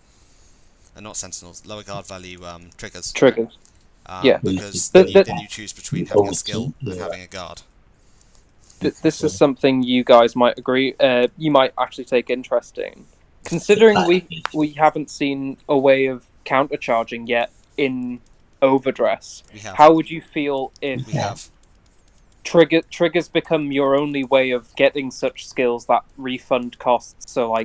Not sentinels, lower guard value triggers. Triggers. Because then you choose between having a skill and having a guard. This is something you guys might agree. You might actually take interest in, considering we haven't seen a way of countercharging yet in Overdress. How would you feel if triggers become your only way of getting such skills that refund costs? So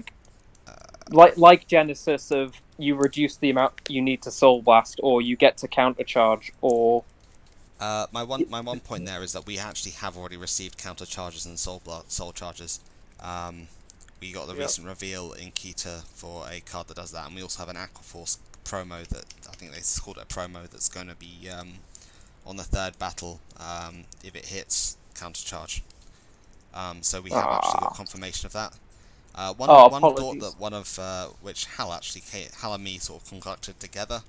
like Genesis, of you reduce the amount you need to Soul Blast, or you get to countercharge, or my one point there is that we actually have already received counter charges and soul charges. We got the recent reveal in Kita for a card that does that, and we also have an Aquaforce promo that I think they called it a promo that's going to be on the third battle if it hits counter charge. So we have actually got confirmation of that. One thought that one of which Hal and me sort of concocted together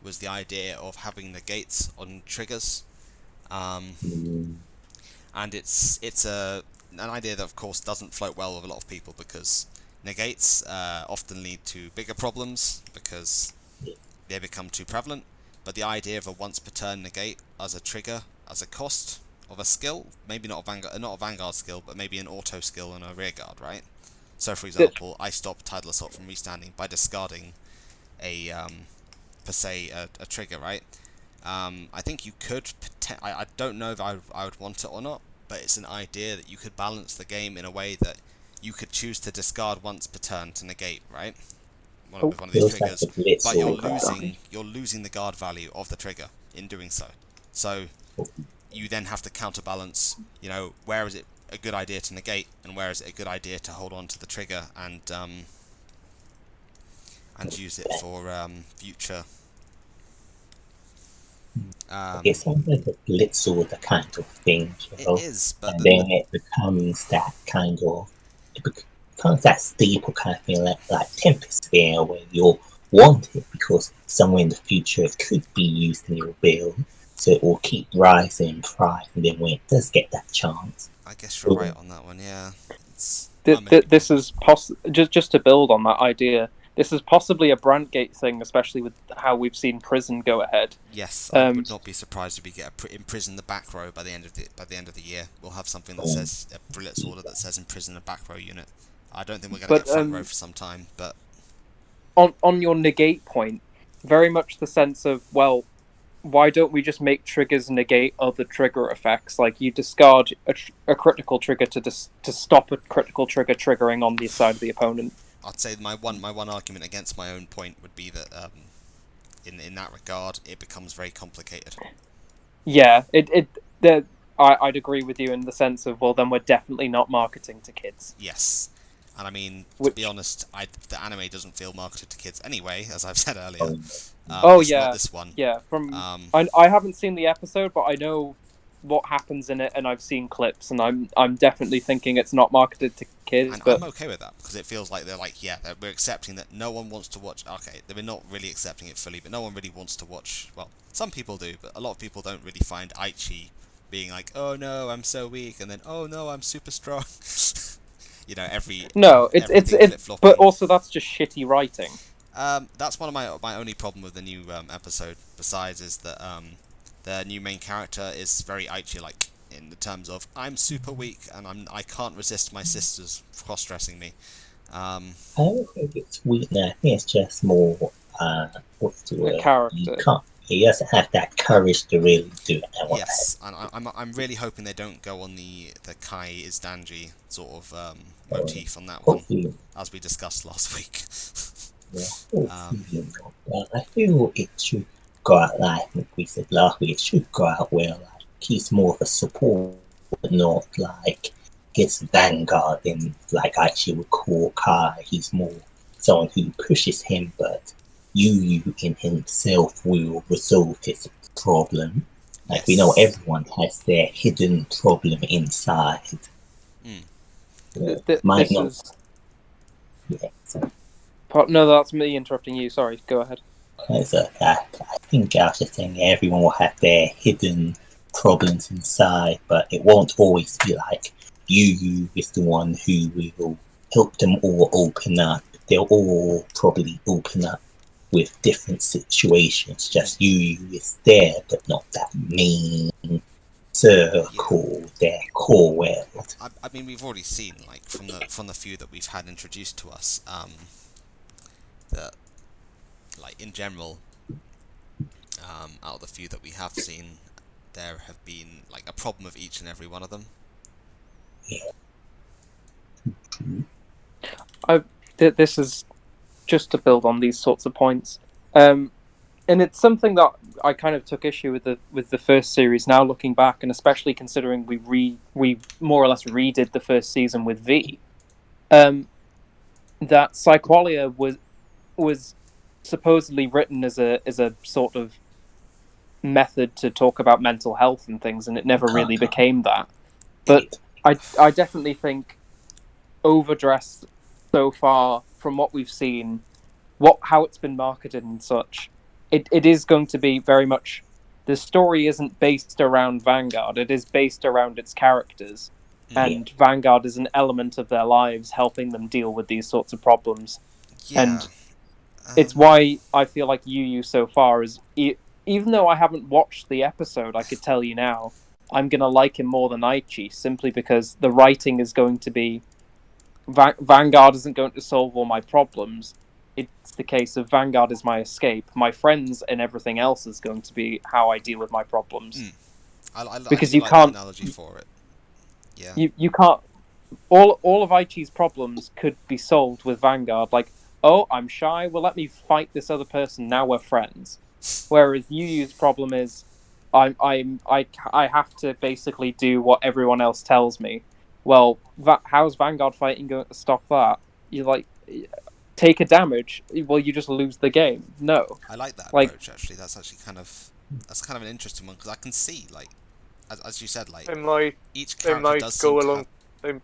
was the idea of having negates on triggers, and it's an idea that of course doesn't float well with a lot of people, because negates often lead to bigger problems because they become too prevalent. But the idea of a once per turn negate as a trigger, as a cost of a skill, maybe not a Vanguard skill, but maybe an auto skill and a rearguard, right? So for example, I stop Tidal Assault from restanding by discarding a per se a trigger, right? I think you could. I don't know if I would want it or not, but it's an idea that you could balance the game in a way that you could choose to discard once per turn to negate, right? One of these triggers, but you're losing the guard value of the trigger in doing so. So you then have to counterbalance. You know, where is it a good idea to negate, and where is it a good idea to hold on to the trigger and use it for future. It sounds like a Blitzorder kind of thing, you know? It is, but and then it becomes that kind of, becomes that staple kind of thing, like Tempest Sphere, where you'll want it because somewhere in the future it could be used in your build, so it will keep rising in price, and then when it does get that chance. I guess you're right on that one, yeah. This is just to build on that idea. This is possibly a Brandgate thing, especially with how we've seen Prison go ahead. Yes, I would not be surprised if we get imprison the back row by the end of the year. We'll have something that says a Blitzorder that says imprison the back row unit. I don't think we're going to get front row for some time, but on your negate point, very much the sense of, well, why don't we just make triggers negate other trigger effects? Like you discard a critical trigger to stop a critical trigger triggering on the side of the opponent. I'd say my one argument against my own point would be that in that regard it becomes very complicated. Yeah, I'd agree with you in the sense of, well, then we're definitely not marketing to kids. Yes, and I mean, to be honest, the anime doesn't feel marketed to kids anyway, as I've said earlier. Yeah, this one. Yeah, I haven't seen the episode, but I know what happens in it, and I've seen clips, and I'm definitely thinking it's not marketed to kids. And but I'm okay with that, because it feels like they're like, we're accepting that no one wants to watch. Okay, they're not really accepting it fully, but no one really wants to watch. Well, some people do, but a lot of people don't really find Aichi being like, oh no, I'm so weak, and then oh no, I'm super strong. You know, but also that's just shitty writing. That's one of my only problem with the new episode. Besides, is that the new main character is very Aichi-like in the terms of I'm super weak and I can't resist my sisters cross-dressing me. I don't think it's weakness. I think it's just more what's to A You character. can't. He doesn't have that courage to really do it. And what Yes, and I'm really hoping they don't go on the Kai is Danji sort of motif on that one, hopefully, as we discussed last week. hopefully not. But I feel it should go out like we said last week. It should go out well. Like he's more of a support, not like his Vanguard and like I actually would call Kai. He's more someone who pushes him, but Yu in himself will resolve his problem. Like we know Yes. everyone has their hidden problem inside. Might This not. is Yeah, so, no, that's me interrupting you. Sorry, go ahead. so I think I was just saying everyone will have their hidden problems inside, but it won't always be like Yu is the one who will help them all open up. They'll all probably open up with different situations. Just Yu is there, but not that main circle, their core world. I mean, we've already seen, like, from the few that we've had introduced to us, that, like, in general, out of the few that we have seen, there have been, like, a problem with each and every one of them. This is just to build on these sorts of points, and it's something that I kind of took issue with the first series. Now looking back, and especially considering we more or less redid the first season with V, that Psyqualia was supposedly written as a sort of method to talk about mental health and things, and it never really became that. But I definitely think Overdressed so far, from what we've seen, how it's been marketed and such, it is going to be very much, the story isn't based around Vanguard, it is based around its characters, and Vanguard is an element of their lives, helping them deal with these sorts of problems. Yeah. And it's why I feel like Yu so far is, even though I haven't watched the episode, I could tell you now, I'm going to like him more than Aichi, simply because the writing is going to be, Vanguard isn't going to solve all my problems. It's the case of Vanguard is my escape. My friends and everything else is going to be how I deal with my problems. Because you like can't that analogy for it. Yeah. You can't. All of Aichi's problems could be solved with Vanguard. Like, oh, I'm shy. Well, let me fight this other person. Now we're friends. Whereas Yu's problem is, I have to basically do what everyone else tells me. Well, how's Vanguard fighting going to stop that? You like take a damage. Well, you just lose the game. No. I like that approach actually. That's actually kind of an interesting one, because I can see, like, as you said, like each character does seem to have...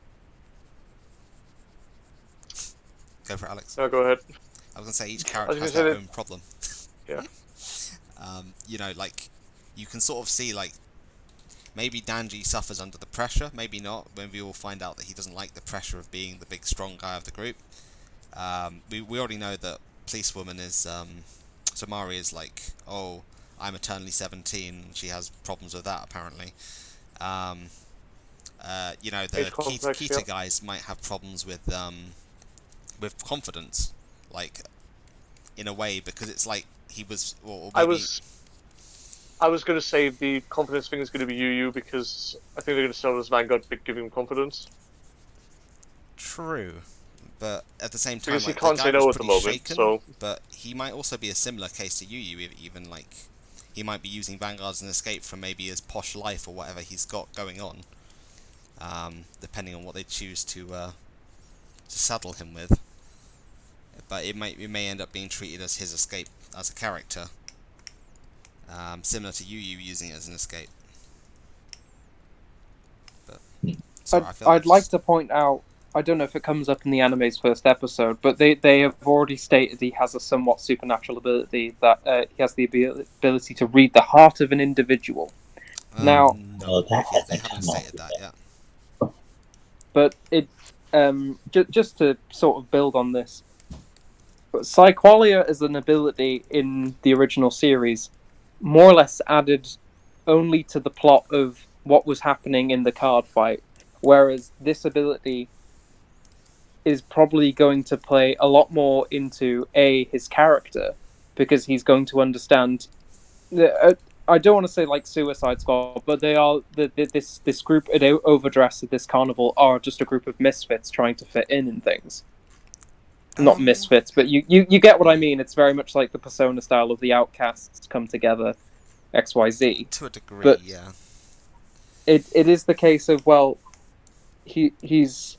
Go for it, Alex. No, go ahead. I was gonna say each character has their own problem. Yeah. You know, like, you can sort of see, like, maybe Danji suffers under the pressure, maybe not. Maybe we'll find out that he doesn't like the pressure of being the big strong guy of the group. We already know that Policewoman is Samari is like, oh, I'm eternally 17. She has problems with that apparently. You know, the Kita guys might have problems with confidence, like, in a way, because it's like he was. Or maybe... I was going to say the confidence thing is going to be Yu, because I think they're going to sell this Vanguard giving him confidence. True, but at the same time, because like, he can't say no at the moment, shaken, so... But he might also be a similar case to Yu, even, like, he might be using Vanguard as an escape from maybe his posh life or whatever he's got going on, depending on what they choose to saddle him with. But it may end up being treated as his escape as a character, similar to Yu using it as an escape. But sorry, I'd like to point out, I don't know if it comes up in the anime's first episode, but they have already stated he has a somewhat supernatural ability, that he has the ability to read the heart of an individual. Now, no, they haven't stated that yet. But it just to sort of build on this, Psyqualia as an ability in the original series more or less added only to the plot of what was happening in the card fight, whereas this ability is probably going to play a lot more into his character, because he's going to understand. I don't want to say like Suicide Squad, but they are this group at Overdress at this carnival are just a group of misfits trying to fit in and things. Not misfits, but you get what I mean. It's very much like the Persona style of the outcasts come together, XYZ. To a degree, but yeah. It is the case of, well, he's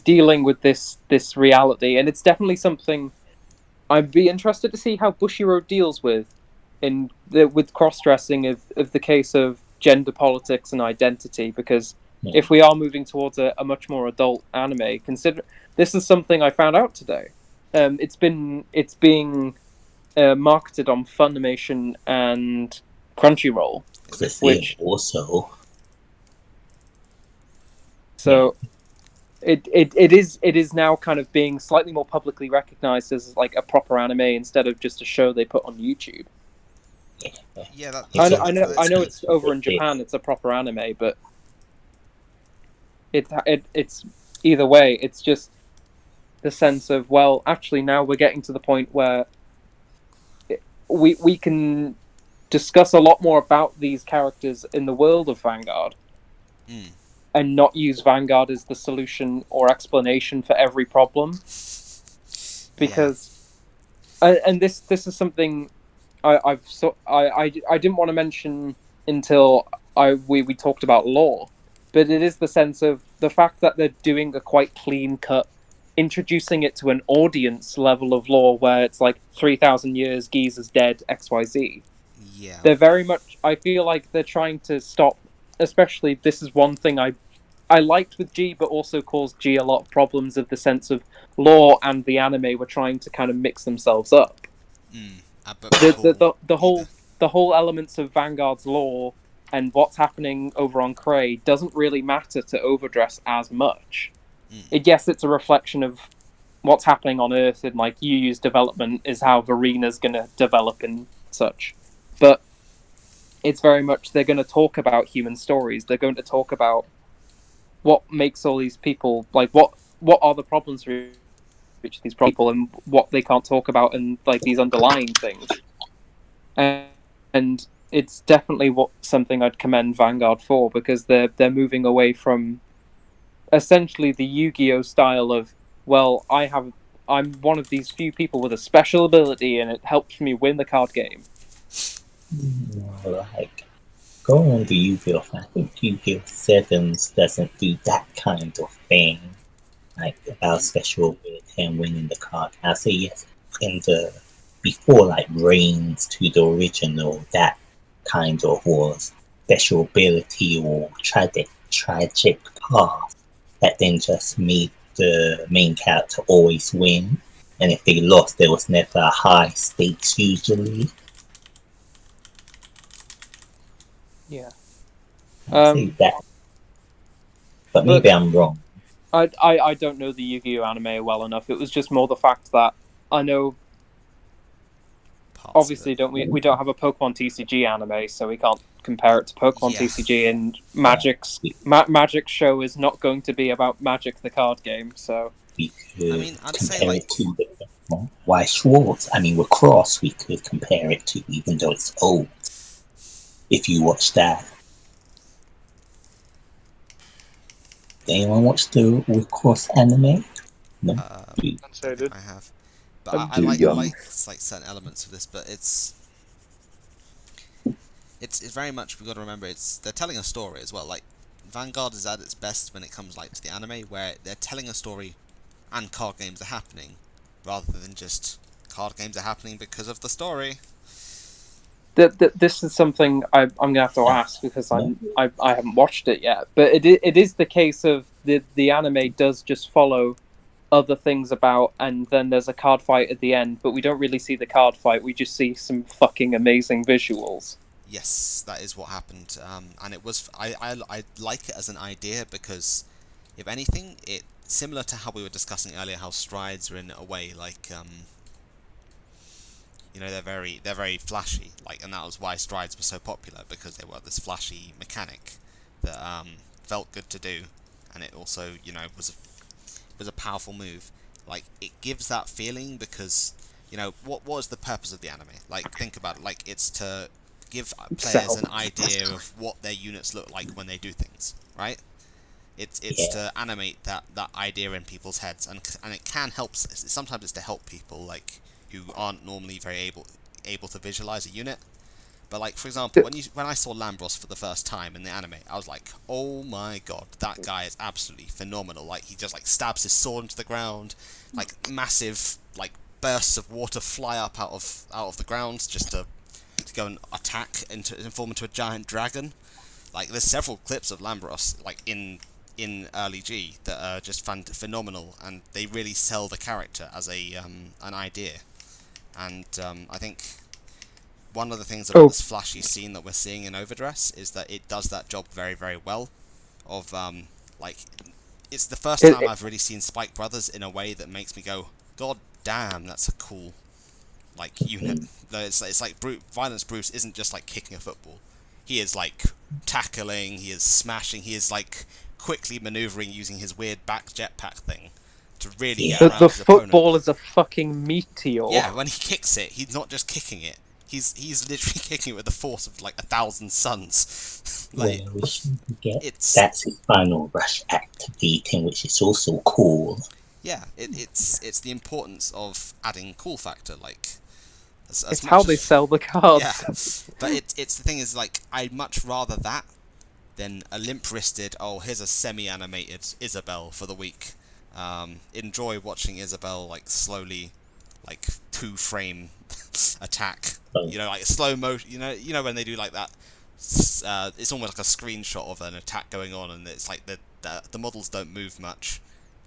dealing with this reality, and it's definitely something I'd be interested to see how Bushiroad deals with with cross-dressing of the case of gender politics and identity, because if we are moving towards a much more adult anime, consider this is something I found out today. It's being marketed on Funimation and Crunchyroll, which also. So it is now kind of being slightly more publicly recognized as like a proper anime instead of just a show they put on YouTube. Yeah, I know it's over in Japan. It's a proper anime, but it's either way. It's just the sense of, well, actually now we're getting to the point where we can discuss a lot more about these characters in the world of Vanguard. And not use Vanguard as the solution or explanation for every problem, because, and this is something I didn't want to mention until we talked about lore, but it is the sense of the fact that they're doing a quite clean cut, introducing it to an audience level of lore where it's like 3,000 years, Giza's dead, XYZ. Yeah, They're very much. I feel like they're trying to stop. Especially, this is one thing I liked with G, but also caused G a lot of problems of the sense of lore and the anime were trying to kind of mix themselves up. The whole elements of Vanguard's lore and what's happening over on Cray doesn't really matter to Overdress as much. Yes, it's a reflection of what's happening on Earth, and like UU's development is how Verena's going to develop and such. But it's very much they're going to talk about human stories. They're going to talk about what makes all these people, like what are the problems for each of these people and what they can't talk about, and like these underlying things. And it's definitely something I'd commend Vanguard for, because they're moving away from essentially the Yu-Gi-Oh style of, well, I'm one of these few people with a special ability and it helps me win the card game. Like, going on the Yu-Gi-Oh! I think Yu-Gi-Oh! 7s doesn't do that kind of thing. Like, about special ability and winning the card. I'll say yes, before like Reigns to the original, that kind of was special ability or tragic path that then just made the main character always win. And if they lost, there was never a high stakes usually. Yeah. I'd say that. But maybe I'm wrong. I don't know the Yu-Gi-Oh! Anime well enough. It was just more the fact that I know. Obviously, we don't have a Pokemon TCG anime, so we can't compare it to Pokemon TCG. And Magic's show is not going to be about Magic the card game, so we could compare it to Why Schwartz. I mean, with Cross, we could compare it to, even though it's old. If you watch that. Did anyone watch the with Cross anime? No, I have. But I like certain elements of this, but it's very much, we've got to remember, they're telling a story as well. Like, Vanguard is at its best when it comes like to the anime, where they're telling a story and card games are happening, rather than just card games are happening because of the story. This is something I'm gonna have to ask, because I haven't watched it yet. But it is the case of the anime does just follow other things about, and then there's a card fight at the end, but we don't really see the card fight. We just see some fucking amazing visuals. Yes, that is what happened, and it was I like it as an idea, because if anything, it's similar to how we were discussing earlier, how strides are in a way like they're very flashy, like, and that was why strides were so popular, because they were this flashy mechanic that felt good to do, and it also was a powerful move. Like, it gives that feeling because you know, what was the purpose of the anime? Like, think about it. Like, it's to give players Sell. an idea of what their units look like when they do things, right? It's Yeah. to animate that idea in people's heads, and it can help. Sometimes it's to help people like who aren't normally very able to visualize a unit. But like, for example, when I saw Lambros for the first time in the anime, I was like, oh my god, that guy is absolutely phenomenal. Like, he just like stabs his sword into the ground, like massive like bursts of water fly up out of the ground just to go and attack and form into a giant dragon. Like, there's several clips of Lambros like in early G that are just phenomenal, and they really sell the character as a an idea. And I think one of the things about this flashy scene that we're seeing in Overdress is that it does that job very, very well. Of like, it's the first time I've really seen Spike Brothers in a way that makes me go, God damn, that's a cool like unit. It's like Violence Bruce isn't just like kicking a football. He is like tackling, he is smashing, he is like quickly maneuvering using his weird back jetpack thing to really get around The his opponent. football is a fucking meteor. Yeah, when he kicks it, he's not just kicking it. He's literally kicking it with the force of like 1,000 suns. Like, we shouldn't forget that's his final rush activating, which is also cool. Yeah, it's the importance of adding cool factor. Like, it's how they sell the cards. Yeah, but it's the thing is, like, I'd much rather that than a limp-wristed, oh, here's a semi-animated Isabel for the week. Enjoy watching Isabel like slowly, like 2-frame attack. You know, like slow motion. You know when they do like that. It's almost like a screenshot of an attack going on, and it's like the models don't move much,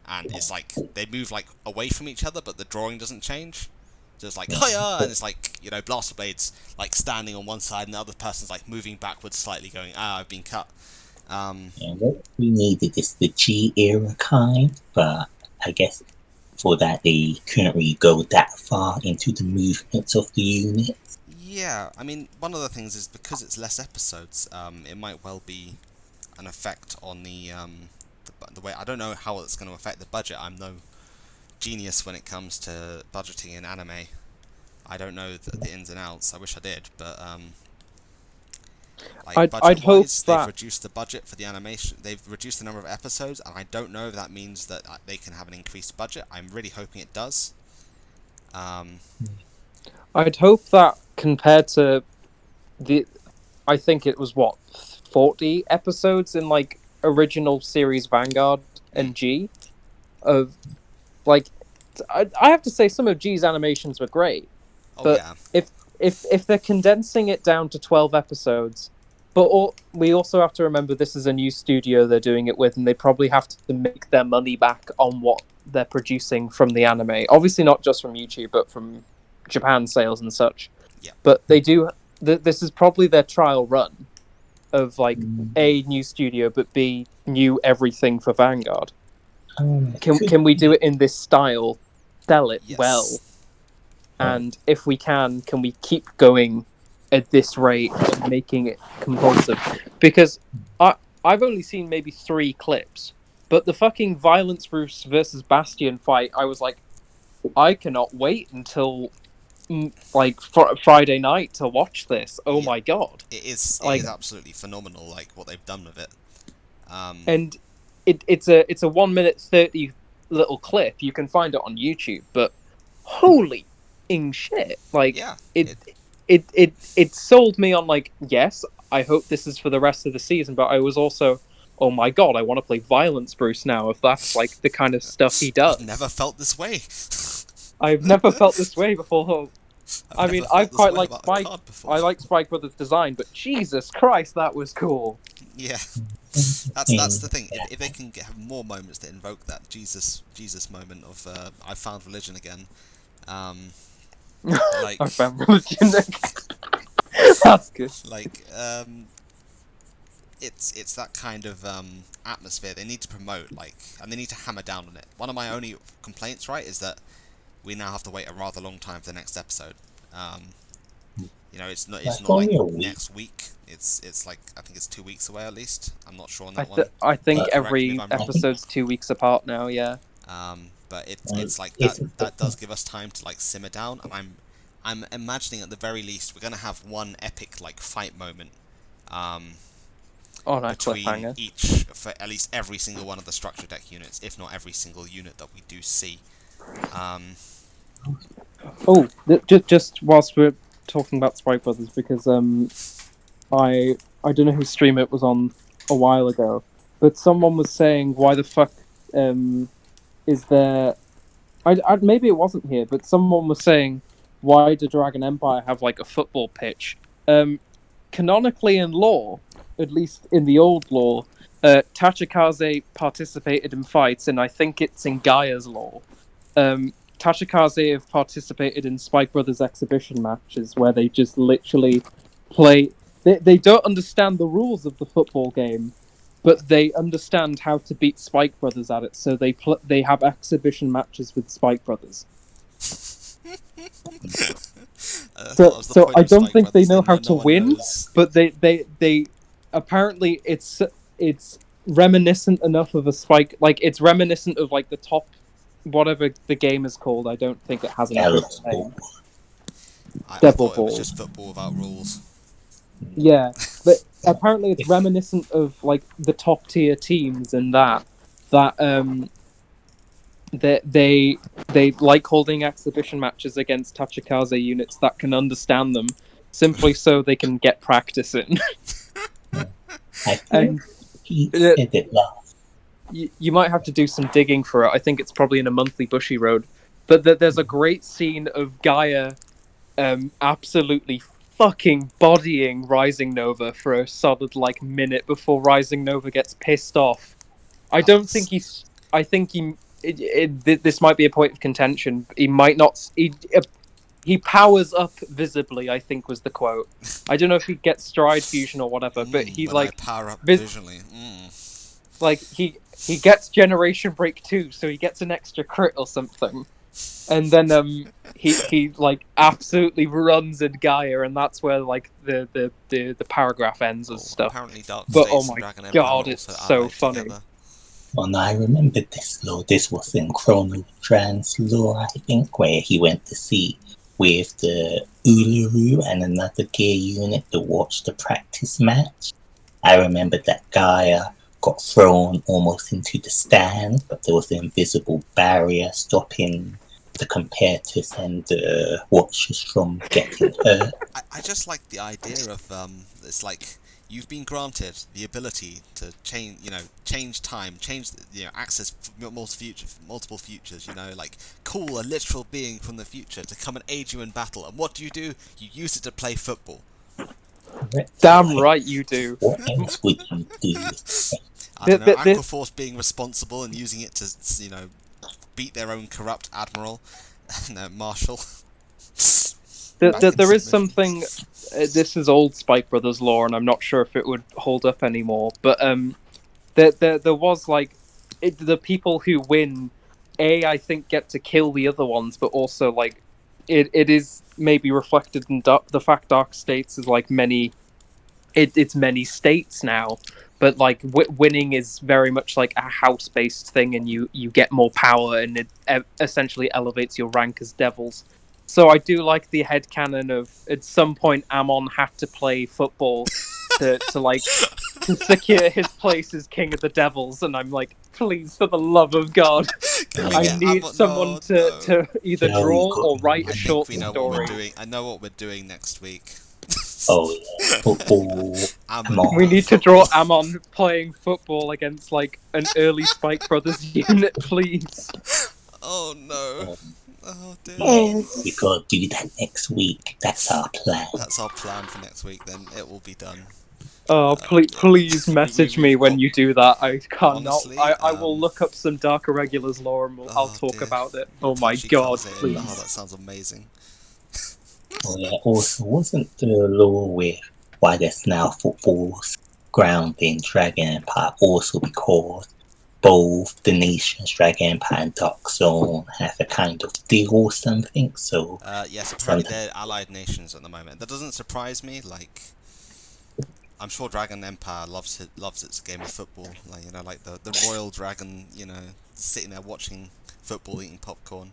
and it's like they move like away from each other, but the drawing doesn't change. Just like hiya, and it's like, you know, Blaster Blade's like standing on one side, and the other person's like moving backwards slightly, going, I've been cut. And what we needed is the G era kind, but I guess for that they couldn't really go that far into the movements of the unit. Yeah, I mean, one of the things is because it's less episodes, it might well be an effect on the way. I don't know how it's going to affect the budget. I'm no genius when it comes to budgeting in anime. I don't know the ins and outs. I wish I did, but like, I'd hope they've that reduced the budget for the animation. They've reduced the number of episodes, and I don't know if that means that they can have an increased budget. I'm really hoping it does. I'd hope that compared to I think it was 40 episodes in like original series Vanguard and G, of like, I have to say some of G's animations were great. But yeah. If they're condensing it down to 12 episodes, but we also have to remember this is a new studio they're doing it with, and they probably have to make their money back on what they're producing from the anime. Obviously not just from YouTube, but from Japan sales and such. Yeah. But they do. This is probably their trial run of like A, new studio, but B, new everything for Vanguard. Can we do it in this style? Sell it well. And if we can we keep going at this rate, making it compulsive? Because I've only seen maybe 3 clips, but the fucking Violence Bruce versus Bastion fight, I was like, I cannot wait until like Friday night to watch this. Oh my god! It is absolutely phenomenal, like what they've done with it. And it's a 1 minute 30 little clip. You can find it on YouTube, but holy shit! Like, it sold me on, like, yes, I hope this is for the rest of the season, but I was also, oh my god, I want to play Violence Bruce now, if that's like the kind of stuff he does. I've never felt this way. I've never felt this way before. I mean, I quite like Spike. I like Spike Brothers' design, but Jesus Christ, that was cool. Yeah, that's the thing. If they can have more moments that invoke that Jesus moment of I found religion again. Like, I found religion again. That's good. Like, it's that kind of atmosphere they need to promote, like, and they need to hammer down on it. One of my only complaints, right, is that we now have to wait a rather long time for the next episode. You know, it's not like next week. It's like, I think it's 2 weeks away at least. I'm not sure on that one. I think every episode's 2 weeks apart now. Yeah. but it's Well, it's like isn't that the does give us time to like simmer down, and I'm imagining at the very least we're gonna have one epic like fight moment On a between cliffhanger. each for at least every single one of the structure deck units, if not every single unit that we do see. Oh, just whilst we're talking about Spike Brothers, because I don't know whose stream it was on a while ago, but someone was saying why the fuck is there? Maybe it wasn't here, but someone was saying why did Dragon Empire have like a football pitch? Canonically in lore, at least in the old lore, Tachikaze participated in fights, and I think it's in Gaia's lore. Tachikaze have participated in Spike Brothers exhibition matches where they just literally play. They don't understand the rules of the football game, but they understand how to beat Spike Brothers at it. So they have exhibition matches with Spike Brothers. So I don't think they know how to win, but they apparently it's reminiscent enough of a Spike, like it's reminiscent of like the top whatever the game is called. I don't think it has an official name. I Devil thought it was Ball. just football without rules. Yeah, but apparently it's reminiscent of like the top tier teams and that they like holding exhibition matches against Tachikaze units that can understand them, simply so they can get practice in. I And think he said it last. you might have to do some digging for it. I think it's probably in a monthly Bushy Road. But there's a great scene of Gaia absolutely fucking bodying Rising Nova for a solid like minute before Rising Nova gets pissed off. I don't think he's. I think this might be a point of contention. He might not. He powers up visibly, I think was the quote. I don't know if he gets stride fusion or whatever, but he When like I power up visually. like he gets Generation Break 2, so he gets an extra crit or something. And then he like absolutely runs at Gaia, and that's where like the paragraph ends and stuff. Apparently Dark But States oh and my Dragon Empire god, are it's also so allied funny. together. Well, no, I remember this lore. This was in Chrono Trans lore, I think, where he went to see with the Uluru and another gear unit to watch the practice match. I remember that Gaia got thrown almost into the stand, but there was an invisible barrier stopping the competitors and the watchers from getting hurt. I just like the idea of it's like you've been granted the ability to change time, access multiple futures. Like call a literal being from the future to come and aid you in battle. And what do? You use it to play football. Damn right you do. What else would you do? I don't know, Aquaforce being responsible and using it to beat their own corrupt admiral. No, Marshal. There is something. This is old Spike Brothers lore, and I'm not sure if it would hold up anymore. But there was like the people who win. I think get to kill the other ones, but also like it is maybe reflected in the fact Dark States is like many. It's many states now, but like winning is very much like a house-based thing, and you get more power, and it essentially elevates your rank as devils. So I do like the headcanon of at some point Ammon had to play football to secure his place as king of the devils, and I'm like, please, for the love of God, I need someone to either draw or write a short story. I know what we're doing next week. Oh yeah, football. We need to draw Ammon playing football against like an early Spike Brothers unit, please. Oh no. Oh dear. We gotta do that next week. That's our plan. That's our plan for next week. Then it will be done. Oh, please message me when you do that. I cannot. Honestly, I will look up some Dark Irregulars lore and I'll talk about it. Oh my god, please. Oh, that sounds amazing. Oh yeah, also wasn't the law with why there's now football's ground in Dragon Empire also because both the nations Dragon Empire and Dark Zone have a kind of deal or something, so... yes, apparently they're allied nations at the moment. That doesn't surprise me, like... I'm sure Dragon Empire loves its game of football, like the Royal Dragon, sitting there watching football eating popcorn.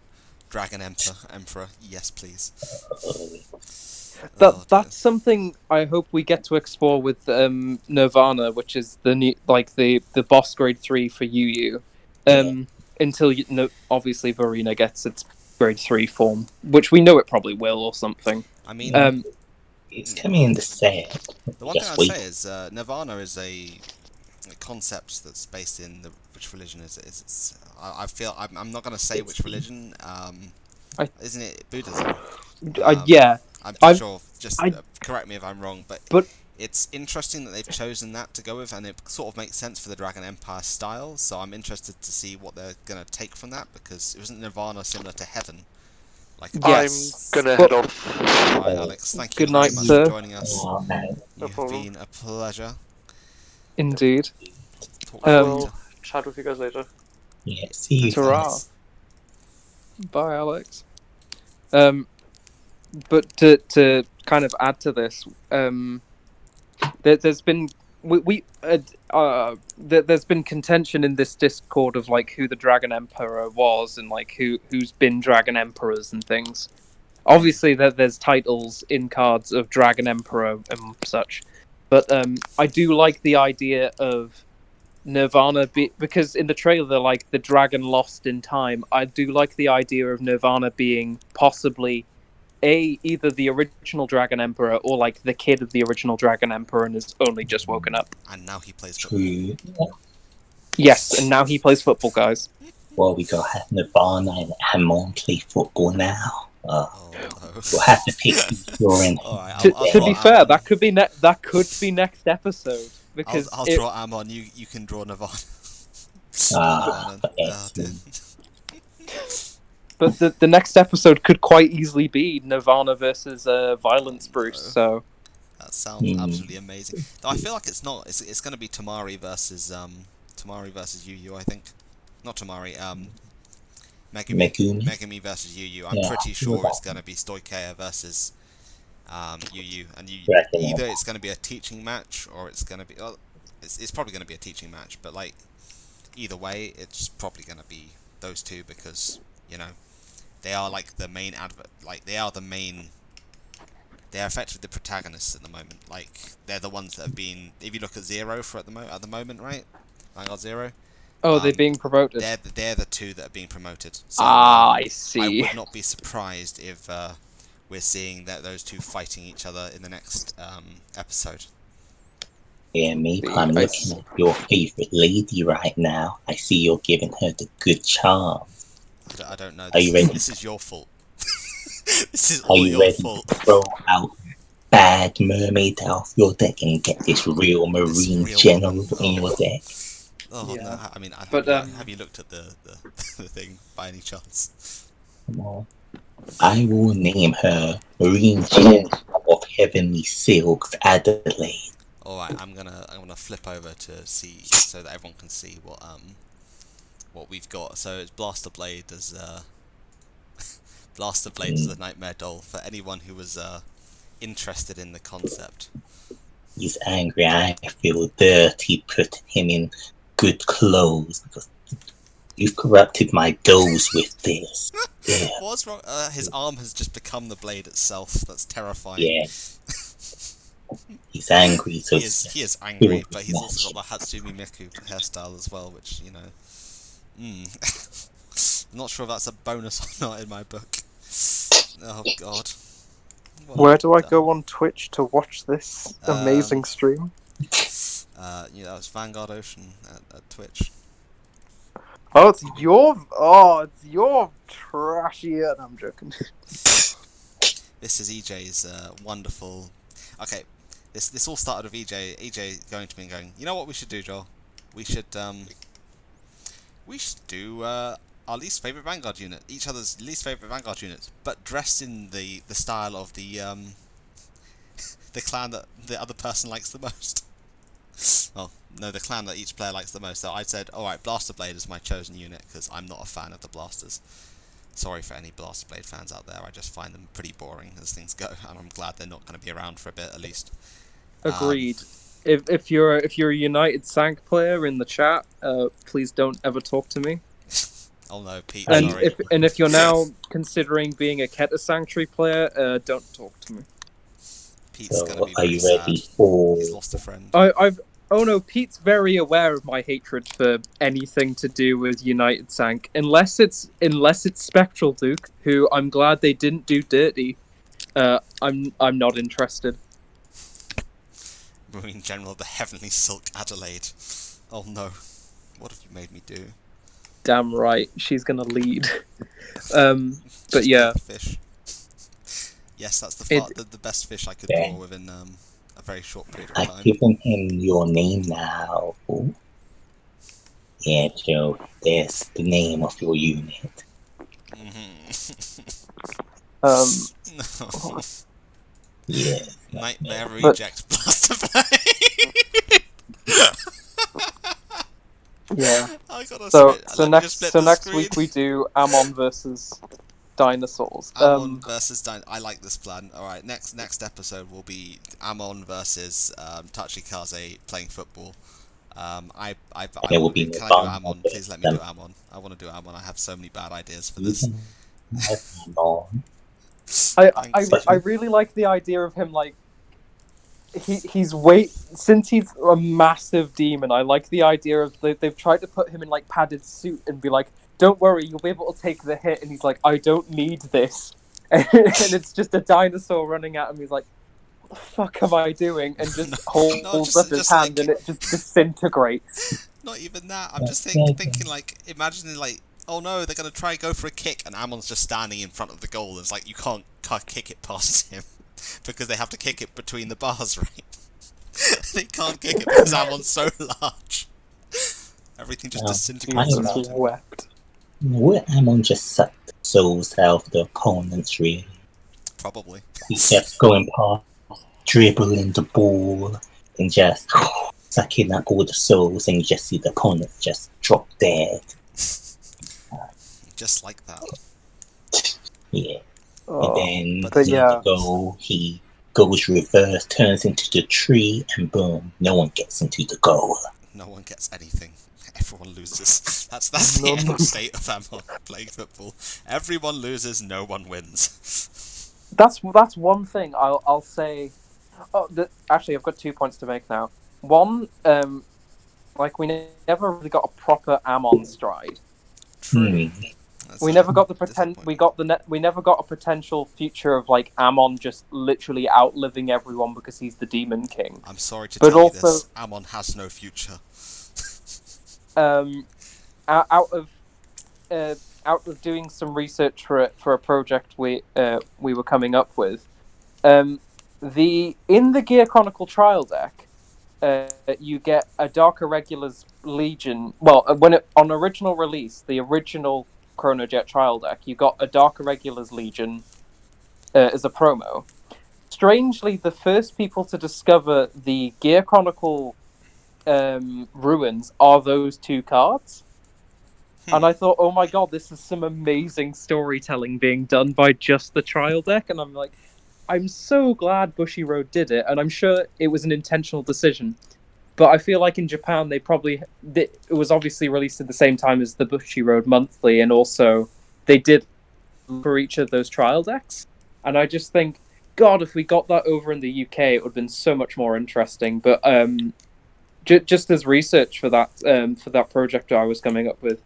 Dragon Emperor, yes please. That's something I hope we get to explore with Nirvana, which is the new, like the boss grade 3 for Yu Yu. Until obviously Verena gets its grade 3 form, which we know it probably will or something. I mean, it's coming in the set. the one thing I'd say is Nirvana is a concept that's based in which religion is it? I feel I'm not going to say which religion. Isn't it Buddhism? Yeah. I'm not sure. Just correct me if I'm wrong, but it's interesting that they've chosen that to go with, and it sort of makes sense for the Dragon Empire style. So I'm interested to see what they're going to take from that, because it wasn't Nirvana similar to Heaven. Like I'm gonna head off. Alright, Alex, thank you Good night, very much sir. for joining us. You've problem. been a pleasure. Indeed. Talk to you I'll later. chat with you guys later. Yeah, see you Ta-ra. guys. Bye, Alex. But to kind of add to this, there's been there's been contention in this Discord of like who the Dragon Emperor was and like who's been Dragon Emperors and things. Obviously, there's titles in cards of Dragon Emperor and such, but I do like the idea of Nirvana because in the trailer they're like the dragon lost in time. I do like the idea of Nirvana being possibly either the original Dragon Emperor or like the kid of the original Dragon Emperor and has only just woken up. And now he plays football. True. Yes, and now he plays football, guys. Well, we gotta have Nirvana and Amon play football now. Oh no. We'll have to pick your in. Alright, To be fair, that could be next episode because I'll draw Amon. You can draw Nirvana. Dear. But the next episode could quite easily be Nirvana versus Violence Bruce. So that sounds absolutely amazing. Though I feel like it's not. It's going to be Tamari versus Yu Yu. I think not Tamari. Megumi versus Yu Yu. I'm pretty sure it's going to be Stoikea versus Yu Yu, and either it's going to be a teaching match or it's going to be. Well, it's probably going to be a teaching match, but like either way, it's probably going to be those two because they are like the main they are effectively the protagonists at the moment. Like they're the ones that have been. If you look at Zero at the moment, right? Vanguard Zero. Oh, they're being promoted. They're the two that are being promoted. So, I see. I would not be surprised if we're seeing those two fighting each other in the next episode. Yeah, maybe I'm looking at your favorite lady right now. I see you're giving her the good charm. I don't know. Are you ready? This is your fault. This is Are all you your ready fault. to throw out bad mermaid off your deck and get this real marine general in your deck? Oh Yeah. no! I mean, But, have you looked at the thing by any chance? Come on. I will name her Marine General of Heavenly Silks Adelaide. All right, I'm gonna flip over to see so that everyone can see what we've got. So it's Blaster Blade as Blaster Blade as the Nightmare Doll for anyone who was interested in the concept. He's angry. I feel dirty putting him in good clothes because you've corrupted my dolls with this. Yeah. What's wrong? His arm has just become the blade itself. That's terrifying. Yeah. He's angry, so He is angry, but he's also got the Hatsumi Miku hairstyle as well, which I'm not sure if that's a bonus or not in my book. Oh god. Where do I go on Twitch to watch this amazing stream? That was Vanguard Ocean at Twitch. Oh, it's your trashy. No, I'm joking. This is EJ's wonderful. Okay, this all started with EJ going to me and going, you know what we should do, Joel? We should do our least favorite Vanguard unit, each other's least favorite Vanguard units, but dressed in the style of the clan that the other person likes the most. Well, no, the clan that each player likes the most. So I said, alright, Blaster Blade is my chosen unit because I'm not a fan of the blasters. Sorry for any Blaster Blade fans out there, I just find them pretty boring as things go, and I'm glad they're not going to be around for a bit at least. Agreed. If you're a United Sank player in the chat, please don't ever talk to me. Oh no, Pete, And sorry. if you're now considering being a Keta Sanctuary player, don't talk to me. Pete's gonna So, be are very you sad. ready for? He's lost a friend. Oh no, Pete's very aware of my hatred for anything to do with United Sank, unless it's Spectral Duke, who I'm glad they didn't do dirty. I'm not interested. Marine General, the Heavenly Silk Adelaide. Oh no, what have you made me do? Damn right, she's gonna lead. But Just yeah, killed a fish. Yes, that's the best fish I could draw within a very short period of I've time. given him your name now. Yeah, Joe. There's the name of your unit. No. Yes. Nightmare Reject Blaster Blade. yeah. I gotta So split the next screen. week we do Amon versus dinosaurs. Amon versus I like this plan. All right, next episode will be Amon versus Tachikaze playing football. There will be can I no do Amon? Please let me do Amon. I want to do Amon. I have so many bad ideas for this. I really like the idea of him, like since he's a massive demon. I like the idea of they've tried to put him in like padded suit and be like, don't worry, you'll be able to take the hit, and he's like, I don't need this. And it's just a dinosaur running at him. He's like, what the fuck am I doing? And just holds up his hand, and it just disintegrates. Not even that. I'm just thinking like, imagining like, oh no, they're gonna try go for a kick, and Amon's just standing in front of the goal. And it's like you can't kick it past him because they have to kick it between the bars, right? They can't kick it because Amon's so large. Everything just disintegrates around him. Wept. Would Amon just suck the souls out of the opponents, really? Probably. He's just going past, dribbling the ball, and just sucking up all the souls, and you just see the opponents just drop dead. Just like that. Yeah. Oh, and then but yeah. He goes reverse, turns into the tree, and boom, no one gets into the goal. No one gets anything. Everyone loses. That's the end state of Amon playing football. Everyone loses, no one wins. That's one thing I'll say. Oh, actually, I've got 2 points to make now. One, like we never really got a proper Amon stride. True. We never got we never got a potential future of like Amon just literally outliving everyone because he's the Demon King. I'm sorry to tell you this, Amon has no future. Out of doing some research for a project we were coming up with, in the Gear Chronicle trial deck, you get a Dark Irregulars Legion. Well, on original release, the original Chronojet trial deck, you got a Dark Irregulars Legion as a promo. Strangely, the first people to discover the Gear Chronicle ruins are those two cards. And I thought, oh my god, this is some amazing storytelling being done by just the trial deck. And I'm like, I'm so glad Bushiroad did it, and I'm sure it was an intentional decision. But I feel like in Japan, it was obviously released at the same time as the Bushiroad Monthly, and also they did for each of those trial decks. And I just think, God, if we got that over in the UK, it would have been so much more interesting. But just as research for that project I was coming up with,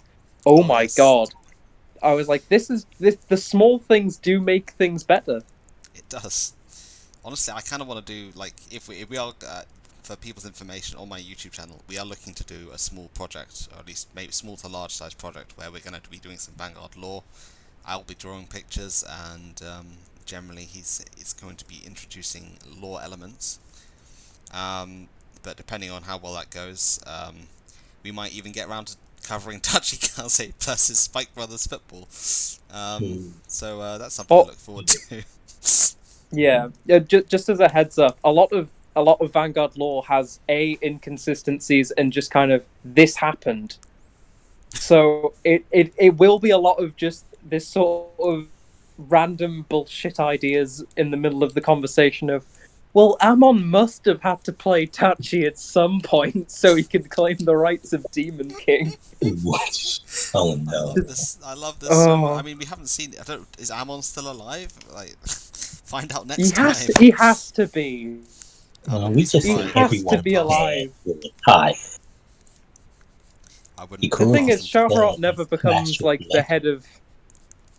oh my god, I was like, the small things do make things better. It does. Honestly, I kind of want to do, like, if we are, for people's information, on my YouTube channel, we are looking to do a small project, or at least maybe small to large size project, where we're going to be doing some Vanguard lore. I'll be drawing pictures, and generally he's going to be introducing lore elements. But depending on how well that goes, we might even get around to covering Tachikaze versus Spike Brothers football. So that's something to look forward to. Yeah. Just as a heads up, a lot of Vanguard lore has inconsistencies and just kind of this happened. So it will be a lot of just this sort of random bullshit ideas in the middle of the conversation of, Well, Amon must have had to play Tachi at some point so he could claim the rights of Demon King. What? Oh I no. love this. I love this so much. Oh. I mean, we haven't seen it. I don't. Is Amon still alive? Like, find out He next time. has to be. We just He see has everyone to be alive. with the tie. I wouldn't. Because The thing is, the Shavrot never becomes Clash of like the Legends. head of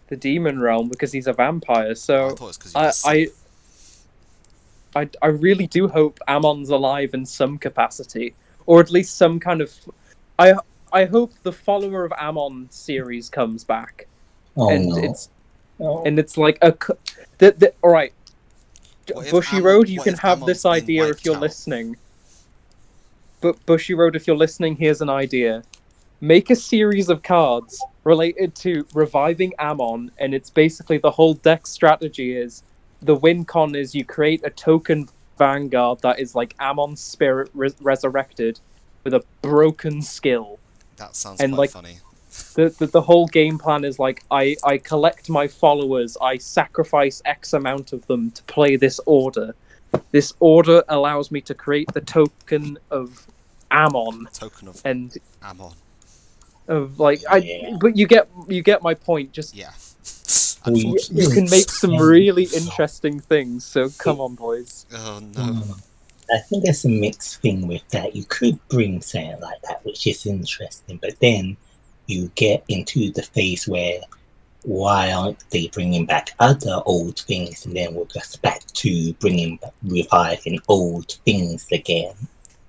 the demon realm because he's a vampire. I So thought it's because you were sick. I really do hope Amon's alive in some capacity, or at least some kind of. I hope the follower of Amon series comes back, Oh and no. it's like a. All right, What if Bushy Amon- Road, you what can if have Amon's this been idea if wiped you're out? listening. But Bushy Road, if you're listening, here's an idea. Make a series of cards related to reviving Amon, and it's basically the whole deck strategy is the win con is you create a token Vanguard that is like Amon's spirit resurrected with a broken skill. That sounds and, quite like, funny. The whole game plan is like I collect my followers, I sacrifice X amount of them to play this order. This order allows me to create the token of Amon, Token of and Amon. of like Yeah. but you get my point. Just Yeah. We- Unfortunately. you can make some really interesting things. So come on, boys. Oh no. I think there's a mixed thing with that. You could bring something like that, which is interesting, but then you get into the phase where why aren't they bringing back other old things, and then we're just back to reviving old things again,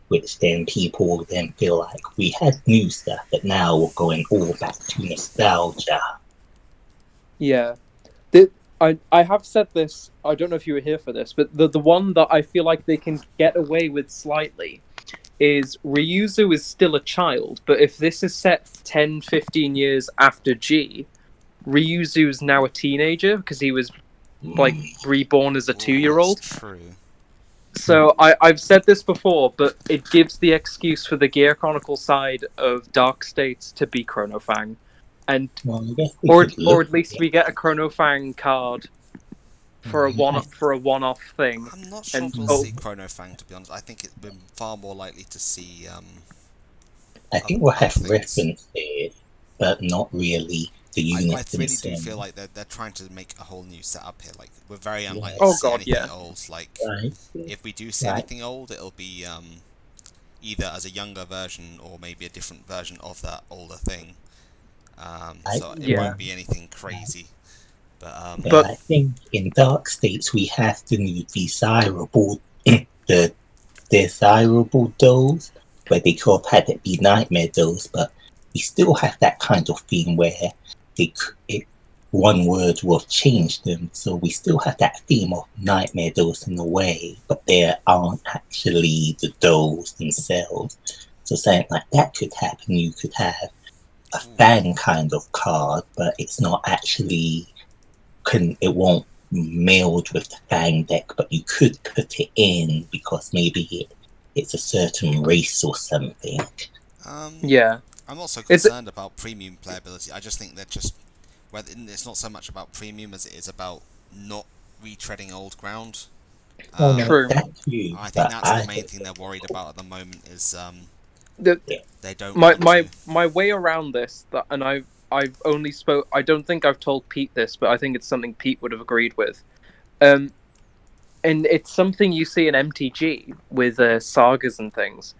which then people will then feel like we had new stuff, but now we're going all back to nostalgia. Yeah, I have said this. I don't know if you were here for this, but the one that I feel like they can get away with slightly is Ryuzu is still a child, but if this is set 10, 15 years after G, Ryuzu is now a teenager because he was like reborn as a 2-year-old. That's true. So I've said this before, but it gives the excuse for the Gear Chronicle side of Dark States to be Chronofang, and Well, I guess we or could look at least we get a Chronofang card for a one-off thing. I'm not sure And- if we'll oh. see Chronofang, to be honest. I think we're far more likely to see. I think we'll have things. references, but not really the I units really do themselves. feel like they're trying to make a whole new setup here. Like we're very unlikely Oh, to see God, anything yeah. old. Like Right. if we do see Right. anything old, it'll be either as a younger version or maybe a different version of that older thing. So it Yeah. won't be anything crazy. But Yeah, But- I think in Dark States we have the new desirable, the desirable dolls, where they could have had it be nightmare dolls, but we still have that kind of theme where one word will have changed them, so we still have that theme of nightmare dolls in a way, but they aren't actually the dolls themselves. So something like that could happen. You could have a fan kind of card, but it's not actually it won't meld with the Fang deck, but you could put it in because maybe it's a certain race or something. Yeah, I'm also It's- concerned about premium playability. I just think they're just it's not so much about premium as it is about not retreading old ground. True. That too, I think but that's the main thing they're worried about at the moment is The- they don't. my want my to. my way around this, and I've only spoke. I don't think I've told Pete this, but I think it's something Pete would have agreed with. And it's something you see in MTG with sagas and things.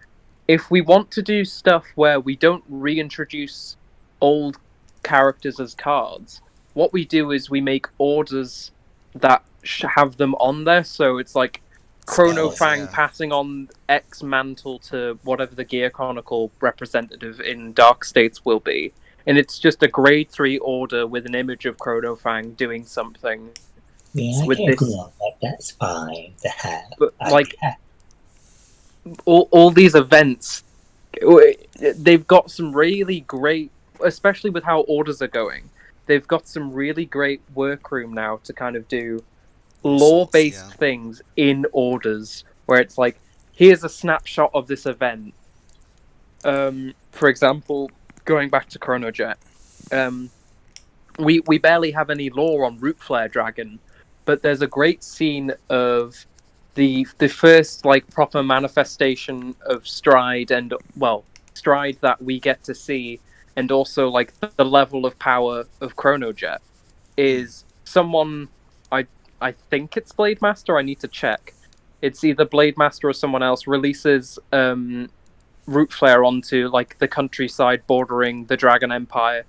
If we want to do stuff where we don't reintroduce old characters as cards, what we do is we make orders that have them on there. So it's like Chronofang Spells, yeah. passing on X mantle to whatever the Gear Chronicle representative in Dark States will be. And it's just a grade 3 order with an image of Chronofang doing something. yeah, I with can this- agree on that. That's fine to have. But, I'd like, be happy. all these events, they've got some really great, especially with how orders are going, they've got some really great workroom now to kind of do lore-based yeah. things in orders, where it's like, here's a snapshot of this event. For example, going back to Chronojet, we barely have any lore on Root Flare Dragon, but there's a great scene of the first like proper manifestation of stride that we get to see, and also like the level of power of Chronojet is someone. I think it's Blade Master. I need to check. It's either Blade Master or someone else releases root flare onto like the countryside bordering the Dragon Empire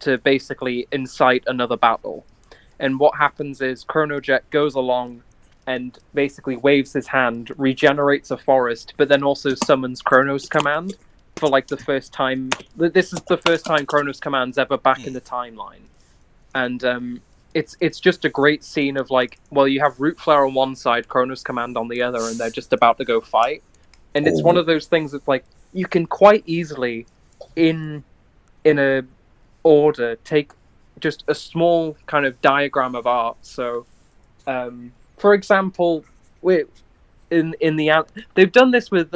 to basically incite another battle. And what happens is Chronojet goes along and basically waves his hand, regenerates a forest, but then also summons Chronos Command for like the first time. This is the first time Chronos Command's ever back in the timeline, and it's just a great scene of like, well, you have Root Flare on one side, Chronos Command on the other, and they're just about to go fight. And it's one of those things that's like you can quite easily, in a order, take just a small kind of diagram of art. So, for example, they've done this with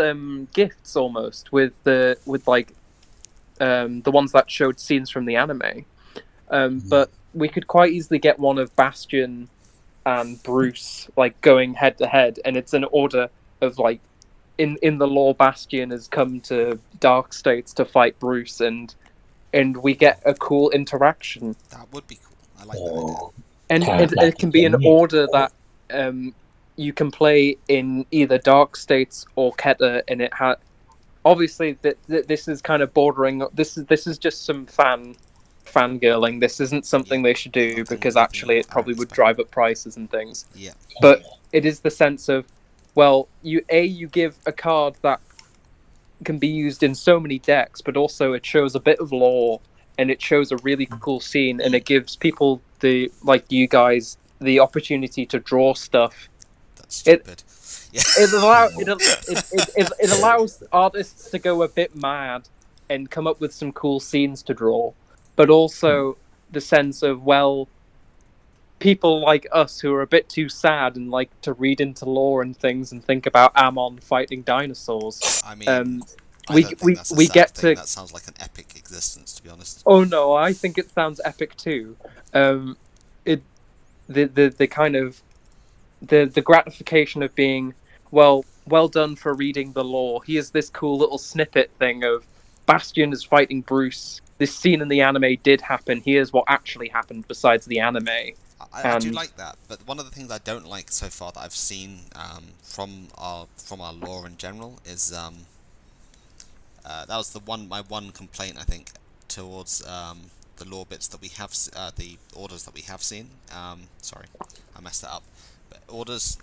gifts almost with the ones that showed scenes from the anime. But we could quite easily get one of Bastion and Bruce like going head to head, and it's an order of like in the lore, Bastion has come to Dark States to fight Bruce, and we get a cool interaction. That would be cool. I like that idea. And it can be an order that you can play in either Dark States or Keter, and it had obviously this is kind of bordering. This is just some fangirling. This isn't something they should do because actually it probably would drive up prices and things. Yeah. But it is the sense of, well, you give a card that can be used in so many decks, but also it shows a bit of lore and it shows a really cool scene, and it gives people you guys the opportunity to draw stuff. That's stupid. It allows artists to go a bit mad and come up with some cool scenes to draw, but also the sense of, well, people like us who are a bit too sad and like to read into lore and things and think about Ammon fighting dinosaurs. I mean, we get to. That sounds like an epic existence, to be honest. Oh no, I think it sounds epic too. The kind of the gratification of being well done for reading the lore. Here's this cool little snippet thing of Bastion is fighting Bruce. This scene in the anime did happen. Here's what actually happened besides the anime. I do like that, but one of the things I don't like so far that I've seen from our lore in general is that was my one complaint, I think, towards the lore bits that we have, the orders that we have seen. Sorry, I messed that up. But orders,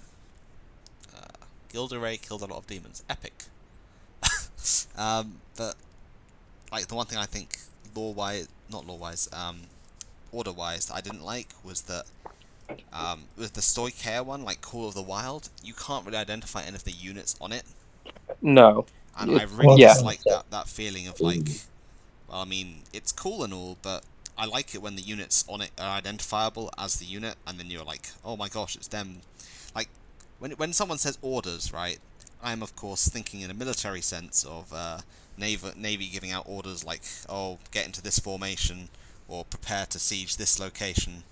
Gilderay killed a lot of demons. Epic. But like the one thing I think order-wise, that I didn't like was that with the Stoicaea one, like Call of the Wild, you can't really identify any of the units on it. No. And I really dislike that feeling of like, well, I mean, it's cool and all, but I like it when the units on it are identifiable as the unit, and then you're like, oh my gosh, it's them. Like, when someone says orders, right, I'm of course thinking in a military sense of Navy giving out orders like, oh, get into this formation, or prepare to siege this location,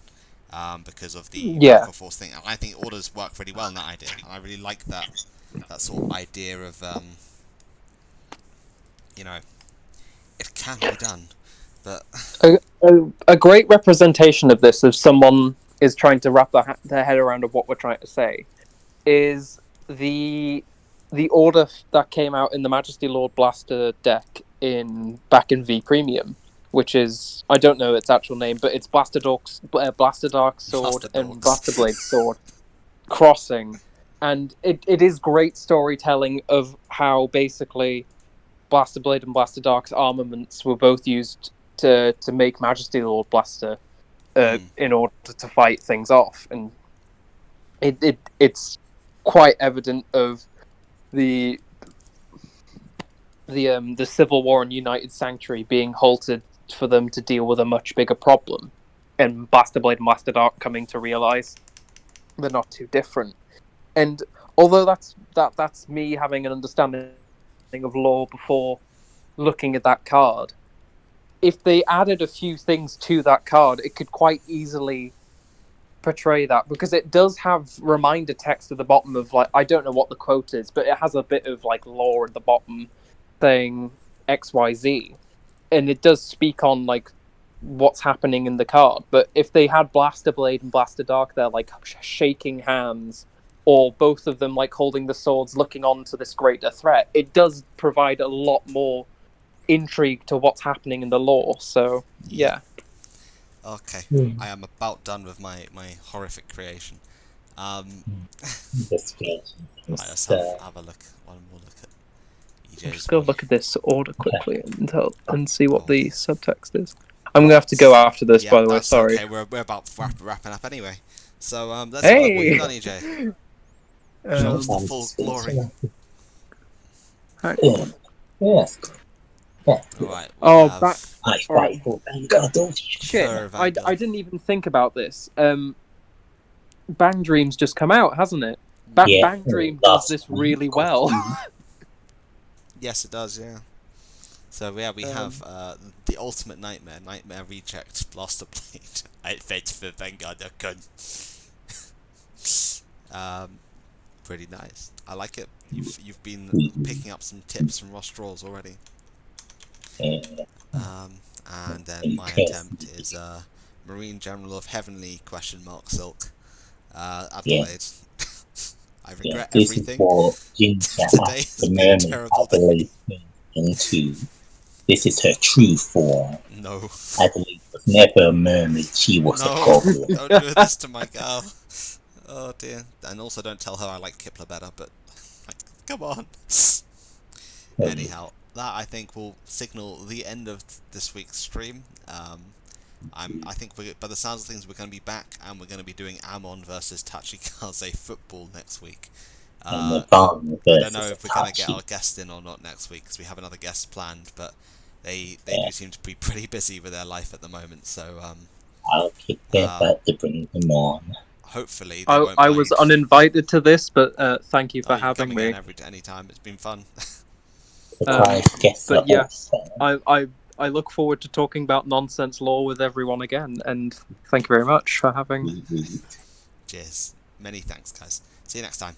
because of the Radical Force thing. And I think orders work really well in that idea, and I really like that sort of idea of, it can be done, but a great representation of this, if someone is trying to wrap their head around of what we're trying to say, is the order that came out in the Majesty Lord Blaster deck back in V Premium, which is, I don't know its actual name, but it's Blaster Dark Sword and Blaster Blade Sword crossing, and it is great storytelling of how basically Blaster Blade and Blaster Dark's armaments were both used to make Majesty Lord Blaster in order to fight things off, and it's quite evident of the Civil War and United Sanctuary being halted for them to deal with a much bigger problem, and Blaster Blade and Blaster Dark coming to realize they're not too different. And although that's me having an understanding of lore before looking at that card, if they added a few things to that card, it could quite easily portray that, because it does have reminder text at the bottom of, like, I don't know what the quote is, but it has a bit of like lore at the bottom saying XYZ, and it does speak on like what's happening in the card. But if they had Blaster Blade and Blaster Dark there, like shaking hands, or both of them like holding the swords looking on to this greater threat, it does provide a lot more intrigue to what's happening in the lore. So yeah. Okay, Hmm. I am about done with my horrific creation. This version Let's is, have a look. One more look at I'm EJ's just gonna one. look at this order quickly and see what Oh. the subtext is. I'm gonna have to go after this, Yeah, by the way. that's Sorry. okay. We're about wrapping up anyway. So let's have a look what you've done, EJ. Show us the full glory. Hang on. yes. Yeah. Alright, we Oh, have back. I fight Alright. for Vanguard, don't you? Shit, Fur I Vanguard. didn't even think about this. Bang Dream's just come out, hasn't it? Yeah, Bang Dream does this really well. Yes, it does. Yeah. So yeah, we have the ultimate nightmare reject Blaster Blade. I fight for Vanguard. Pretty nice. I like it. You've been picking up some tips from Ross Straws already. And then my attempt is Marine General of Heavenly ? Silk. Adelaide. I regret this everything. is what Ginger Today has has the been a mermaid terrible day. Adelaide into. This is her true form. No. Adelaide was never a mermaid, she was a No. goblin. Don't do this to my gal. Oh dear. And also don't tell her I like Kipler better, but like, come on. Anyhow, that I think will signal the end of this week's stream. I think by the sounds of things, we're going to be back, and we're going to be doing Amon versus Tachikaze football next week. And the I Bong don't know versus if we're going to get Itachi. our guest in or not next week, because we have another guest planned, but they do seem to be pretty busy with their life at the moment. So I'll kick their butt to bring them on. hopefully they won't I mind. was uninvited to this, but thank you for you're having coming me. in any time. It's been fun. Surprise guests but are yeah, also. I look forward to talking about nonsense law with everyone again, and thank you very much for having. Cheers. Many thanks, guys. See you next time.